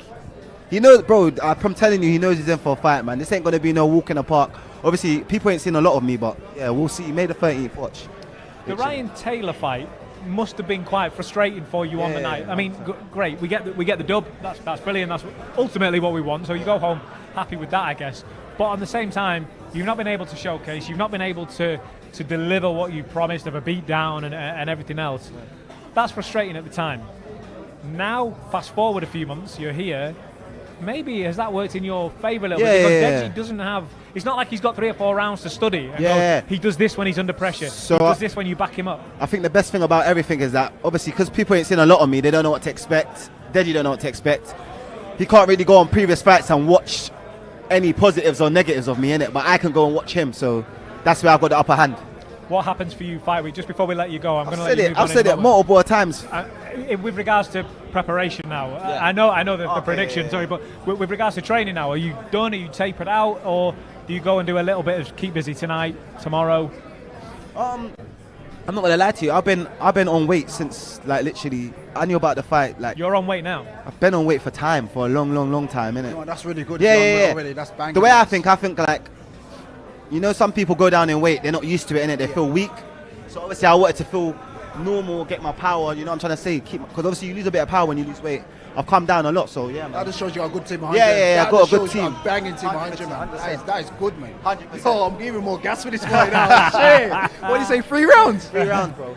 Speaker 18: he knows, bro. I'm telling you, he knows he's in for a fight, man. This ain't gonna be no walk in the park. Obviously, people ain't seen a lot of me, but yeah, we'll see. May the 13th, watch.
Speaker 3: The Ryan Taylor fight must have been quite frustrating for you on the night. I mean, great. We get the dub. That's brilliant. That's ultimately what we want. So you go home happy with that, I guess. But at the same time, you've not been able to showcase. You've not been able to deliver what you promised of a beat down and everything else. That's frustrating at the time. Now, fast forward a few months, you're here. maybe has that worked in your favour a little bit? Because Deji doesn't have. It's not like he's got 3 or 4 rounds to study. And goes, he does this when he's under pressure.
Speaker 18: So
Speaker 3: he does this when you back him up.
Speaker 18: I think the best thing about everything is that obviously because people ain't seen a lot of me, they don't know what to expect. Deji don't know what to expect. He can't really go on previous fights and watch any positives or negatives of me in it, but I can go and watch him. So that's where I've got the upper hand.
Speaker 3: What happens for you fight week? Just before we let you go, I'm going to let you move on.
Speaker 18: I've said it multiple times.
Speaker 3: With regards to preparation now, I know the prediction, sorry, but with regards to training now, are you done? Are you tapered out, or do you go and do a little bit of keep busy tonight, tomorrow?
Speaker 18: I'm not gonna lie to you. I've been on weight since like literally. I knew about the fight. Like
Speaker 3: you're on weight now.
Speaker 18: I've been on weight for a long time, innit?
Speaker 13: No, that's really good.
Speaker 18: Yeah.
Speaker 13: Already. That's banging.
Speaker 18: The way I think like, you know, some people go down in weight. They're not used to it, innit? They feel weak. So obviously, I wanted to feel normal, get my power. You know what I'm trying to say? Because obviously, you lose a bit of power when you lose weight. I've come down a lot, so yeah, man.
Speaker 13: That just shows you a good team behind you.
Speaker 18: Yeah, I got a good team.
Speaker 13: A banging team behind you, man. That is good, man.
Speaker 18: 100%.
Speaker 13: Oh, I'm giving more gas for this fight now. Shit. What do you say? 3 rounds?
Speaker 18: 3 rounds, bro.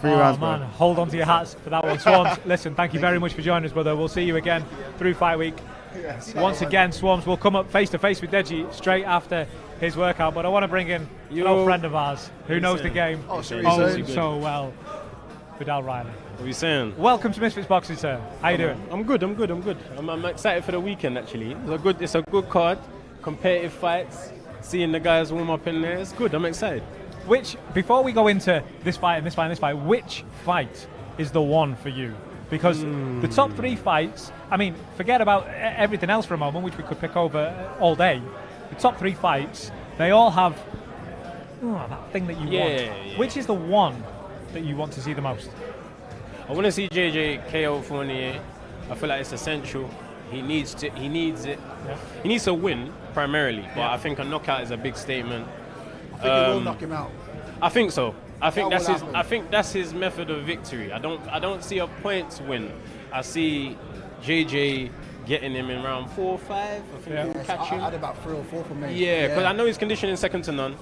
Speaker 18: 3
Speaker 3: Oh,
Speaker 18: rounds,
Speaker 3: man,
Speaker 18: bro.
Speaker 3: hold on to your hats for that one. Swarms, listen, thank you very much for joining us, brother. We'll see you again through fight week.
Speaker 13: Yes.
Speaker 3: Once again, Swarms will come up face to face with Deji straight after his workout. But I want to bring in an old friend of ours who knows the game so well, Vidal Riley.
Speaker 19: What are you saying?
Speaker 3: Welcome to Misfits Boxing, sir. How you doing?
Speaker 19: I'm good. I'm excited for the weekend, actually. It's a good card, competitive fights, seeing the guys warm up in there. It's good. I'm excited.
Speaker 3: Before we go into this fight and this fight and this fight, which fight is the one for you? Because the top 3 fights, I mean, forget about everything else for a moment, which we could pick over all day. The top 3 fights, they all have that thing that you want.
Speaker 19: Yeah.
Speaker 3: Which is the one that you want to see the most?
Speaker 19: I want to see JJ KO Fournier. I feel like it's essential. He needs it.
Speaker 3: Yeah.
Speaker 19: He needs to win primarily, but I think a knockout is a big statement.
Speaker 13: I think he will knock him out.
Speaker 19: I think so. I think
Speaker 13: That will
Speaker 19: that's his.
Speaker 13: happen.
Speaker 19: I think that's his method of victory. I don't see a points win. I see JJ getting him in round 4 or 5. I think he'll catch him.
Speaker 13: I had about 3 or 4 for me.
Speaker 19: Yeah, because I know his conditioning is second to none.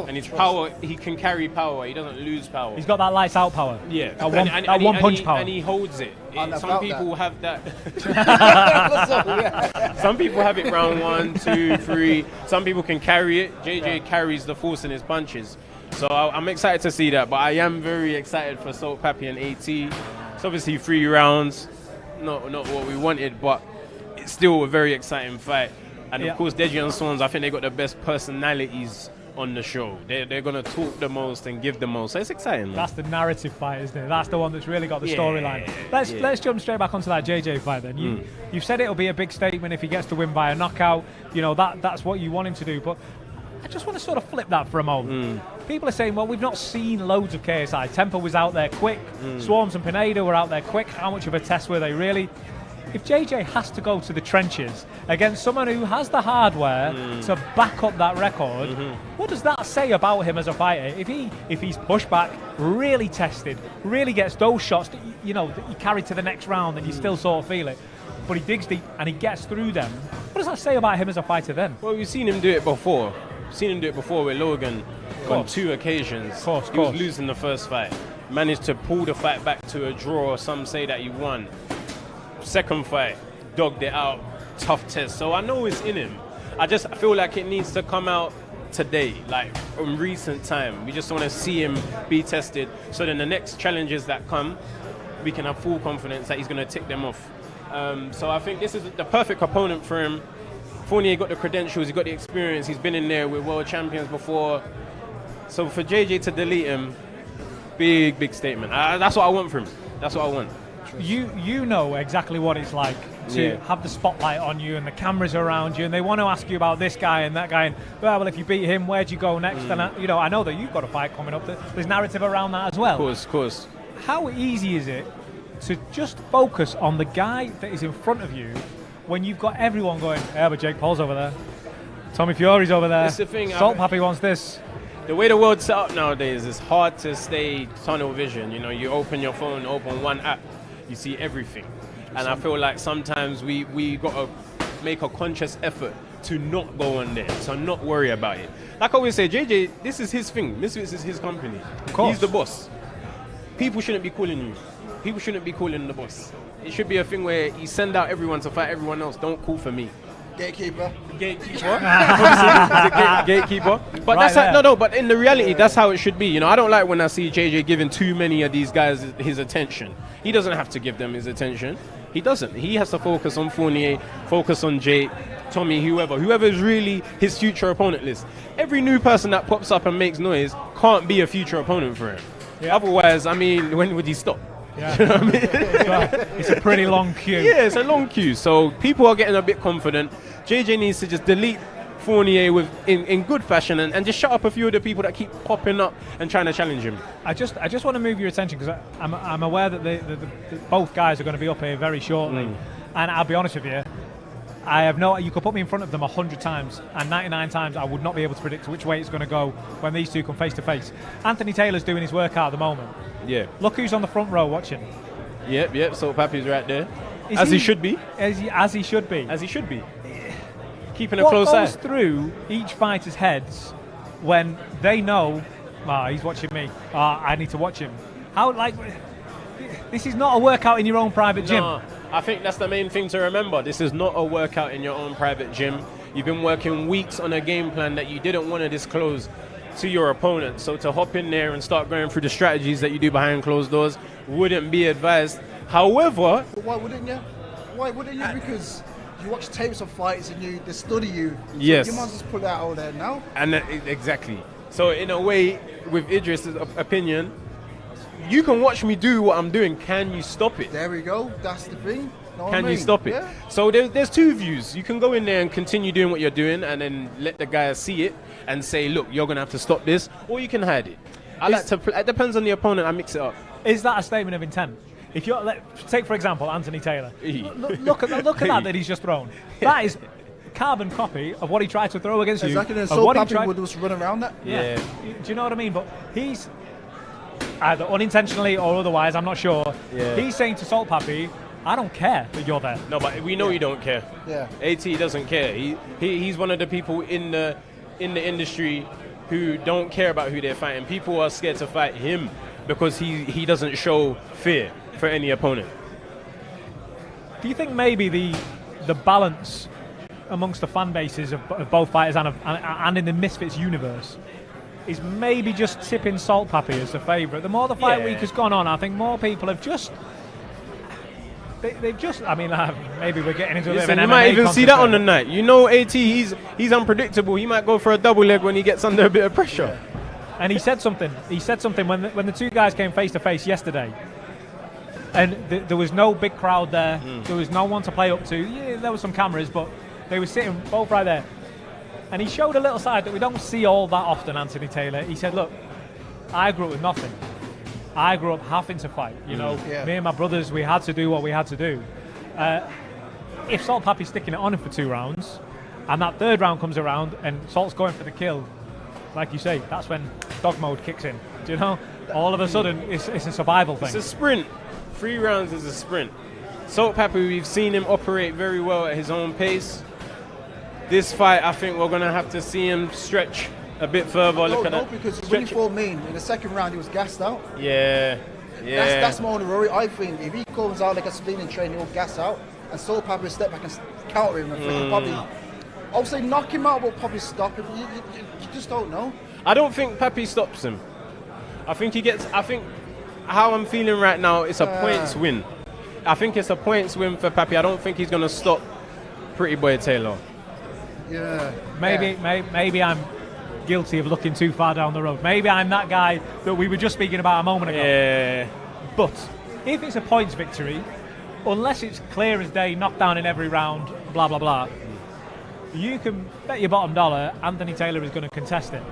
Speaker 19: And his power, he can carry power. He doesn't lose power.
Speaker 3: He's got that lights out power.
Speaker 19: Yeah,
Speaker 3: that one punch power.
Speaker 19: And he holds it.
Speaker 13: I
Speaker 19: Some
Speaker 13: felt
Speaker 19: people have that.
Speaker 13: Yeah.
Speaker 19: Some people have it round 1, 2, 3. Some people can carry it. JJ carries the force in his punches. So I'm excited to see that. But I am very excited for Salt Papi and AT. It's obviously 3 rounds. Not what we wanted, but it's still a very exciting fight. And of course, Deji and Swarms, I think they got the best personalities on the show. They're going to talk the most and give the most. So it's exciting, man.
Speaker 3: That's the narrative fight, isn't it? That's the one that's really got the storyline. Let's jump straight back onto that JJ fight then. You've said it'll be a big statement if he gets to win by a knockout. You know, that's what you want him to do. But I just want to sort of flip that for a moment. People are saying, well, we've not seen loads of KSI. Tempo was out there quick. Swarms and Pineda were out there quick. How much of a test were they really? If JJ has to go to the trenches against someone who has the hardware to back up that record, what does that say about him as a fighter? If he's pushed back, really tested, really gets those shots that you carry to the next round and you still sort of feel it, but he digs deep and he gets through them, what does that say about him as a fighter then?
Speaker 19: Well, we've seen him do it before. We've seen him do it before with Logan on 2 occasions. He was losing the first fight. Managed to pull the fight back to a draw. Some say that he won. Second fight, dogged it out, tough test. So I know it's in him. I just feel like it needs to come out today, like in recent time. We just want to see him be tested. So then the next challenges that come, we can have full confidence that he's going to tick them off. So I think this is the perfect opponent for him. Fournier got the credentials, he got the experience, he's been in there with world champions before. So for JJ to delete him, big statement. That's what I want from him. That's what I want.
Speaker 3: You know exactly what it's like to have the spotlight on you and the cameras around you, and they want to ask you about this guy and that guy, and well, if you beat him, where'd you go next? And I know that you've got a fight coming up. There's narrative around that as well.
Speaker 19: Of course.
Speaker 3: How easy is it to just focus on the guy that is in front of you when you've got everyone going, yeah, but Jake Paul's over there, Tommy Fury's over there,
Speaker 19: That's the thing,
Speaker 3: Salt Papi wants this.
Speaker 19: The way the world's set up nowadays, it's hard to stay tunnel vision. You open your phone, open one app, you see everything. And I feel like sometimes we got to make a conscious effort to not go on there, to not worry about it. Like I always say, JJ, this is his thing. Misfits is his company. He's the boss. people shouldn't be calling you. People shouldn't be calling the boss. It should be a thing where you send out everyone to fight everyone else. Don't call for me.
Speaker 13: Gatekeeper.
Speaker 19: Gatekeeper. Gatekeeper. But
Speaker 3: Right
Speaker 19: that's
Speaker 3: there.
Speaker 19: no. But in the reality, that's how it should be. You know, I don't like when I see JJ giving too many of these guys his attention. He doesn't have to give them his attention. He doesn't. He has to focus on Fournier, focus on Jake, Tommy, whoever is really his future opponent list. Every new person that pops up and makes noise can't be a future opponent for him. Otherwise, I mean, when would he stop?
Speaker 3: Yeah.
Speaker 19: You know what I mean?
Speaker 3: It's a pretty long queue.
Speaker 19: Yeah, it's a long queue. So people are getting a bit confident. JJ needs to just delete Fournier in good fashion and just shut up a few of the people that keep popping up and trying to challenge him.
Speaker 3: I just want to move your attention because I'm aware that the both guys are going to be up here very shortly, and I'll be honest with you, I have no. You could put me in front of them 100 times, and 99 times I would not be able to predict which way it's going to go when these two come face to face. Anthony Taylor's doing his workout at the moment.
Speaker 19: Yeah.
Speaker 3: Look who's on the front row watching.
Speaker 19: Yep. So Papi's right there, as he should be.
Speaker 3: As he should be.
Speaker 19: As he should be. Keeping a close eye.
Speaker 3: What goes through each fighter's heads when they know, he's watching me. I need to watch him. How this is not a workout in your own private gym.
Speaker 19: No, I think that's the main thing to remember. This is not a workout in your own private gym. You've been working weeks on a game plan that you didn't want to disclose to your opponent. So to hop in there and start going through the strategies that you do behind closed doors wouldn't be advised. However,
Speaker 13: but why wouldn't you? Why wouldn't you? Because you watch tapes of fights and they study you. So
Speaker 19: yes.
Speaker 13: You must just put that out there now.
Speaker 19: And exactly. So in a way, with Idris' opinion, you can watch me do what I'm doing. Can you stop it?
Speaker 13: There we go. That's the thing.
Speaker 19: Can you stop it? Yeah. So there's two views. You can go in there and continue doing what you're doing and then let the guy see it and say, look, you're going to have to stop this, or you can hide it. It depends on the opponent. I mix it up.
Speaker 3: Is that a statement of intent? If you're, take for example Anthony Taylor. Look at that he's just thrown. That is carbon copy of what he tried to throw against you.
Speaker 13: Exactly. So Papi would just run around that.
Speaker 3: Yeah. Do you know what I mean? But he's either unintentionally or otherwise, I'm not sure.
Speaker 19: Yeah.
Speaker 3: He's saying to Salt Papi, I don't care that you're there.
Speaker 19: No, but we know you don't care.
Speaker 13: Yeah.
Speaker 19: AT doesn't care. He's one of the people in the industry who don't care about who they're fighting. People are scared to fight him because he doesn't show fear for any opponent.
Speaker 3: Do you think maybe the balance amongst the fan bases of both fighters and in the Misfits universe is maybe just tipping Salt Papi as the favourite? The more the fight week has gone on, I think more people have just... They've just... I mean, maybe we're getting into a bit of an MMA.
Speaker 19: You might even see that on the night. You know, AT, he's unpredictable. He might go for a double leg when he gets under a bit of pressure.
Speaker 3: Yeah. And he said something. He said something when the two guys came face to face yesterday. And there was no big crowd there. There was no one to play up to. Yeah, there were some cameras, but they were sitting both right there. And he showed a little side that we don't see all that often, Anthony Taylor. He said, look, I grew up with nothing. I grew up having to fight. You know, me and my brothers, we had to do what we had to do. If Salt Papi's sticking it on him for 2 rounds, and that third round comes around and Salt's going for the kill, like you say, that's when dog mode kicks in. Do you know? All of a sudden, it's a survival thing.
Speaker 19: It's a sprint. 3 rounds is a sprint. Salt Papi, we've seen him operate very well at his own pace. This fight, I think we're going to have to see him stretch a bit further.
Speaker 13: Because when he fought Mean, in the second round, he was gassed out.
Speaker 19: Yeah.
Speaker 13: That's my only worry. I think if he comes out like a spinning train, he'll gas out. And Salt Papi will step back and counter him and freaking Papi. I would say knock him out, but probably stop him. You just don't know.
Speaker 19: I don't think Papi stops him. I think how I'm feeling right now, it's a points win. I think it's a points win for Papi. I don't think he's going to stop Pretty Boy Taylor.
Speaker 13: Yeah.
Speaker 3: Maybe I'm guilty of looking too far down the road. Maybe I'm that guy that we were just speaking about a moment ago.
Speaker 19: Yeah.
Speaker 3: But if it's a points victory, unless it's clear as day, knockdown in every round, blah, blah, blah, you can bet your bottom dollar Anthony Taylor is going to contest it.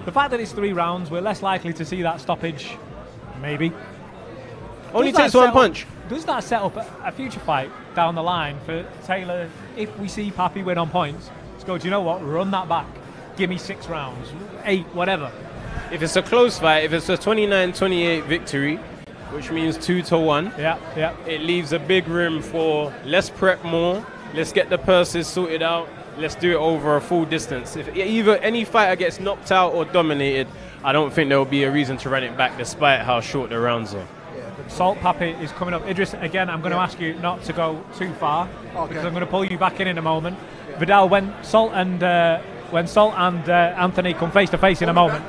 Speaker 3: The fact that it's 3 rounds, we're less likely to see that stoppage, maybe.
Speaker 19: Only takes one punch.
Speaker 3: Does that set up a future fight down the line for Taylor if we see Papi win on points? Let's go, do you know what? Run that back. Give me 6 rounds, 8, whatever.
Speaker 19: If it's a close fight, if it's a 29-28 victory, which means 2-1,
Speaker 3: yeah,
Speaker 19: it leaves a big room for let's prep more, let's get the purses sorted out, let's do it over a full distance. If either any fighter gets knocked out or dominated, I don't think there will be a reason to run it back despite how short the rounds are.
Speaker 3: Salt Papi is coming up. Idris, again, I'm going to ask you not to go too far because I'm going to pull you back in a moment. Vidal, when Salt and Anthony come face to face in a moment.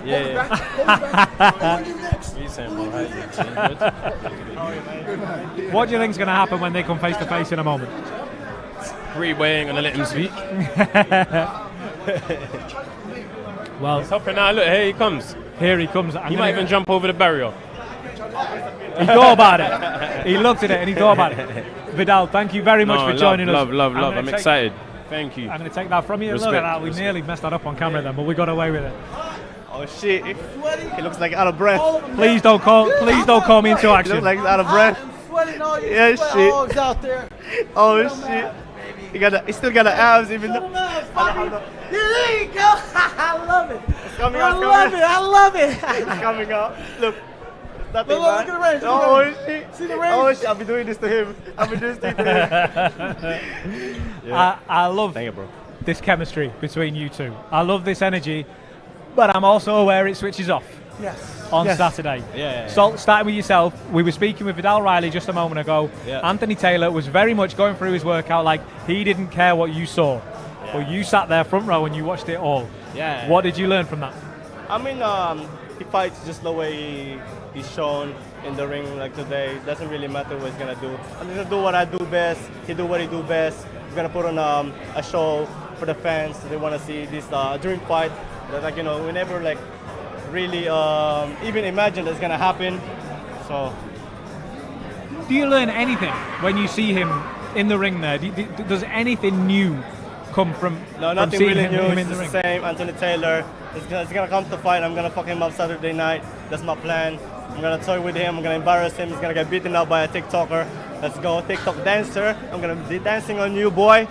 Speaker 3: What do you think is going to happen when they come face to face in a moment?
Speaker 19: Greenway ain't going to let him speak.
Speaker 3: Well,
Speaker 19: he's hopping out. Look, here he comes.
Speaker 3: Here he comes.
Speaker 19: He might even jump over the barrier.
Speaker 3: He thought about it. He looked at it and he thought about it. Vidal, thank you very much for joining us.
Speaker 19: Love. I'm excited. Thank you.
Speaker 3: I'm going to take that from you. Look at that. We nearly messed that up on camera then, but we got away with it.
Speaker 11: Oh shit! He looks like out of breath.
Speaker 3: Please don't call me into action.
Speaker 11: He looks like he's out of breath. Yeah, shit.
Speaker 13: Out there.
Speaker 11: Oh shit! He still got the abs, even though.
Speaker 13: There you go. I love it.
Speaker 11: It's coming out.
Speaker 13: I love it.
Speaker 11: It's coming out. Look.
Speaker 13: Look at the range.
Speaker 11: Oh shit!
Speaker 13: See the range?
Speaker 11: Oh shit! I'll be doing this to him. Yeah.
Speaker 3: I love this chemistry between you two. I love this energy, but I'm also aware it switches off. On Saturday.
Speaker 19: Yeah.
Speaker 3: So starting with yourself, we were speaking with Vidal Riley just a moment ago.
Speaker 19: Yeah.
Speaker 3: Anthony Taylor was very much going through his workout like he didn't care what you saw.
Speaker 19: Yeah.
Speaker 3: But you sat there front row and you watched it all.
Speaker 19: Yeah.
Speaker 3: What did you learn from that?
Speaker 11: I mean, he fights just the way he's shown in the ring like today. It doesn't really matter what he's gonna do. I'm just gonna do what I do best. He do what he do best. We're gonna put on a show for the fans. They want to see this dream fight. That, like, you know, we never like really even imagine that's gonna happen. So,
Speaker 3: do you learn anything when you see him in the ring there? Does anything new come from?
Speaker 11: No,
Speaker 3: from
Speaker 11: nothing
Speaker 3: seeing
Speaker 11: really
Speaker 3: him
Speaker 11: new.
Speaker 3: in the
Speaker 11: It's
Speaker 3: ring?
Speaker 11: the same. Anthony Taylor. He's gonna come to fight. I'm gonna fuck him up Saturday night. That's my plan. I'm gonna toy with him. I'm gonna embarrass him. He's gonna get beaten up by a TikToker. Let's go, TikTok dancer. I'm gonna be dancing on you, boy.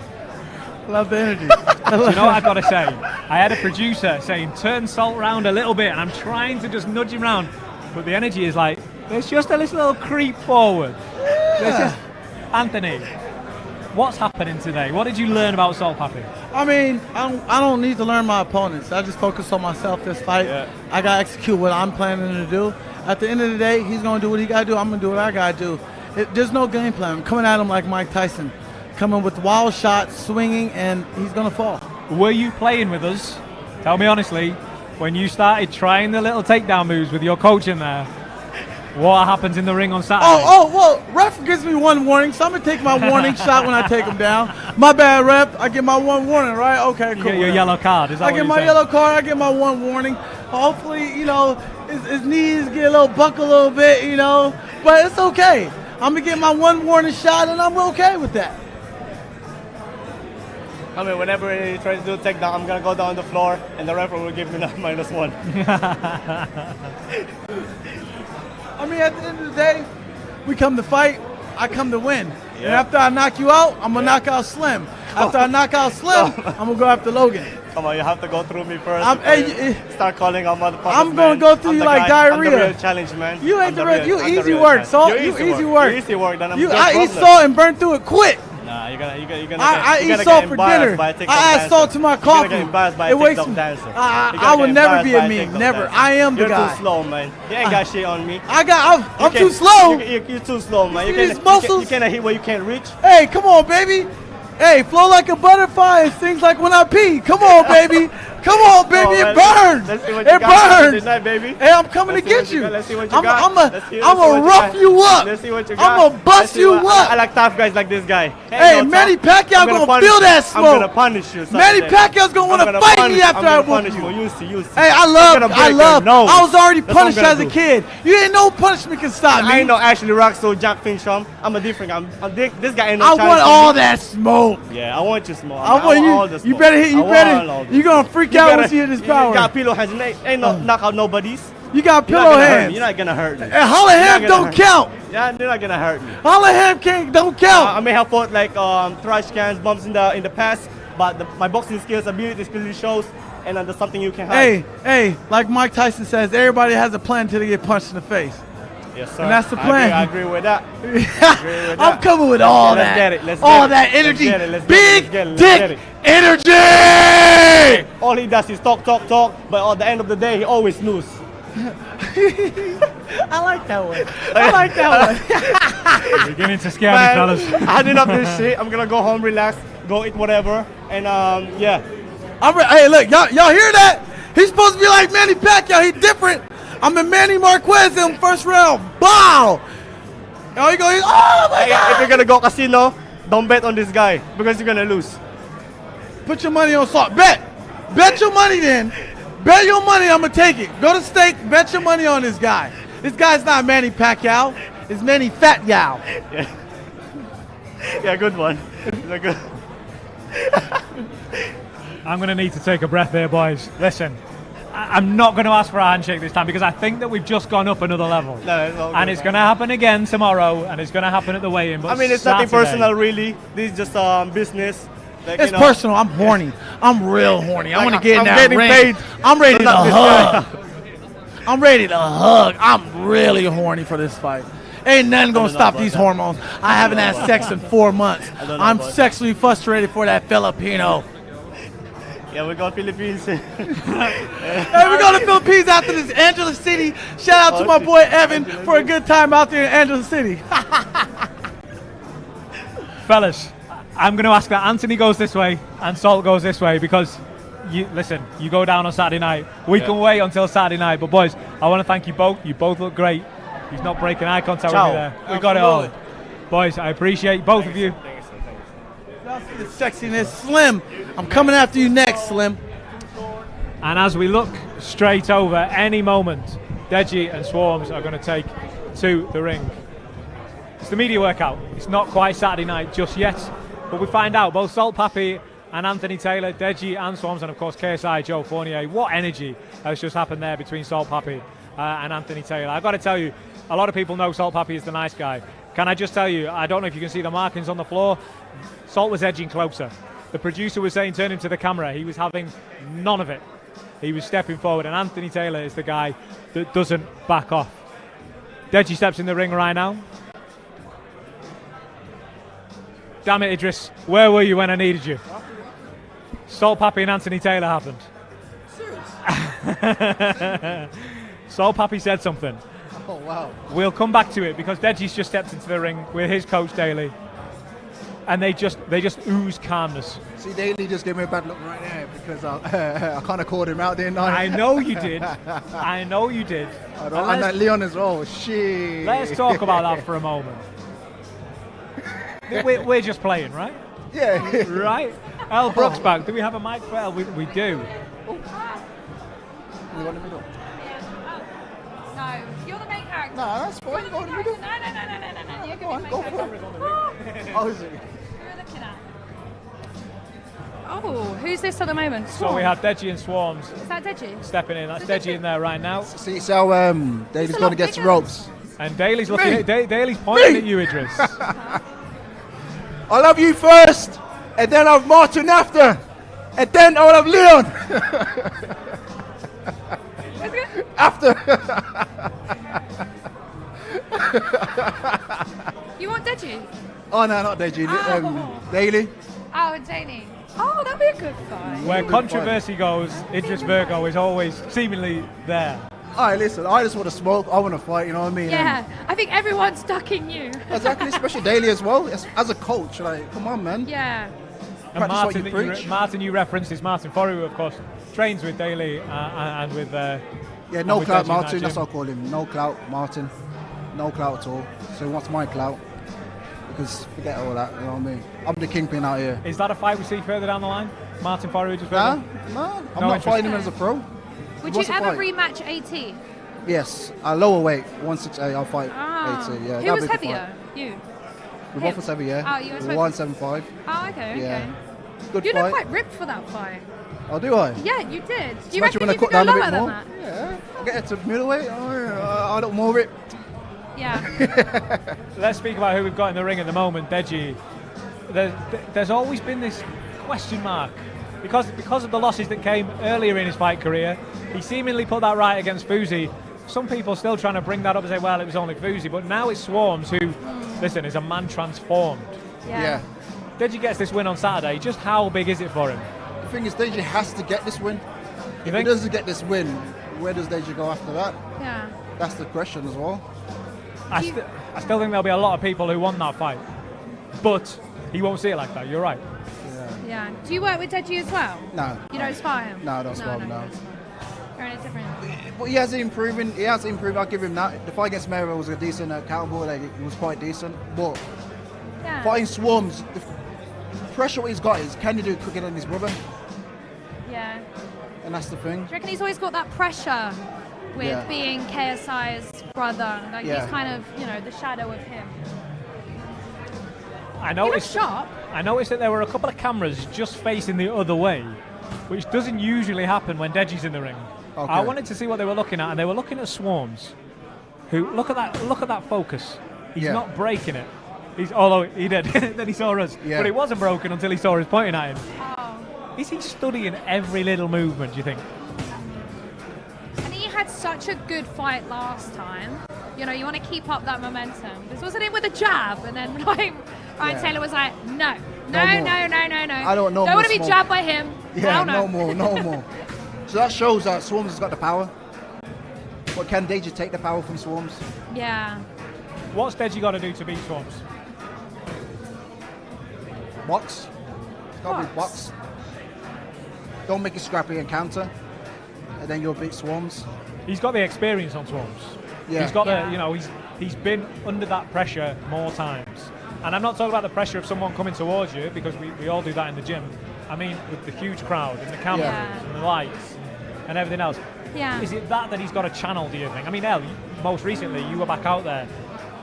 Speaker 13: Love the energy.
Speaker 3: Do you know what I've got to say? I had a producer saying, turn Salt round a little bit, and I'm trying to just nudge him round. But the energy is like, there's just a little creep forward. Anthony, what's happening today? What did you learn about Salt Papi?
Speaker 15: I mean, I don't need to learn my opponents. I just focus on myself this fight. I got to execute what I'm planning to do. At the end of the day, he's going to do what he got to do. I'm going to do what I got to do. There's no game plan. I'm coming at him like Mike Tyson. Coming with wild shots, swinging, and he's going to fall.
Speaker 3: Were you playing with us? Tell me honestly, when you started trying the little takedown moves with your coach in there, what happens in the ring on Saturday?
Speaker 15: Well, ref gives me one warning, so I'm going to take my warning shot when I take him down. My bad, ref. I get my one warning, right? Okay, cool.
Speaker 3: You get your yellow card, is that
Speaker 15: I
Speaker 3: what
Speaker 15: get
Speaker 3: you're
Speaker 15: my
Speaker 3: saying?
Speaker 15: yellow card, I get my one warning. Hopefully, you know, his knees get a little buckle a little bit, you know, but it's okay. I'm going to get my one warning shot, and I'm okay with that.
Speaker 11: I mean, whenever he tries to do a takedown, I'm gonna go down the floor, and the referee will give me that -1.
Speaker 15: I mean, at the end of the day, we come to fight. I come to win.
Speaker 11: Yeah.
Speaker 15: And after I knock you out, I'm gonna knock out Slim. After I knock out Slim, I'm gonna go after Logan.
Speaker 11: Come on, you have to go through me first. Start calling out motherfuckers.
Speaker 15: I'm gonna go through you like diarrhea.
Speaker 11: I'm the real challenge, man.
Speaker 15: You ain't the real. You
Speaker 11: I'm the
Speaker 15: easy
Speaker 11: real
Speaker 15: work,
Speaker 11: challenge.
Speaker 15: Salt.
Speaker 11: You
Speaker 15: Easy work.
Speaker 11: You easy work. Then I'm
Speaker 15: I eat salt and burn through it quick.
Speaker 11: Nah, you're gonna
Speaker 15: I
Speaker 11: you're
Speaker 15: eat
Speaker 11: gonna
Speaker 15: salt
Speaker 11: get
Speaker 15: for
Speaker 11: embarrassed
Speaker 15: dinner.
Speaker 11: by a TikTok
Speaker 15: I add
Speaker 11: dancer.
Speaker 15: salt to my
Speaker 11: You're
Speaker 15: coffee.
Speaker 11: gonna get embarrassed by a
Speaker 15: It wakes
Speaker 11: TikTok
Speaker 15: me.
Speaker 11: dancer. You're
Speaker 15: I
Speaker 11: gonna
Speaker 15: will
Speaker 11: get
Speaker 15: never
Speaker 11: embarrassed
Speaker 15: be
Speaker 11: by
Speaker 15: a
Speaker 11: a
Speaker 15: meme.
Speaker 11: TikTok
Speaker 15: Never.
Speaker 11: dancer.
Speaker 15: I am the
Speaker 11: You're
Speaker 15: guy.
Speaker 11: too slow, man. You ain't got shit on me.
Speaker 15: I'm too slow.
Speaker 11: You're too slow, man.
Speaker 15: You
Speaker 11: You
Speaker 15: see
Speaker 11: can't,
Speaker 15: these muscles?
Speaker 11: you can't hit where you can't reach.
Speaker 15: Hey, come on, baby. Hey, flow like a butterfly and stings like when I pee. Come on, baby. Come on, baby. It burns.
Speaker 11: Let's see what you
Speaker 15: It
Speaker 11: got
Speaker 15: burns.
Speaker 11: tonight, baby.
Speaker 15: Hey, I'm coming to get you.
Speaker 11: Let's see what you got.
Speaker 15: I'm
Speaker 11: Let's see
Speaker 15: going
Speaker 11: what
Speaker 15: to
Speaker 11: you
Speaker 15: rough
Speaker 11: got.
Speaker 15: you up.
Speaker 11: Let's see what you got.
Speaker 15: I'm going to
Speaker 11: Let's
Speaker 15: bust
Speaker 11: see
Speaker 15: you
Speaker 11: what- I
Speaker 15: up.
Speaker 11: like tough guys like this guy.
Speaker 15: Hey, Manny Pacquiao
Speaker 11: going
Speaker 15: gonna feel that smoke.
Speaker 11: I'm going to punish you.
Speaker 15: Manny Pacquiao's going to want to fight me after I whoop
Speaker 11: punish
Speaker 15: you.
Speaker 11: you. You see.
Speaker 15: Hey, I was already punished as a kid. You ain't no punishment can stop me.
Speaker 11: I ain't no Ashley Roxo, Jack Fincham. I'm a different guy. This guy ain't no
Speaker 15: I
Speaker 11: challenge
Speaker 15: want
Speaker 11: to
Speaker 15: all
Speaker 11: me.
Speaker 15: that smoke.
Speaker 11: Yeah, I want you smoke.
Speaker 15: I want
Speaker 11: all the
Speaker 15: you.
Speaker 11: smoke.
Speaker 15: You better hit. You
Speaker 11: I want all
Speaker 15: better.
Speaker 11: this
Speaker 15: You gonna
Speaker 11: smoke.
Speaker 15: freak
Speaker 11: You
Speaker 15: out
Speaker 11: gotta-
Speaker 15: once you hit this
Speaker 11: You
Speaker 15: power.
Speaker 11: got pillow hands. Ain't no knock out nobody's.
Speaker 15: You got
Speaker 11: You're
Speaker 15: pillow
Speaker 11: not gonna hurt
Speaker 15: hands.
Speaker 11: me. You're not gonna hurt me.
Speaker 15: And Hollingham don't count.
Speaker 11: Yeah, you're not gonna hurt me.
Speaker 15: Hollingham don't count.
Speaker 11: I may have fought like trash cans, bumps in the past, but my boxing skills, ability clearly shows, and there's something you can have.
Speaker 15: Hey, like Mike Tyson says, everybody has a plan until they get punched in the face.
Speaker 10: Yes, sir.
Speaker 15: And that's the plan.
Speaker 10: I agree with that.
Speaker 15: I'm coming with all
Speaker 10: Let's
Speaker 15: that.
Speaker 10: get it. Let's
Speaker 15: all
Speaker 10: get
Speaker 15: that
Speaker 10: it.
Speaker 15: energy.
Speaker 10: Let's get it. Let's
Speaker 15: Big
Speaker 10: get it. Let's get it.
Speaker 15: dick energy.
Speaker 10: All he does is talk, but at the end of the day, he always lose.
Speaker 15: I like that one. I like that one.
Speaker 3: Beginning to scare me, fellas.
Speaker 10: I had enough of this shit. I'm gonna go home, relax, go eat whatever, and yeah.
Speaker 15: Hey, look, y'all hear that? He's supposed to be like Manny Pacquiao. He's different. I'm in Manny Marquez in first round. Bow. Oh, you go. Oh my God.
Speaker 10: If you're gonna go casino, don't bet on this guy because you're gonna lose.
Speaker 15: Put your money on Salt. Bet your money then. Bet your money. I'm gonna take it. Go to stake. Bet your money on this guy. This guy's not Manny Pacquiao. It's Manny Fat Yao.
Speaker 10: Yeah. Yeah, good one. Good.
Speaker 3: I'm going to need to take a breath here, boys. Listen, I'm not going to ask for a handshake this time because I think that we've just gone up another level.
Speaker 10: No, it's all good,
Speaker 3: and it's going to happen again tomorrow, and it's going to happen at the weigh-in.
Speaker 10: I mean, it's nothing personal, really. This is just business. Like,
Speaker 15: It's personal. I'm horny. I'm real horny. I want to get in that ring.
Speaker 10: Paid.
Speaker 15: I'm ready to hug. I'm ready to hug. I'm really horny for this fight. Ain't nothing gonna stop these hormones. I haven't had sex in 4 months. I'm sexually frustrated for that Filipino.
Speaker 10: Yeah, we got Philippines.
Speaker 15: Hey, we go to Philippines after this Angeles City. Shout out to my boy Evan for a good time out there in Angeles City.
Speaker 3: Fellas, I'm going to ask that Anthony goes this way and Salt goes this way because, listen, you go down on Saturday night. We can wait until Saturday night. But, boys, I want to thank you both. You both look great. He's not breaking eye contact with me there. We got it all. Boys, I appreciate both of you.
Speaker 15: Y'all see the sexiness. Slim, I'm coming after you next, Slim.
Speaker 3: And as we look straight over, any moment, Deji and Swarms are going to take to the ring. It's the media workout. It's not quite Saturday night just yet, but we find out both Salt Papi and Anthony Taylor, Deji and Swarms, and of course KSI, Joe Fournier. What energy has just happened there between Salt Papi and Anthony Taylor. I've got to tell you, a lot of people know Salt Papi is the nice guy. Can I just tell you, I don't know if you can see the markings on the floor. Salt was edging closer. The producer was saying, turn him to the camera. He was having none of it. He was stepping forward, and Anthony Taylor is the guy that doesn't back off. Deji steps in the ring right now. Damn it, Idris. Where were you when I needed you? Salt Papi and Anthony Taylor happened. Salt Papi said something.
Speaker 13: Oh, wow.
Speaker 3: We'll come back to it because Deji's just stepped into the ring with his coach Daly, and they just ooze calmness.
Speaker 13: See, Daly just gave me a bad look right there because I kind of called him out, didn't I?
Speaker 3: I know you did. I know you did.
Speaker 13: And that Leon as well. Shit.
Speaker 3: Let's talk about that for a moment. We're just playing, right?
Speaker 13: Yeah.
Speaker 3: Right? Elle Brooke's back. Do we have a mic for Elle? We do.
Speaker 13: You want in the middle?
Speaker 5: No, you're the main character.
Speaker 13: No, that's fine. Go in the middle.
Speaker 5: No. You're going to
Speaker 13: Go for it. Oh, is it?
Speaker 5: Who are looking at? Oh, who's this at the moment?
Speaker 3: So we have Deji and Swarms.
Speaker 5: Is that Deji?
Speaker 3: Stepping in. That's Deji in there right now.
Speaker 13: See, so Daly's going to get some ropes.
Speaker 3: And Daly's looking at Daly's pointing at you, Idris.
Speaker 13: I'll have you first, and then I'll have Martin after, and then I'll have Leon. After.
Speaker 5: You want Deji?
Speaker 13: Oh, no, not Deji. Daly.
Speaker 5: Oh, Daly. Oh, that'd be a good fight.
Speaker 3: Where controversy goes, Idris Virgo is always seemingly there.
Speaker 13: All right, listen, I just want to smoke. I want to fight, you know what I mean?
Speaker 5: Yeah, I think everyone's ducking you.
Speaker 13: Exactly, especially Daly as well. As a coach, like, come on, man.
Speaker 5: Yeah.
Speaker 3: And
Speaker 13: Practice what you preach.
Speaker 3: Martin, you referenced is Martin Foru, who of course trains with Daly and with.
Speaker 13: Yeah, no clout, Martin. That's what I call him. No clout, Martin. No clout at all. So he wants my clout. Because forget all that, you know what I mean? I'm the kingpin out here.
Speaker 3: Is that a fight we see further down the line? Martin Foru just. No,
Speaker 13: I'm not fighting him as a pro.
Speaker 5: Would you ever rematch AT?
Speaker 13: Yes, a lower weight, 168. I'll fight AT. Yeah.
Speaker 5: Who was heavier? You.
Speaker 13: We both was heavy, yeah.
Speaker 5: Oh, you were
Speaker 13: 175.
Speaker 5: Oh, okay.
Speaker 13: Yeah.
Speaker 5: Okay.
Speaker 13: Good
Speaker 5: You
Speaker 13: fight.
Speaker 5: look quite ripped for that fight.
Speaker 13: Oh, do I?
Speaker 5: Yeah, you did. Do you
Speaker 13: Especially
Speaker 5: reckon
Speaker 13: when I
Speaker 5: you
Speaker 13: cut
Speaker 5: could go
Speaker 13: down a
Speaker 5: lower
Speaker 13: bit
Speaker 5: than
Speaker 13: more.
Speaker 5: that?
Speaker 13: Yeah. I'll get it to middleweight. I don't more it.
Speaker 5: Yeah.
Speaker 3: Let's speak about who we've got in the ring at the moment, Deji. There's always been this question mark because of the losses that came earlier in his fight career. He seemingly put that right against Fuzi some people still trying to bring that up and say, well, it was only Fousey, but now it's Swarms who, listen, is a man transformed.
Speaker 13: Yeah.
Speaker 3: Deji gets this win on Saturday. Just how big is it for him?
Speaker 13: The thing is, Deji has to get this win. If he
Speaker 3: think?
Speaker 13: doesn't get this win, where does Deji go after that?
Speaker 5: Yeah.
Speaker 13: That's the question as well.
Speaker 3: I still think there'll be a lot of people who want that fight, but he won't see it like that. You're right.
Speaker 5: Yeah. Do you work with Deji as well?
Speaker 13: No.
Speaker 5: You don't spar him?
Speaker 13: No, I don't spar him, no.
Speaker 5: You're in a different.
Speaker 13: But he has improving. He has improved. I'll give him that. The fight against Mayweather was a decent cowboy. Like, it was quite decent. But fighting Swarms, the pressure what he's got is, can he do it quicker than his brother?
Speaker 5: Yeah.
Speaker 13: And that's the thing.
Speaker 5: Do you reckon he's always got that pressure with being KSI's brother? Like he's kind of, the shadow of him.
Speaker 3: I noticed that there were a couple of cameras just facing the other way, which doesn't usually happen when Deji's in the ring.
Speaker 13: Okay.
Speaker 3: I wanted to see what they were looking at, and they were looking at Swarms, who look at that focus. He's not breaking it. Although he did, then he saw us, but it wasn't broken until he saw us pointing at him.
Speaker 5: Oh.
Speaker 3: Is he studying every little movement, do you think?
Speaker 5: And he had such a good fight last time. You want to keep up that momentum. This wasn't it with a jab, and then Ryan Taylor was like, no.
Speaker 13: I don't know.
Speaker 5: Don't want to be jabbed by him.
Speaker 13: Yeah, no more. So that shows that Swarms has got the power. But can Deji take the power from Swarms?
Speaker 5: Yeah.
Speaker 3: What's Deji got to do to beat Swarms?
Speaker 13: Box. It's got to be box. Don't make it scrappy and counter, and then you'll beat Swarms.
Speaker 3: He's got the experience on Swarms.
Speaker 13: Yeah.
Speaker 3: He's got he's been under that pressure more times. And I'm not talking about the pressure of someone coming towards you, because we all do that in the gym. I mean, with the huge crowd and the cameras and the lights and everything else.
Speaker 5: Yeah.
Speaker 3: Is it that he's got to channel, do you think? I mean, Elle, most recently you were back out there.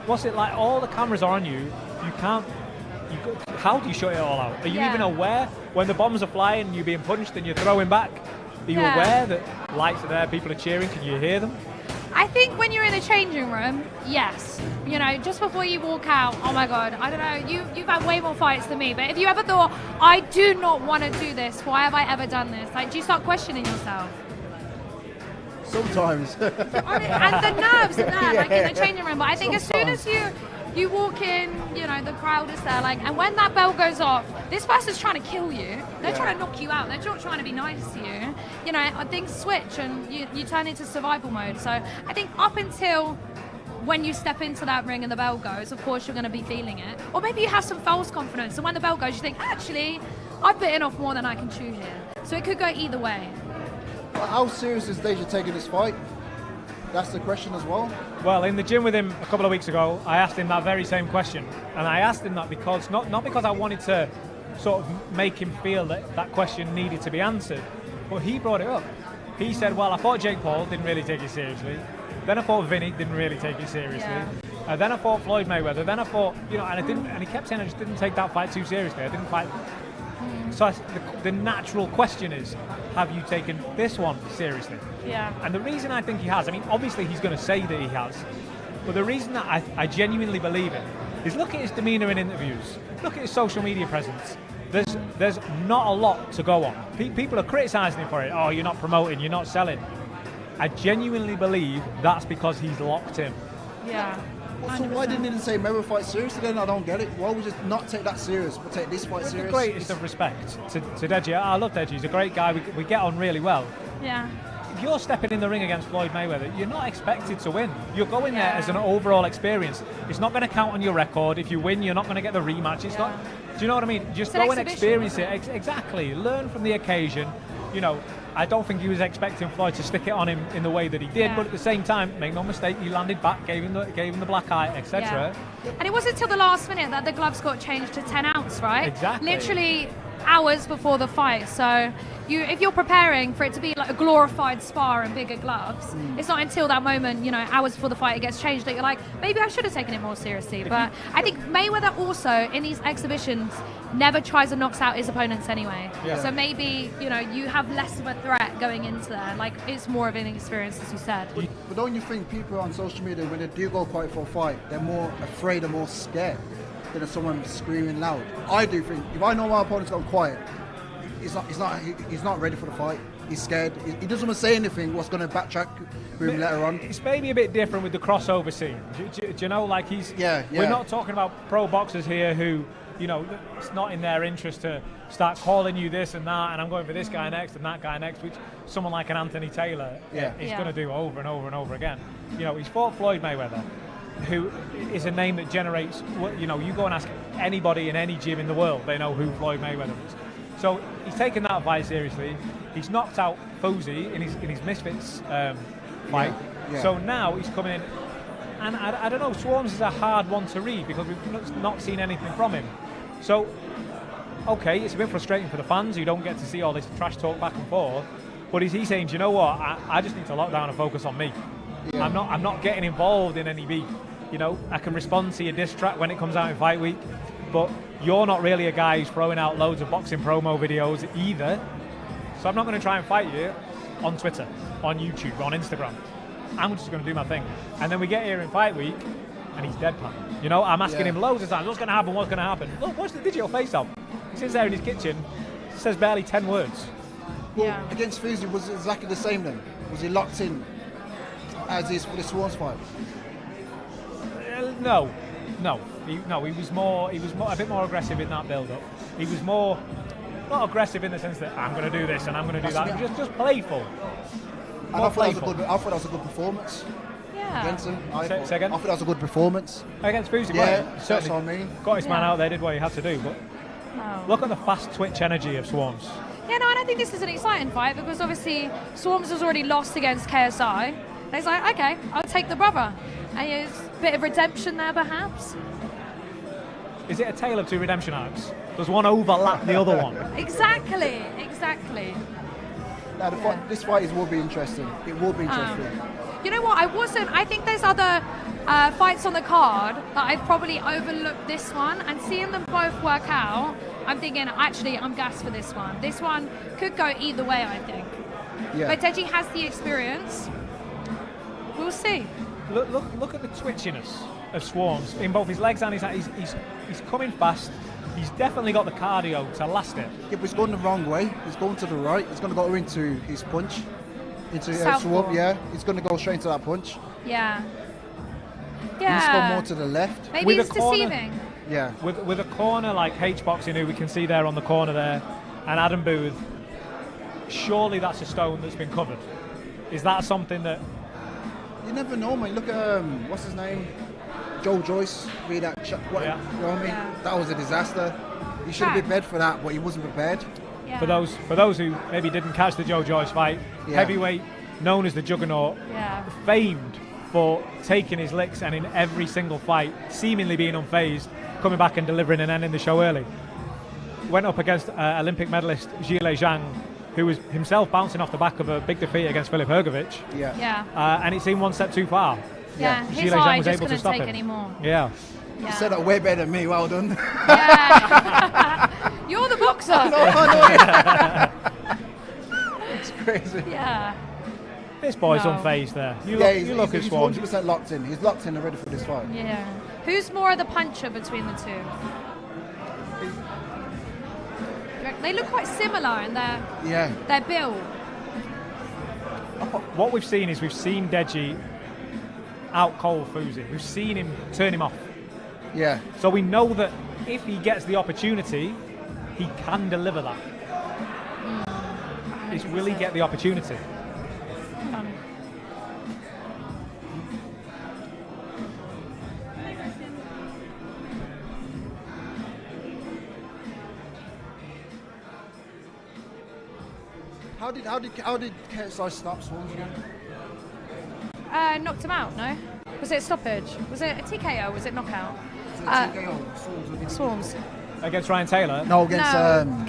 Speaker 3: What's it like? All the cameras are on you. You can't. How do you shut it all out? Are you even aware when the bombs are flying and you're being punched and you're throwing back? Are you aware that lights are there, people are cheering? Can you hear them?
Speaker 5: I think when you're in the changing room, yes. Just before you walk out, oh my God, I don't know, you've had way more fights than me, but if you ever thought, I do not want to do this, why have I ever done this? Like, do you start questioning yourself?
Speaker 13: Sometimes.
Speaker 5: And the nerves are there, like in the changing room, but I think as soon as you walk in, the crowd is there, like, and when that bell goes off, this person's trying to kill you. They're trying to knock you out. They're not trying to be nice to you. Things switch and you turn into survival mode. So I think up until when you step into that ring and the bell goes, of course you're going to be feeling it. Or maybe you have some false confidence, and when the bell goes, you think, actually, I've bitten off more than I can chew here. So it could go either way.
Speaker 13: How serious is Deji taking this fight? That's the question as well.
Speaker 3: Well, in the gym with him a couple of weeks ago, I asked him that very same question. And I asked him that because, not because I wanted to sort of make him feel that question needed to be answered, but he brought it up. He said, well, I thought Jake Paul didn't really take it seriously. Then I thought Vinny didn't really take it seriously. Yeah. Then I thought Floyd Mayweather. Then I thought, and he kept saying I just didn't take that fight too seriously. I didn't fight. So the natural question is, have you taken this one seriously?
Speaker 5: Yeah.
Speaker 3: And the reason I think he has, I mean, obviously he's going to say that he has, but the reason that I genuinely believe it is look at his demeanour in interviews, look at his social media presence. There's not a lot to go on. People are criticising him for it. Oh, you're not promoting, you're not selling. I genuinely believe that's because he's locked in.
Speaker 5: Yeah.
Speaker 13: So why didn't he say Mayweather fight seriously then? I don't get it. Why would you not take that serious, but take this fight serious?
Speaker 3: The greatest of respect to Deji. I love Deji. He's a great guy. We get on really well.
Speaker 5: Yeah.
Speaker 3: If you're stepping in the ring against Floyd Mayweather, you're not expected to win. You're going there as an overall experience. It's not going to count on your record. If you win, you're not going to get the rematch. It's not. Do you know what I mean? Just go and experience it. Exactly. Learn from the occasion. I don't think he was expecting Floyd to stick it on him in the way that he did, but at the same time, make no mistake, he landed back, gave him the black eye, etc.
Speaker 5: Yeah. And it wasn't until the last minute that the gloves got changed to 10 ounce, right?
Speaker 3: Exactly.
Speaker 5: Literally hours before the fight. So if you're preparing for it to be like a glorified spar and bigger gloves, it's not until that moment, hours before the fight it gets changed that you're like, maybe I should have taken it more seriously. But I think Mayweather also, in these exhibitions, never tries and knocks out his opponents anyway. Yeah. So maybe, you have less of a threat going into there. Like, it's more of an experience, as you said.
Speaker 13: But don't you think people on social media, when they do go quiet for a fight, they're more afraid and more scared than if someone screaming loud? I do think, if I know my opponent's gone quiet, he's not ready for the fight. He's scared. He doesn't want to say anything. What's going to backtrack with him later on?
Speaker 3: It's maybe a bit different with the crossover scene. Do you know, like he's...
Speaker 13: Yeah.
Speaker 3: We're not talking about pro boxers here who, you know, it's not in their interest to start calling you this and that, and I'm going for this guy next and that guy next, which someone like an Anthony Taylor is going to do over and over and over again. You know, he's fought Floyd Mayweather, who is a name that generates, you know, you go and ask anybody in any gym in the world, they know who Floyd Mayweather is. So he's taken that fight seriously. He's knocked out Fousey in his Misfits fight.
Speaker 13: Yeah.
Speaker 3: So now he's coming in, and I don't know, Swarms is a hard one to read because we've not seen anything from him. So, okay, it's a bit frustrating for the fans who don't get to see all this trash talk back and forth, but is he saying, do you know what, I just need to lock down and focus on me. Yeah. I'm not getting involved in any beef. You know, I can respond to your diss track when it comes out in fight week, but you're not really a guy who's throwing out loads of boxing promo videos either. So I'm not going to try and fight you on Twitter, on YouTube, on Instagram. I'm just going to do my thing. And then we get here in fight week, and he's deadpan. You know, I'm asking him loads of times, what's going to happen, what's going to happen? Look, watch the digital face-off. He sits there in his kitchen, says barely 10 words.
Speaker 13: Well, against Fousey, was it exactly the same then? Was he locked in as is for the Swarms fight?
Speaker 3: No. He was a bit more aggressive in that build-up. He was more, not aggressive in the sense that I'm going to do this and I'm going to do that. He was just playful.
Speaker 13: And I thought that was a good performance.
Speaker 5: Yeah.
Speaker 13: Against him.
Speaker 3: Say again?
Speaker 13: I thought that was a good performance.
Speaker 3: Against Fousey,
Speaker 13: yeah,
Speaker 3: that's
Speaker 13: what I mean.
Speaker 3: Got his man out there, did what he had to do. But look at the fast twitch energy of Swarms.
Speaker 5: Yeah, no, I don't think this is an exciting fight because obviously Swarms has already lost against KSI. And he's like, okay, I'll take the brother. And there's a bit of redemption there, perhaps.
Speaker 3: Is it a tale of two redemption arcs? Does one overlap the other one?
Speaker 5: Exactly.
Speaker 13: No, this fight will be interesting. It will be interesting.
Speaker 5: You know what? I think there's other fights on the card that I've probably overlooked this one, and seeing them both work out, I'm thinking, actually, I'm gassed for this one. This one could go either way, I think.
Speaker 13: Yeah.
Speaker 5: But Deji has the experience. We'll see.
Speaker 3: Look at the twitchiness of Swarms in both his legs and his hand. He's coming fast. He's definitely got the cardio to last it.
Speaker 13: Yeah, but he's going the wrong way. He's going to the right. He's going to go into his punch. Into
Speaker 5: Southpaw.
Speaker 13: Yeah, he's going to go straight into that punch.
Speaker 5: Yeah.
Speaker 13: He needs to go more to the left.
Speaker 5: Maybe he's deceiving.
Speaker 3: Yeah. With a corner like H-Boxing, who we can see there on the corner there, and Adam Booth, surely that's a stone that's been covered. Is that something that...
Speaker 13: You never know, man. Look at, what's his name? Joe Joyce. You know what I mean? Yeah. That was a disaster. He should have been prepared for that, but he wasn't prepared.
Speaker 5: Yeah.
Speaker 3: For those who maybe didn't catch the Joe Joyce fight, heavyweight, known as the Juggernaut, famed for taking his licks and in every single fight, seemingly being unfazed, coming back and delivering and ending the show early. Went up against Olympic medalist Zhile Zhang, who was himself bouncing off the back of a big defeat against Filip Hrgovic. And it seemed one step too far.
Speaker 5: Yeah, his eye just couldn't take anymore.
Speaker 3: Yeah.
Speaker 13: You said that way better than me. Well done.
Speaker 5: Yeah. You're the boxer.
Speaker 13: I know. It's crazy.
Speaker 5: Yeah.
Speaker 3: This boy's unfazed there. You look at
Speaker 13: He's
Speaker 3: Swarms.
Speaker 13: 100% locked in. He's locked in and ready for this fight.
Speaker 5: Yeah. Who's more of the puncher between the two? They look quite similar in their build.
Speaker 3: What we've seen is Deji out cold Fousey. We've seen him turn him off.
Speaker 13: Yeah.
Speaker 3: So we know that if he gets the opportunity, he can deliver that. It's will he get the opportunity?
Speaker 13: How did KSI stop Swarms again?
Speaker 5: Knocked him out, no? Was it a stoppage? Was it a TKO or was it knockout?
Speaker 13: Was it a TKO?
Speaker 5: Swarms.
Speaker 3: Against Ryan Taylor?
Speaker 13: No, against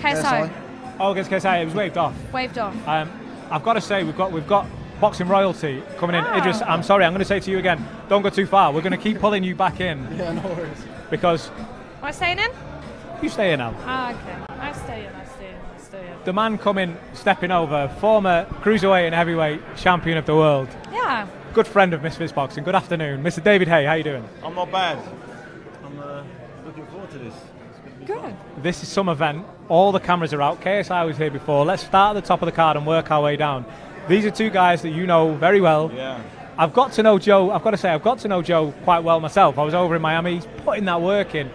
Speaker 5: KSI.
Speaker 3: Oh, against KSI, it was waved off.
Speaker 5: Waved off.
Speaker 3: I've got to say, we've got boxing royalty coming in. Idris, I'm sorry, I'm going to say to you again, don't go too far. We're going to keep pulling you back in.
Speaker 13: Yeah, no worries.
Speaker 3: Because...
Speaker 5: Am I staying in?
Speaker 3: You stay in now.
Speaker 5: Okay. I stay in.
Speaker 3: The man coming, stepping over, former cruiserweight and heavyweight champion of the world.
Speaker 5: Yeah.
Speaker 3: Good friend of Misfits Boxing. Good afternoon. Mr. David Hay, how you doing?
Speaker 20: I'm not bad. I'm looking forward to this.
Speaker 5: Good.
Speaker 3: This is some event. All the cameras are out. KSI was here before. Let's start at the top of the card and work our way down. These are two guys that you know very well.
Speaker 11: Yeah.
Speaker 3: I've got to know Joe. I've got to say, I've got to know Joe quite well myself. I was over in Miami. He's putting that work in.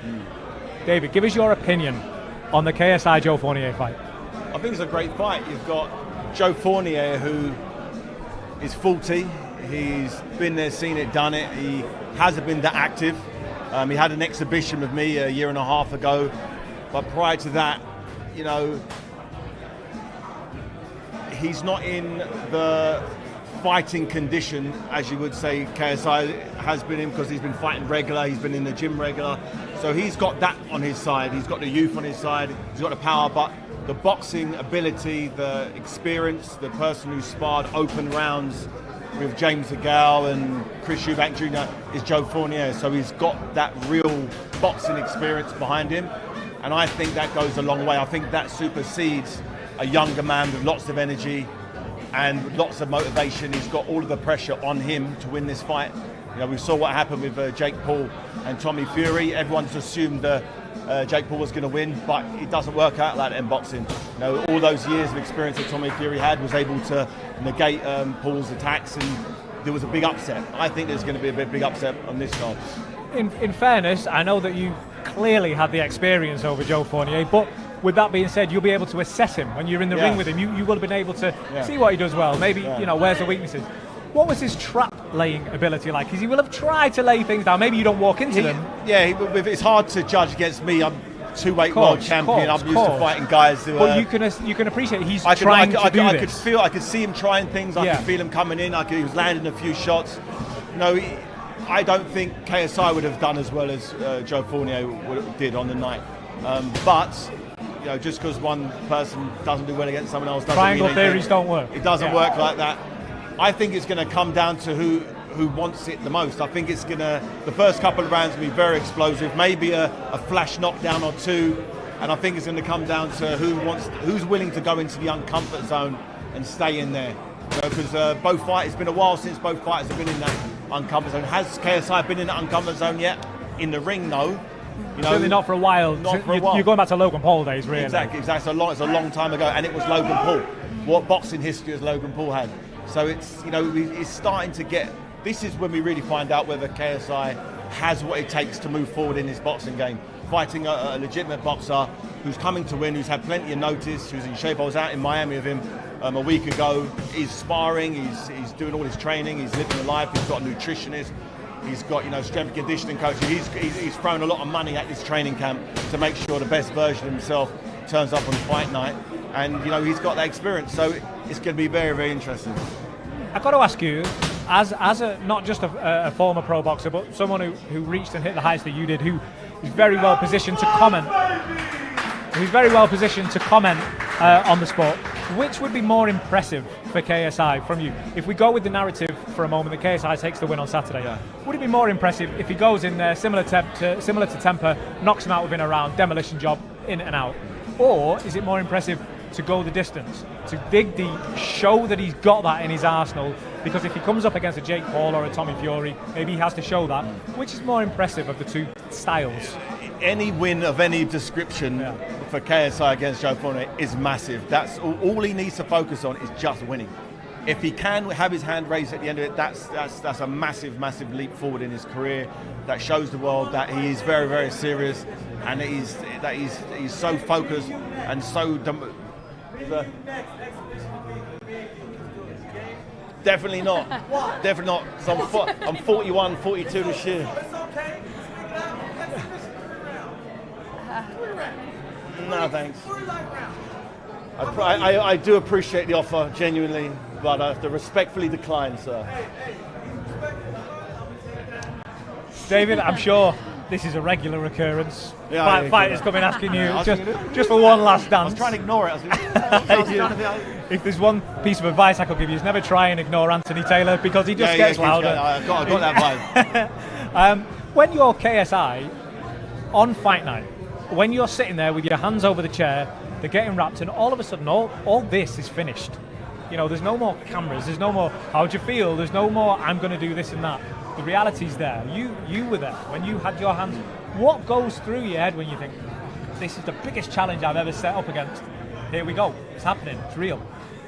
Speaker 3: David, give us your opinion on the KSI Joe Fournier fight.
Speaker 11: I think it's a great fight. You've got Joe Fournier, who is 40. He's been there, seen it, done it. He hasn't been that active. He had an exhibition with me a year and a half ago. But prior to that, you know, he's not in the fighting condition, as you would say KSI has been in, because he's been fighting regular, he's been in the gym regular. So he's got that on his side. He's got the youth on his side. He's got the power, but the boxing ability, the experience, the person who sparred open rounds with James Agal and Chris Eubank Jr. is Joe Fournier. So he's got that real boxing experience behind him. And I think that goes a long way. I think that supersedes a younger man with lots of energy and lots of motivation. He's got all of the pressure on him to win this fight. You know, we saw what happened with Jake Paul and Tommy Fury. Everyone's assumed Jake Paul was going to win, but it doesn't work out like that in boxing. You know, all those years of experience that Tommy Fury had was able to negate Paul's attacks, and there was a big upset. I think there's going to be a big upset on this card.
Speaker 3: In fairness, I know that you clearly had the experience over Joe Fournier, but with that being said, you'll be able to assess him when you're in the ring with him. You will have been able to see what he does well. Maybe, you know, where's the weaknesses. What was his trap-laying ability like? Because he will have tried to lay things down. Maybe you don't walk into them.
Speaker 11: Yeah, it's hard to judge against me. I'm two-weight world champion. I'm used to fighting guys who.
Speaker 3: But you can appreciate he's trying to do this.
Speaker 11: I could see him trying things. I could feel him coming in. He was landing a few shots. No, I don't think KSI would have done as well as Joe Fournier did on the night. But you know, just because one person doesn't do well against someone else doesn't
Speaker 3: triangle
Speaker 11: mean
Speaker 3: theories don't work.
Speaker 11: It doesn't work like that. I think it's going to come down to who wants it the most. I think it's going to, the first couple of rounds will be very explosive, maybe a flash knockdown or two, and I think it's going to come down to who's willing to go into the uncomfort zone and stay in there. Because it's been a while since both fighters have been in that uncomfort zone. Has KSI been in that uncomfort zone yet? In the ring, no. You know,
Speaker 3: certainly not for a while. You're going back to Logan Paul days, really.
Speaker 11: Exactly. It's a long time ago, and it was Logan Paul. What boxing history has Logan Paul had? So it's, you know, it's starting to get. This is when we really find out whether KSI has what it takes to move forward in his boxing game. Fighting a legitimate boxer who's coming to win, who's had plenty of notice, who's in shape. I was out in Miami with him a week ago. He's sparring. He's doing all his training. He's living the life. He's got a nutritionist. He's got, you know, strength and conditioning coach. He's thrown a lot of money at this training camp to make sure the best version of himself turns up on fight night. And, you know, he's got that experience. So it's going to be very, very interesting.
Speaker 3: I've got to ask you, as not just a former pro boxer, but someone who reached and hit the heights that you did, who is very well positioned to comment. Who's very well positioned to comment on the sport. Which would be more impressive for KSI from you? If we go with the narrative for a moment that KSI takes the win on Saturday, would it be more impressive if he goes in there similar to Temper, knocks him out within a round, demolition job, in and out? Or is it more impressive to go the distance, to dig deep, show that he's got that in his arsenal? Because if he comes up against a Jake Paul or a Tommy Fury, maybe he has to show that. Which is more impressive of the two styles?
Speaker 11: Any win of any description for KSI against Joe Fournier is massive. That's all he needs to focus on, is just winning. If he can have his hand raised at the end of it, that's a massive, massive leap forward in his career. That shows the world that he is very, very serious, and he's so focused and so. Definitely not. Definitely not. So I'm 41, 42 this year. No, thanks. I do appreciate the offer, genuinely, but I have to respectfully decline, sir.
Speaker 3: David, I'm sure this is a regular occurrence.
Speaker 11: Yeah,
Speaker 3: Fighters coming asking you just for one last dance.
Speaker 11: I was trying to ignore it.
Speaker 3: If there's one piece of advice I could give you, is never try and ignore Anthony Taylor, because he just gets louder.
Speaker 11: I got that
Speaker 3: vibe. When you're KSI on fight night, when you're sitting there with your hands over the chair, they're getting wrapped, and all of a sudden all this is finished. You know, there's no more cameras, there's no more how'd you feel, there's no more I'm going to do this and that. The reality's there. You were there when you had your hands. What goes through your head when you think, this is the biggest challenge I've ever set up against. Here we go. It's happening. It's real.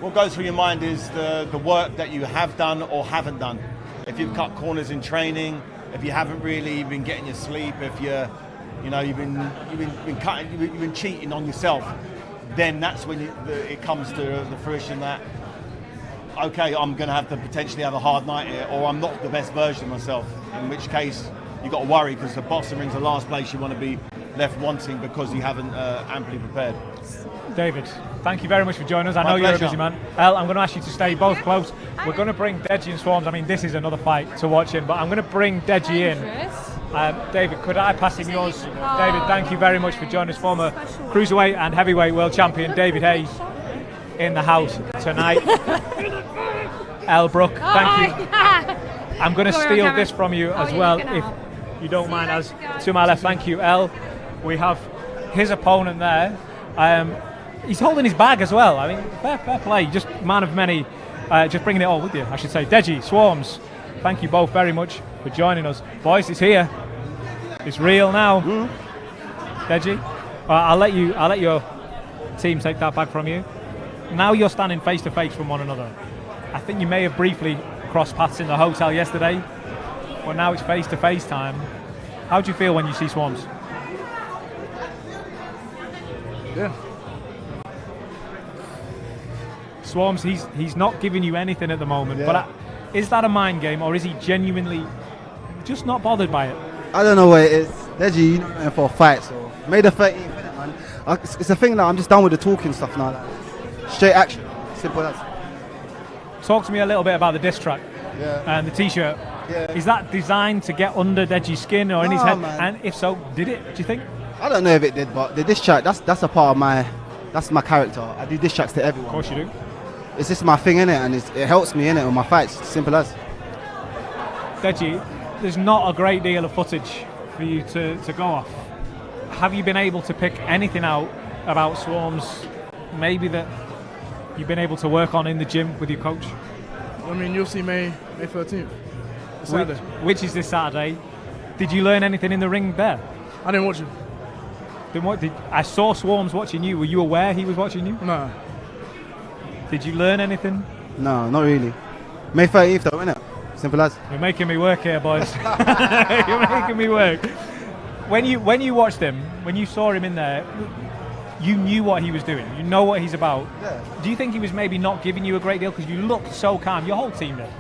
Speaker 11: What goes through your mind is the work that you have done or haven't done. If you've cut corners in training, if you haven't really been getting your sleep, if you've been cheating on yourself, then that's when it comes to the fruition that, okay, I'm going to have to potentially have a hard night here, or I'm not the best version of myself. In which case, you've got to worry, because the boxing ring's the last place you want to be left wanting because you haven't amply prepared.
Speaker 3: David, thank you very much for joining us. I know
Speaker 11: My
Speaker 3: you're a
Speaker 11: pleasure.
Speaker 3: busy man. Elle, I'm going to ask you to stay both close. We're going to bring Deji and Swarms. I mean, this is another fight to watch in, but I'm going to bring Deji in. David, could I pass him yours? David, thank you very much for joining us. Former cruiserweight and heavyweight world champion David Hayes in the house tonight. Elle Brooke, thank you. I'm going to steal this from you as well, if you don't mind. As to my left, thank you, Elle. We have his opponent there. He's holding his bag as well. I mean, fair play. Just man of many, just bringing it all with you, I should say. Deji, Swarms, thank you both very much for joining us. Boys, it's here. It's real now. Deji, I'll let your team take that bag from you. Now you're standing face to face from one another. I think you may have briefly crossed paths in the hotel yesterday, but now it's face to face time. How do you feel when you see Swarms?
Speaker 12: Yeah.
Speaker 3: Swarms, he's not giving you anything at the moment, but is that a mind game, or is he genuinely just not bothered by it?
Speaker 18: I don't know what it is. Deji, you know, for a fight, so made a 13th minute, man. It's a thing that I'm just done with the talking stuff now. Like, straight action, simple as.
Speaker 3: Talk to me a little bit about the diss track and the t-shirt.
Speaker 18: Yeah.
Speaker 3: Is that designed to get under Deji's skin or in his head?
Speaker 18: Man.
Speaker 3: And if so, did it, do you think?
Speaker 18: I don't know if it did, but the diss track, that's a part of that's my character. I do diss tracks to everyone.
Speaker 3: Of course you do.
Speaker 18: It's just my thing, innit? And it helps me, innit, on my fights. Simple as.
Speaker 3: Deji, there's not a great deal of footage for you to go off. Have you been able to pick anything out about Swarms, maybe that you've been able to work on in the gym with your coach?
Speaker 12: I mean, you'll see May 13th. Saturday.
Speaker 3: Which is this Saturday. Did you learn anything in the ring there?
Speaker 12: I didn't watch him.
Speaker 3: I saw Swarms watching you. Were you aware he was watching you?
Speaker 12: No.
Speaker 3: Did you learn anything?
Speaker 18: No, not really. May 13th though, innit? Simple as.
Speaker 3: You're making me work here, boys. You're making me work. When you watched him, when you saw him in there, you knew what he was doing. You know what he's about.
Speaker 18: Yeah.
Speaker 3: Do you think he was maybe not giving you a great deal? Because you looked so calm. Your whole team did.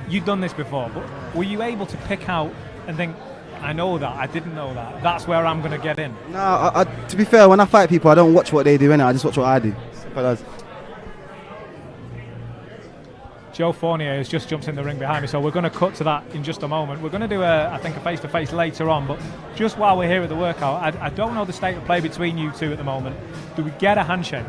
Speaker 3: You'd done this before. But were you able to pick out and think, I know that, I didn't know that. That's where I'm going to get in.
Speaker 18: No, to be fair, when I fight people, I don't watch what they do, innit? I just watch what I do. Simple as.
Speaker 3: Joe Fournier has just jumped in the ring behind me, so we're going to cut to that in just a moment. We're going to do, I think, a face-to-face later on, but just while we're here at the workout, I don't know the state of play between you two at the moment. Do we get a handshake?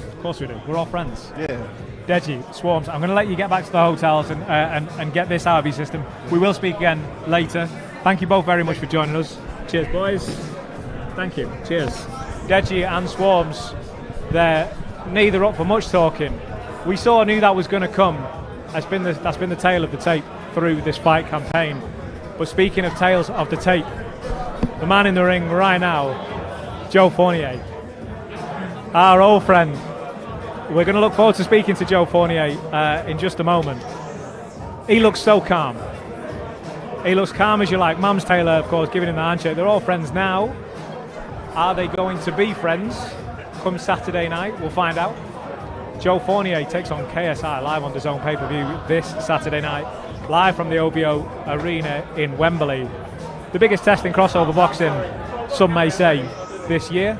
Speaker 3: Of course we do. We're all friends.
Speaker 18: Yeah.
Speaker 3: Deji, Swarms, I'm going to let you get back to the hotels and get this out of your system. We will speak again later. Thank you both very much for joining us. Cheers, boys. Thank you. Cheers. Deji and Swarms, they're neither up for much talking. We knew that was going to come. That's been the tale of the tape through this fight campaign. But speaking of tales of the tape, the man in the ring right now, Joe Fournier, our old friend. We're going to look forward to speaking to Joe Fournier in just a moment. He looks so calm. He looks calm as you like. Mams Taylor, of course, giving him the handshake. They're all friends now. Are they going to be friends come Saturday night? We'll find out. Joe Fournier takes on KSI live on DAZN pay-per-view this Saturday night, live from the OVO Arena in Wembley. The biggest test in crossover boxing, some may say, this year.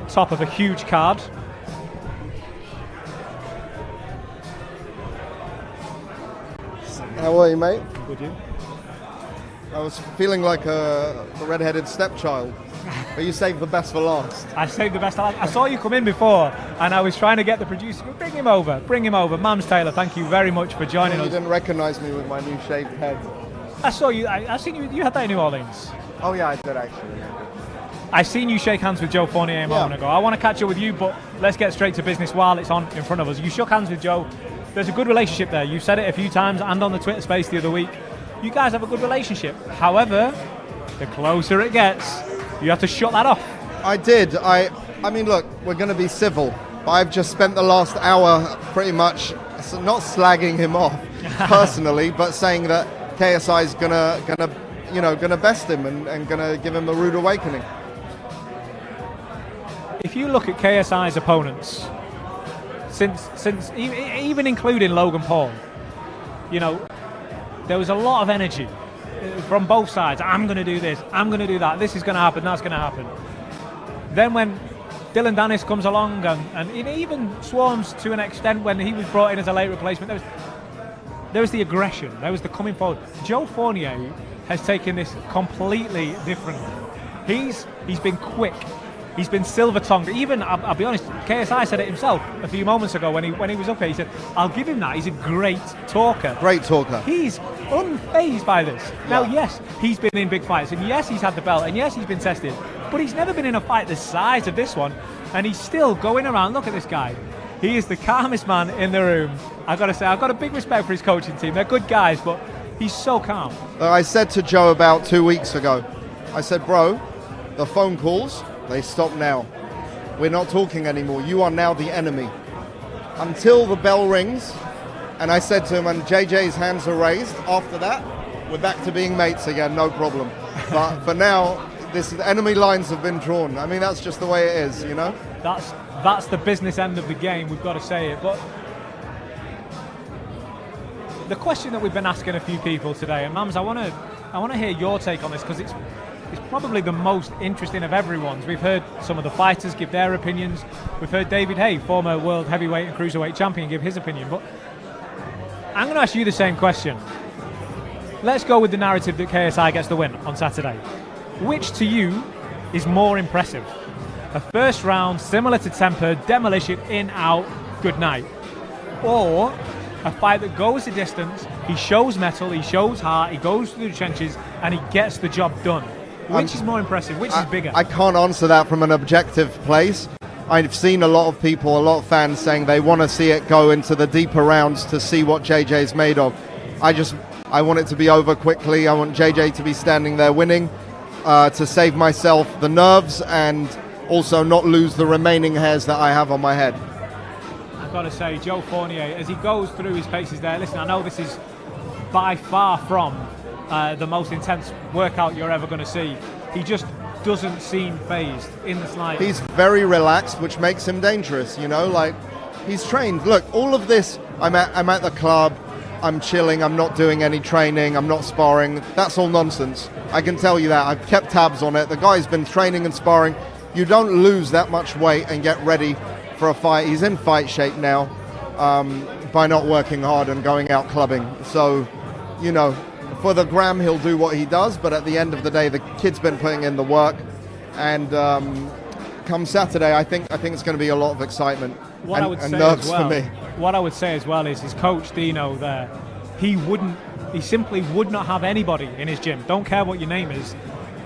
Speaker 3: Top of a huge card.
Speaker 20: How are you, mate?
Speaker 3: Good, you?
Speaker 20: I was feeling like a red-headed stepchild, but you saved the best for last.
Speaker 3: I saved the best. I saw you come in before, and I was trying to get the producer. Bring him over. Mams Taylor, thank you very much for joining us.
Speaker 20: You didn't recognise me with my new shaved head.
Speaker 3: I saw you. I seen you. You had that in New Orleans.
Speaker 20: Oh yeah, I did actually.
Speaker 3: I seen you shake hands with Joe Fournier a moment ago. I want to catch up with you, but let's get straight to business while it's on in front of us. You shook hands with Joe. There's a good relationship there. You've said it a few times and on the Twitter space the other week. You guys have a good relationship. However, the closer it gets. You have to shut that off.
Speaker 20: I did. I mean, look, we're going to be civil. But I've just spent the last hour pretty much not slagging him off personally, but saying that KSI is gonna best him and gonna give him a rude awakening.
Speaker 3: If you look at KSI's opponents, since even including Logan Paul, you know, there was a lot of energy from both sides. I'm going to do this, I'm going to do that, this is going to happen, that's going to happen. Then when Dylan Dennis comes along, and even Swarms to an extent when he was brought in as a late replacement, there was the aggression, there was the coming forward. Joe Fournier has taken this completely differently. He's been quick. He's been silver-tongued. Even, I'll be honest, KSI said it himself a few moments ago when he was up here. He said, I'll give him that. He's a great talker.
Speaker 20: Great talker.
Speaker 3: He's unfazed by this. Yeah. Now, yes, he's been in big fights, and yes, he's had the belt, and yes, he's been tested, but he's never been in a fight the size of this one, and he's still going around. Look at this guy. He is the calmest man in the room. I've got to say, I've got a big respect for his coaching team. They're good guys, but he's so calm.
Speaker 20: I said to Joe about 2 weeks ago, I said, bro, the phone calls, they stop now. We're not talking anymore. You are now the enemy. Until the bell rings, and I said to him, and JJ's hands are raised, after that, we're back to being mates again, no problem. But for now, the enemy lines have been drawn. I mean, that's just the way it is, you know?
Speaker 3: That's the business end of the game, we've got to say it. But the question that we've been asking a few people today, and Mams, I want to hear your take on this, because it's probably the most interesting of everyone's. We've heard some of the fighters give their opinions. We've heard David Hay, former world heavyweight and cruiserweight champion, give his opinion. But I'm going to ask you the same question. Let's go with the narrative that KSI gets the win on Saturday. Which to you is more impressive? A first round, similar to Temper, demolition, in, out, good night. Or a fight that goes the distance, he shows mettle, he shows heart, he goes through the trenches, and he gets the job done. Which is more impressive? Which is bigger?
Speaker 20: I can't answer that from an objective place. I've seen a lot of people, a lot of fans saying they want to see it go into the deeper rounds to see what JJ's made of. I want it to be over quickly. I want JJ to be standing there winning, to save myself the nerves and also not lose the remaining hairs that I have on my head.
Speaker 3: I've got to say, Joe Fournier, as he goes through his paces there, listen, I know this is by far from the most intense workout you're ever going to see. He just doesn't seem phased in the slightest.
Speaker 20: He's very relaxed, which makes him dangerous, you know, like he's trained. Look, all of this, I'm at the club, I'm chilling, I'm not doing any training, I'm not sparring. That's all nonsense. I can tell you that. I've kept tabs on it. The guy's been training and sparring. You don't lose that much weight and get ready for a fight. He's in fight shape now by not working hard and going out clubbing. So, you know, for the gram, he'll do what he does, but at the end of the day, the kid's been putting in the work. And come Saturday, I think it's going to be a lot of excitement and nerves for me.
Speaker 3: What I would say as well is his coach Dino there, he simply would not have anybody in his gym. Don't care what your name is.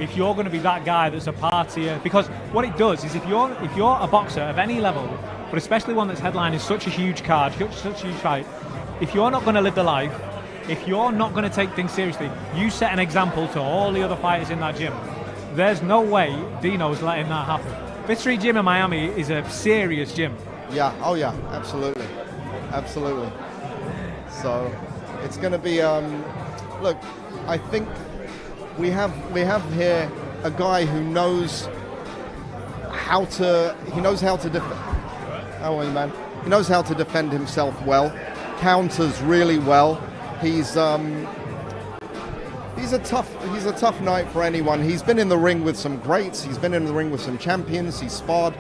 Speaker 3: If you're going to be that guy that's a partier, because what it does is if you're a boxer of any level, but especially one that's headlining such a huge card, such a huge fight, if you're not going to live the life, if you're not going to take things seriously, you set an example to all the other fighters in that gym. There's no way Dino's letting that happen. Fifth Street Gym in Miami is a serious gym.
Speaker 20: Yeah, oh yeah, absolutely. Absolutely. So it's going to be, look, I think we have here a guy who knows how to defend himself well, counters really well. He's a tough night for anyone. He's been in the ring with some greats. He's been in the ring with some champions. He sparred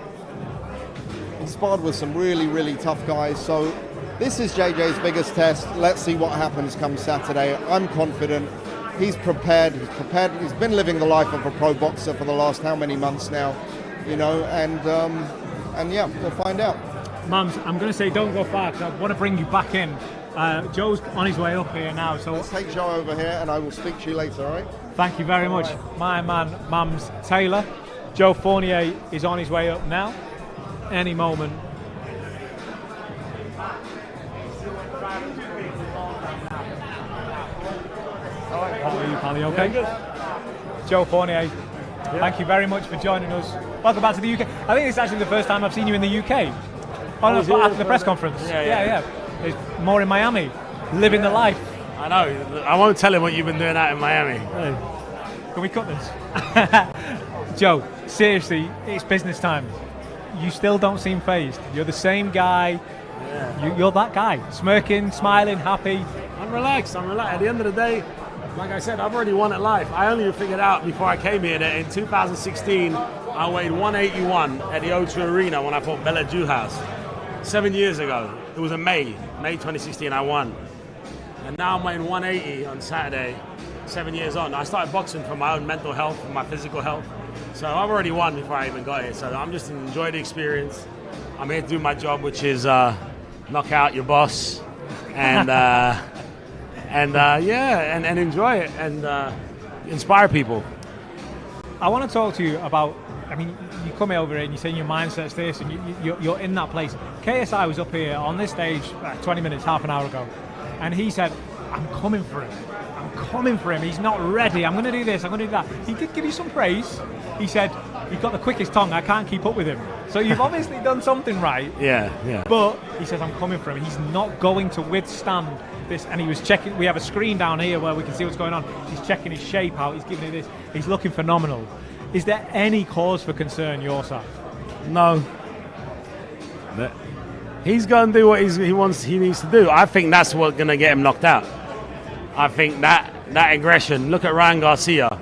Speaker 20: with some really, really tough guys. So this is JJ's biggest test. Let's see what happens come Saturday. I'm confident. He's prepared. He's been living the life of a pro boxer for the last how many months now, you know, and yeah, we'll find out.
Speaker 3: Mams, I'm going to say don't go far because I want to bring you back in. Joe's on his way up here now, so
Speaker 20: let's take Joe over here and I will speak to you later, all right?
Speaker 3: Thank you very much. Right. My man, Mams Taylor. Joe Fournier is on his way up now. Any moment. How are you, Pally? Okay? Joe Fournier, thank you very much for joining us. Welcome back to the UK. I think it's actually the first time I've seen you in the UK. Oh, no, after the press conference. Yeah. It's more in Miami, living the life.
Speaker 21: I know. I won't tell him what you've been doing out in Miami.
Speaker 3: Can we cut this? Joe, seriously, it's business time. You still don't seem phased. You're the same guy. You're that guy. Smirking, smiling, happy.
Speaker 21: I'm relaxed. At the end of the day, like I said, I've already won at life. I only figured out before I came here that in 2016, I weighed 181 at the O2 Arena when I fought Bella Juhasz. 7 years ago. It was in May 2016, I won. And now I'm weighing 180 on Saturday, 7 years on. I started boxing for my own mental health, for my physical health. So I've already won before I even got here. So I'm just enjoying the experience. I'm here to do my job, which is knock out your boss and enjoy it and inspire people.
Speaker 3: I want to talk to you about, I mean, you come over here and you're saying your mindset's this and you're in that place. KSI was up here on this stage 20 minutes, half an hour ago, and he said, I'm coming for him. He's not ready. I'm going to do this. I'm going to do that. He did give you some praise. He said, you've got the quickest tongue. I can't keep up with him. So you've obviously done something right.
Speaker 21: Yeah.
Speaker 3: But he says, I'm coming for him. He's not going to withstand this. And he was checking. We have a screen down here where we can see what's going on. He's checking his shape out. He's giving it this. He's looking phenomenal. Is there any cause for concern your side?
Speaker 21: No. He's going to do what he needs to do. I think that's what's going to get him knocked out. I think that aggression. Look at Ryan Garcia.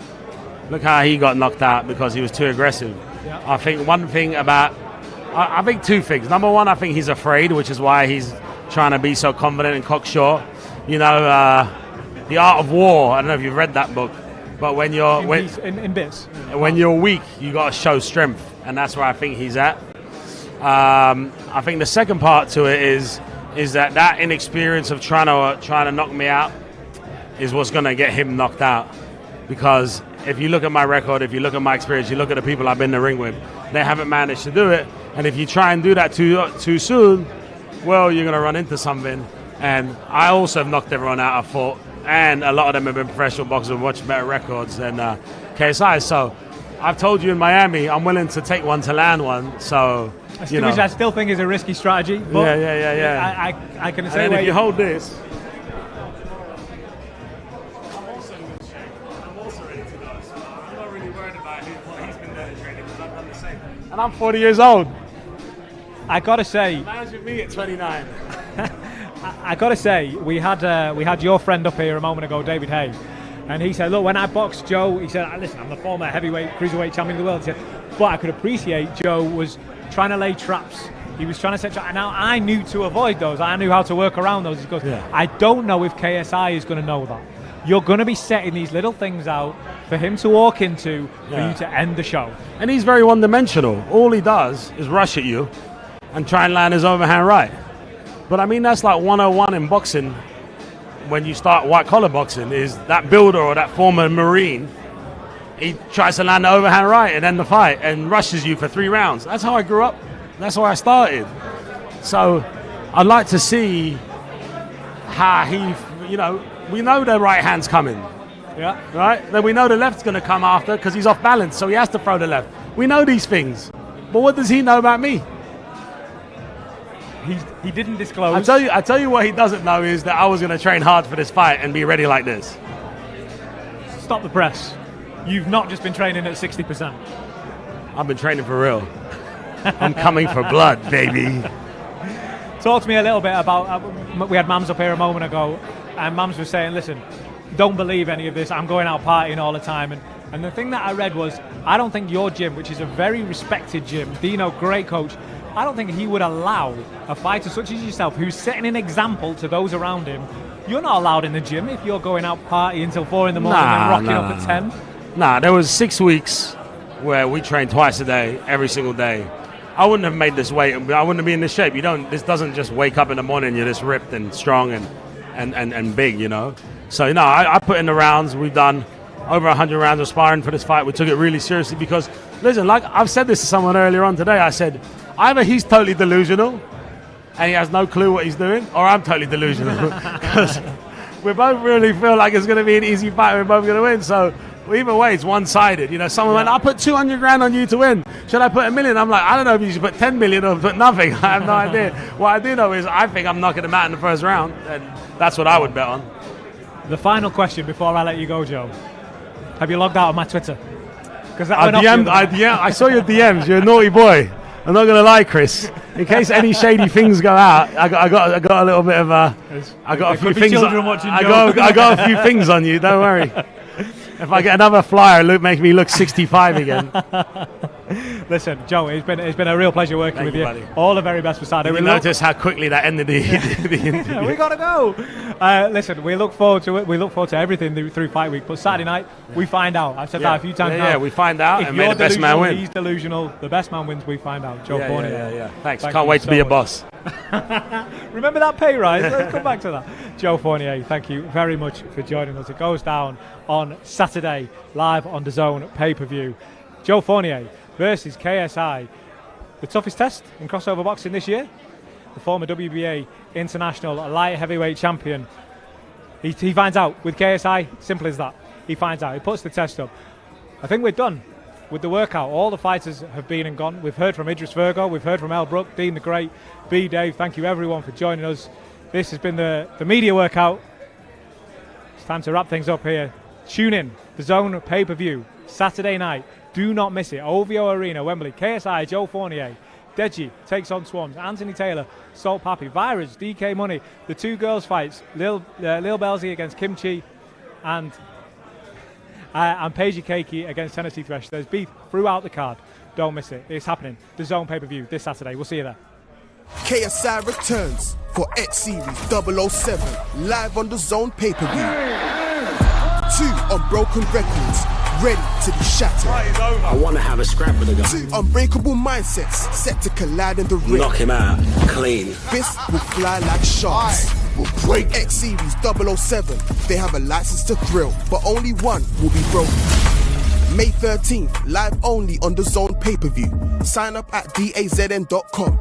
Speaker 21: Look how he got knocked out because he was too aggressive. Yeah. I think I think two things. Number one, I think he's afraid, which is why he's trying to be so confident and cocksure. You know, The Art of War. I don't know if you've read that book, but when you're when you're weak, you got to show strength, and that's where I think he's at. I think the second part to it is that inexperience of trying to knock me out is what's going to get him knocked out. Because if you look at my record, if you look at my experience, you look at the people I've been in the ring with, they haven't managed to do it. And if you try and do that too soon, well, you're going to run into something. And I also have knocked everyone out I've fought, and a lot of them have been professional boxers with much better records than KSI. So I've told you in Miami, I'm willing to take one to land one. So,
Speaker 3: which I still think is a risky strategy. But
Speaker 21: yeah.
Speaker 3: I can say
Speaker 21: if you hold this. And I'm 40 years old.
Speaker 3: I gotta say,
Speaker 21: imagine me at 29.
Speaker 3: I gotta say, we had your friend up here a moment ago, David Hay, and he said, look, when I boxed Joe, he said, listen, I'm the former heavyweight, cruiserweight champion of the world. He said, but I could appreciate Joe was trying to lay traps. He was trying to set traps. Now I knew to avoid those. I knew how to work around those. He goes, I don't know if KSI is going to know that. You're going to be setting these little things out for him to walk into, for you to end the show.
Speaker 21: And he's very one-dimensional. All he does is rush at you and try and land his overhand right. But I mean, that's like 101 in boxing. When you start white-collar boxing, is that builder or that former Marine, he tries to land the overhand right and end the fight and rushes you for 3 rounds. That's how I grew up. That's how I started. So I'd like to see how we know the right hand's coming.
Speaker 3: Yeah.
Speaker 21: Right? Then we know the left's going to come after because he's off balance, so he has to throw the left. We know these things. But what does he know about me?
Speaker 3: He didn't disclose.
Speaker 21: I tell you what he doesn't know is that I was going to train hard for this fight and be ready like this.
Speaker 3: Stop the press. You've not just been training at 60%.
Speaker 21: I've been training for real. I'm coming for blood, baby.
Speaker 3: Talk to me a little bit about, we had Mams up here a moment ago, and Mams was saying, listen, don't believe any of this, I'm going out partying all the time. And the thing that I read was, I don't think your gym, which is a very respected gym, Dino, great coach, I don't think he would allow a fighter such as yourself, who's setting an example to those around him. You're not allowed in the gym if you're going out partying until 4 in the morning and rocking up at 10.
Speaker 21: Nah, there was 6 weeks where we trained twice a day, every single day. I wouldn't have made this weight. I wouldn't be in this shape. This doesn't just wake up in the morning, you're just ripped and strong and big, you know. So, I put in the rounds. We've done over 100 rounds of sparring for this fight. We took it really seriously because, listen, like I've said this to someone earlier on today, I said, either he's totally delusional and he has no clue what he's doing, or I'm totally delusional because we both really feel like it's going to be an easy fight. We're both going to win. So either way, it's one-sided. You know, someone went, I'll put 200 grand on you to win. Should I put $1 million? I'm like, I don't know if you should put 10 million or put nothing. I have no idea. What I do know is I think I'm knocking him out in the first round, and that's what I would bet on.
Speaker 3: The final question before I let you go, Joe. Have you logged out of my Twitter? Because
Speaker 21: I saw your DMs. You're a naughty boy. I'm not gonna lie, Chris. In case any shady things go out, I got a little bit of I got a few things. I got a few things on you. Don't worry. If I get another flyer, make me look 65 again.
Speaker 3: Listen, Joe, it's been a real pleasure working with you. Buddy. All the very best for Saturday.
Speaker 21: Did you notice how quickly that ended the interview?
Speaker 3: We gotta go. Listen, we look forward to it. We look forward to everything through fight week. But Saturday night, we find out. I've said that a few times now.
Speaker 21: Yeah, we find out,
Speaker 3: if
Speaker 21: and may the best man win.
Speaker 3: He's delusional. The best man wins. We find out. Joe Fournier.
Speaker 21: Yeah. Thanks. Can't wait to be a boss.
Speaker 3: Remember that pay rise? Let's come back to that. Joe Fournier, thank you very much for joining us. It goes down on Saturday, live on DAZN pay-per-view. Joe Fournier versus KSI. The toughest test in crossover boxing this year. The former WBA international light heavyweight champion. He finds out with KSI, simple as that. He finds out. He puts the test up. I think we're done with the workout. All the fighters have been and gone. We've heard from Idris Virgo. We've heard from Elle Brooke, Dean the Great, B. Dave. Thank you everyone for joining us. This has been the media workout. It's time to wrap things up here. Tune in. DAZN pay-per-view. Saturday night. Do not miss it. OVO Arena, Wembley. KSI, Joe Fournier. Deji takes on Swarms. Anthony Taylor, Salt Papi. Virus, DK Money. The two girls fights. Lil Bellsy against Kimchi. And Paigey Cakey against Tennessee Thresh. There's beef throughout the card. Don't miss it. It's happening. DAZN pay-per-view this Saturday. We'll see you there.
Speaker 1: KSI returns for X Series 007 live on DAZN pay-per-view. 2 unbroken records ready to be shattered.
Speaker 2: I want to have a scrap with the guy.
Speaker 1: 2 unbreakable mindsets set to collide in the ring.
Speaker 2: Knock him out clean.
Speaker 1: Fists will fly like sharks. Will break. X Series 007. They have a license to thrill, but only one will be broken. May 13th, live only on DAZN pay-per-view. Sign up at DAZN.com.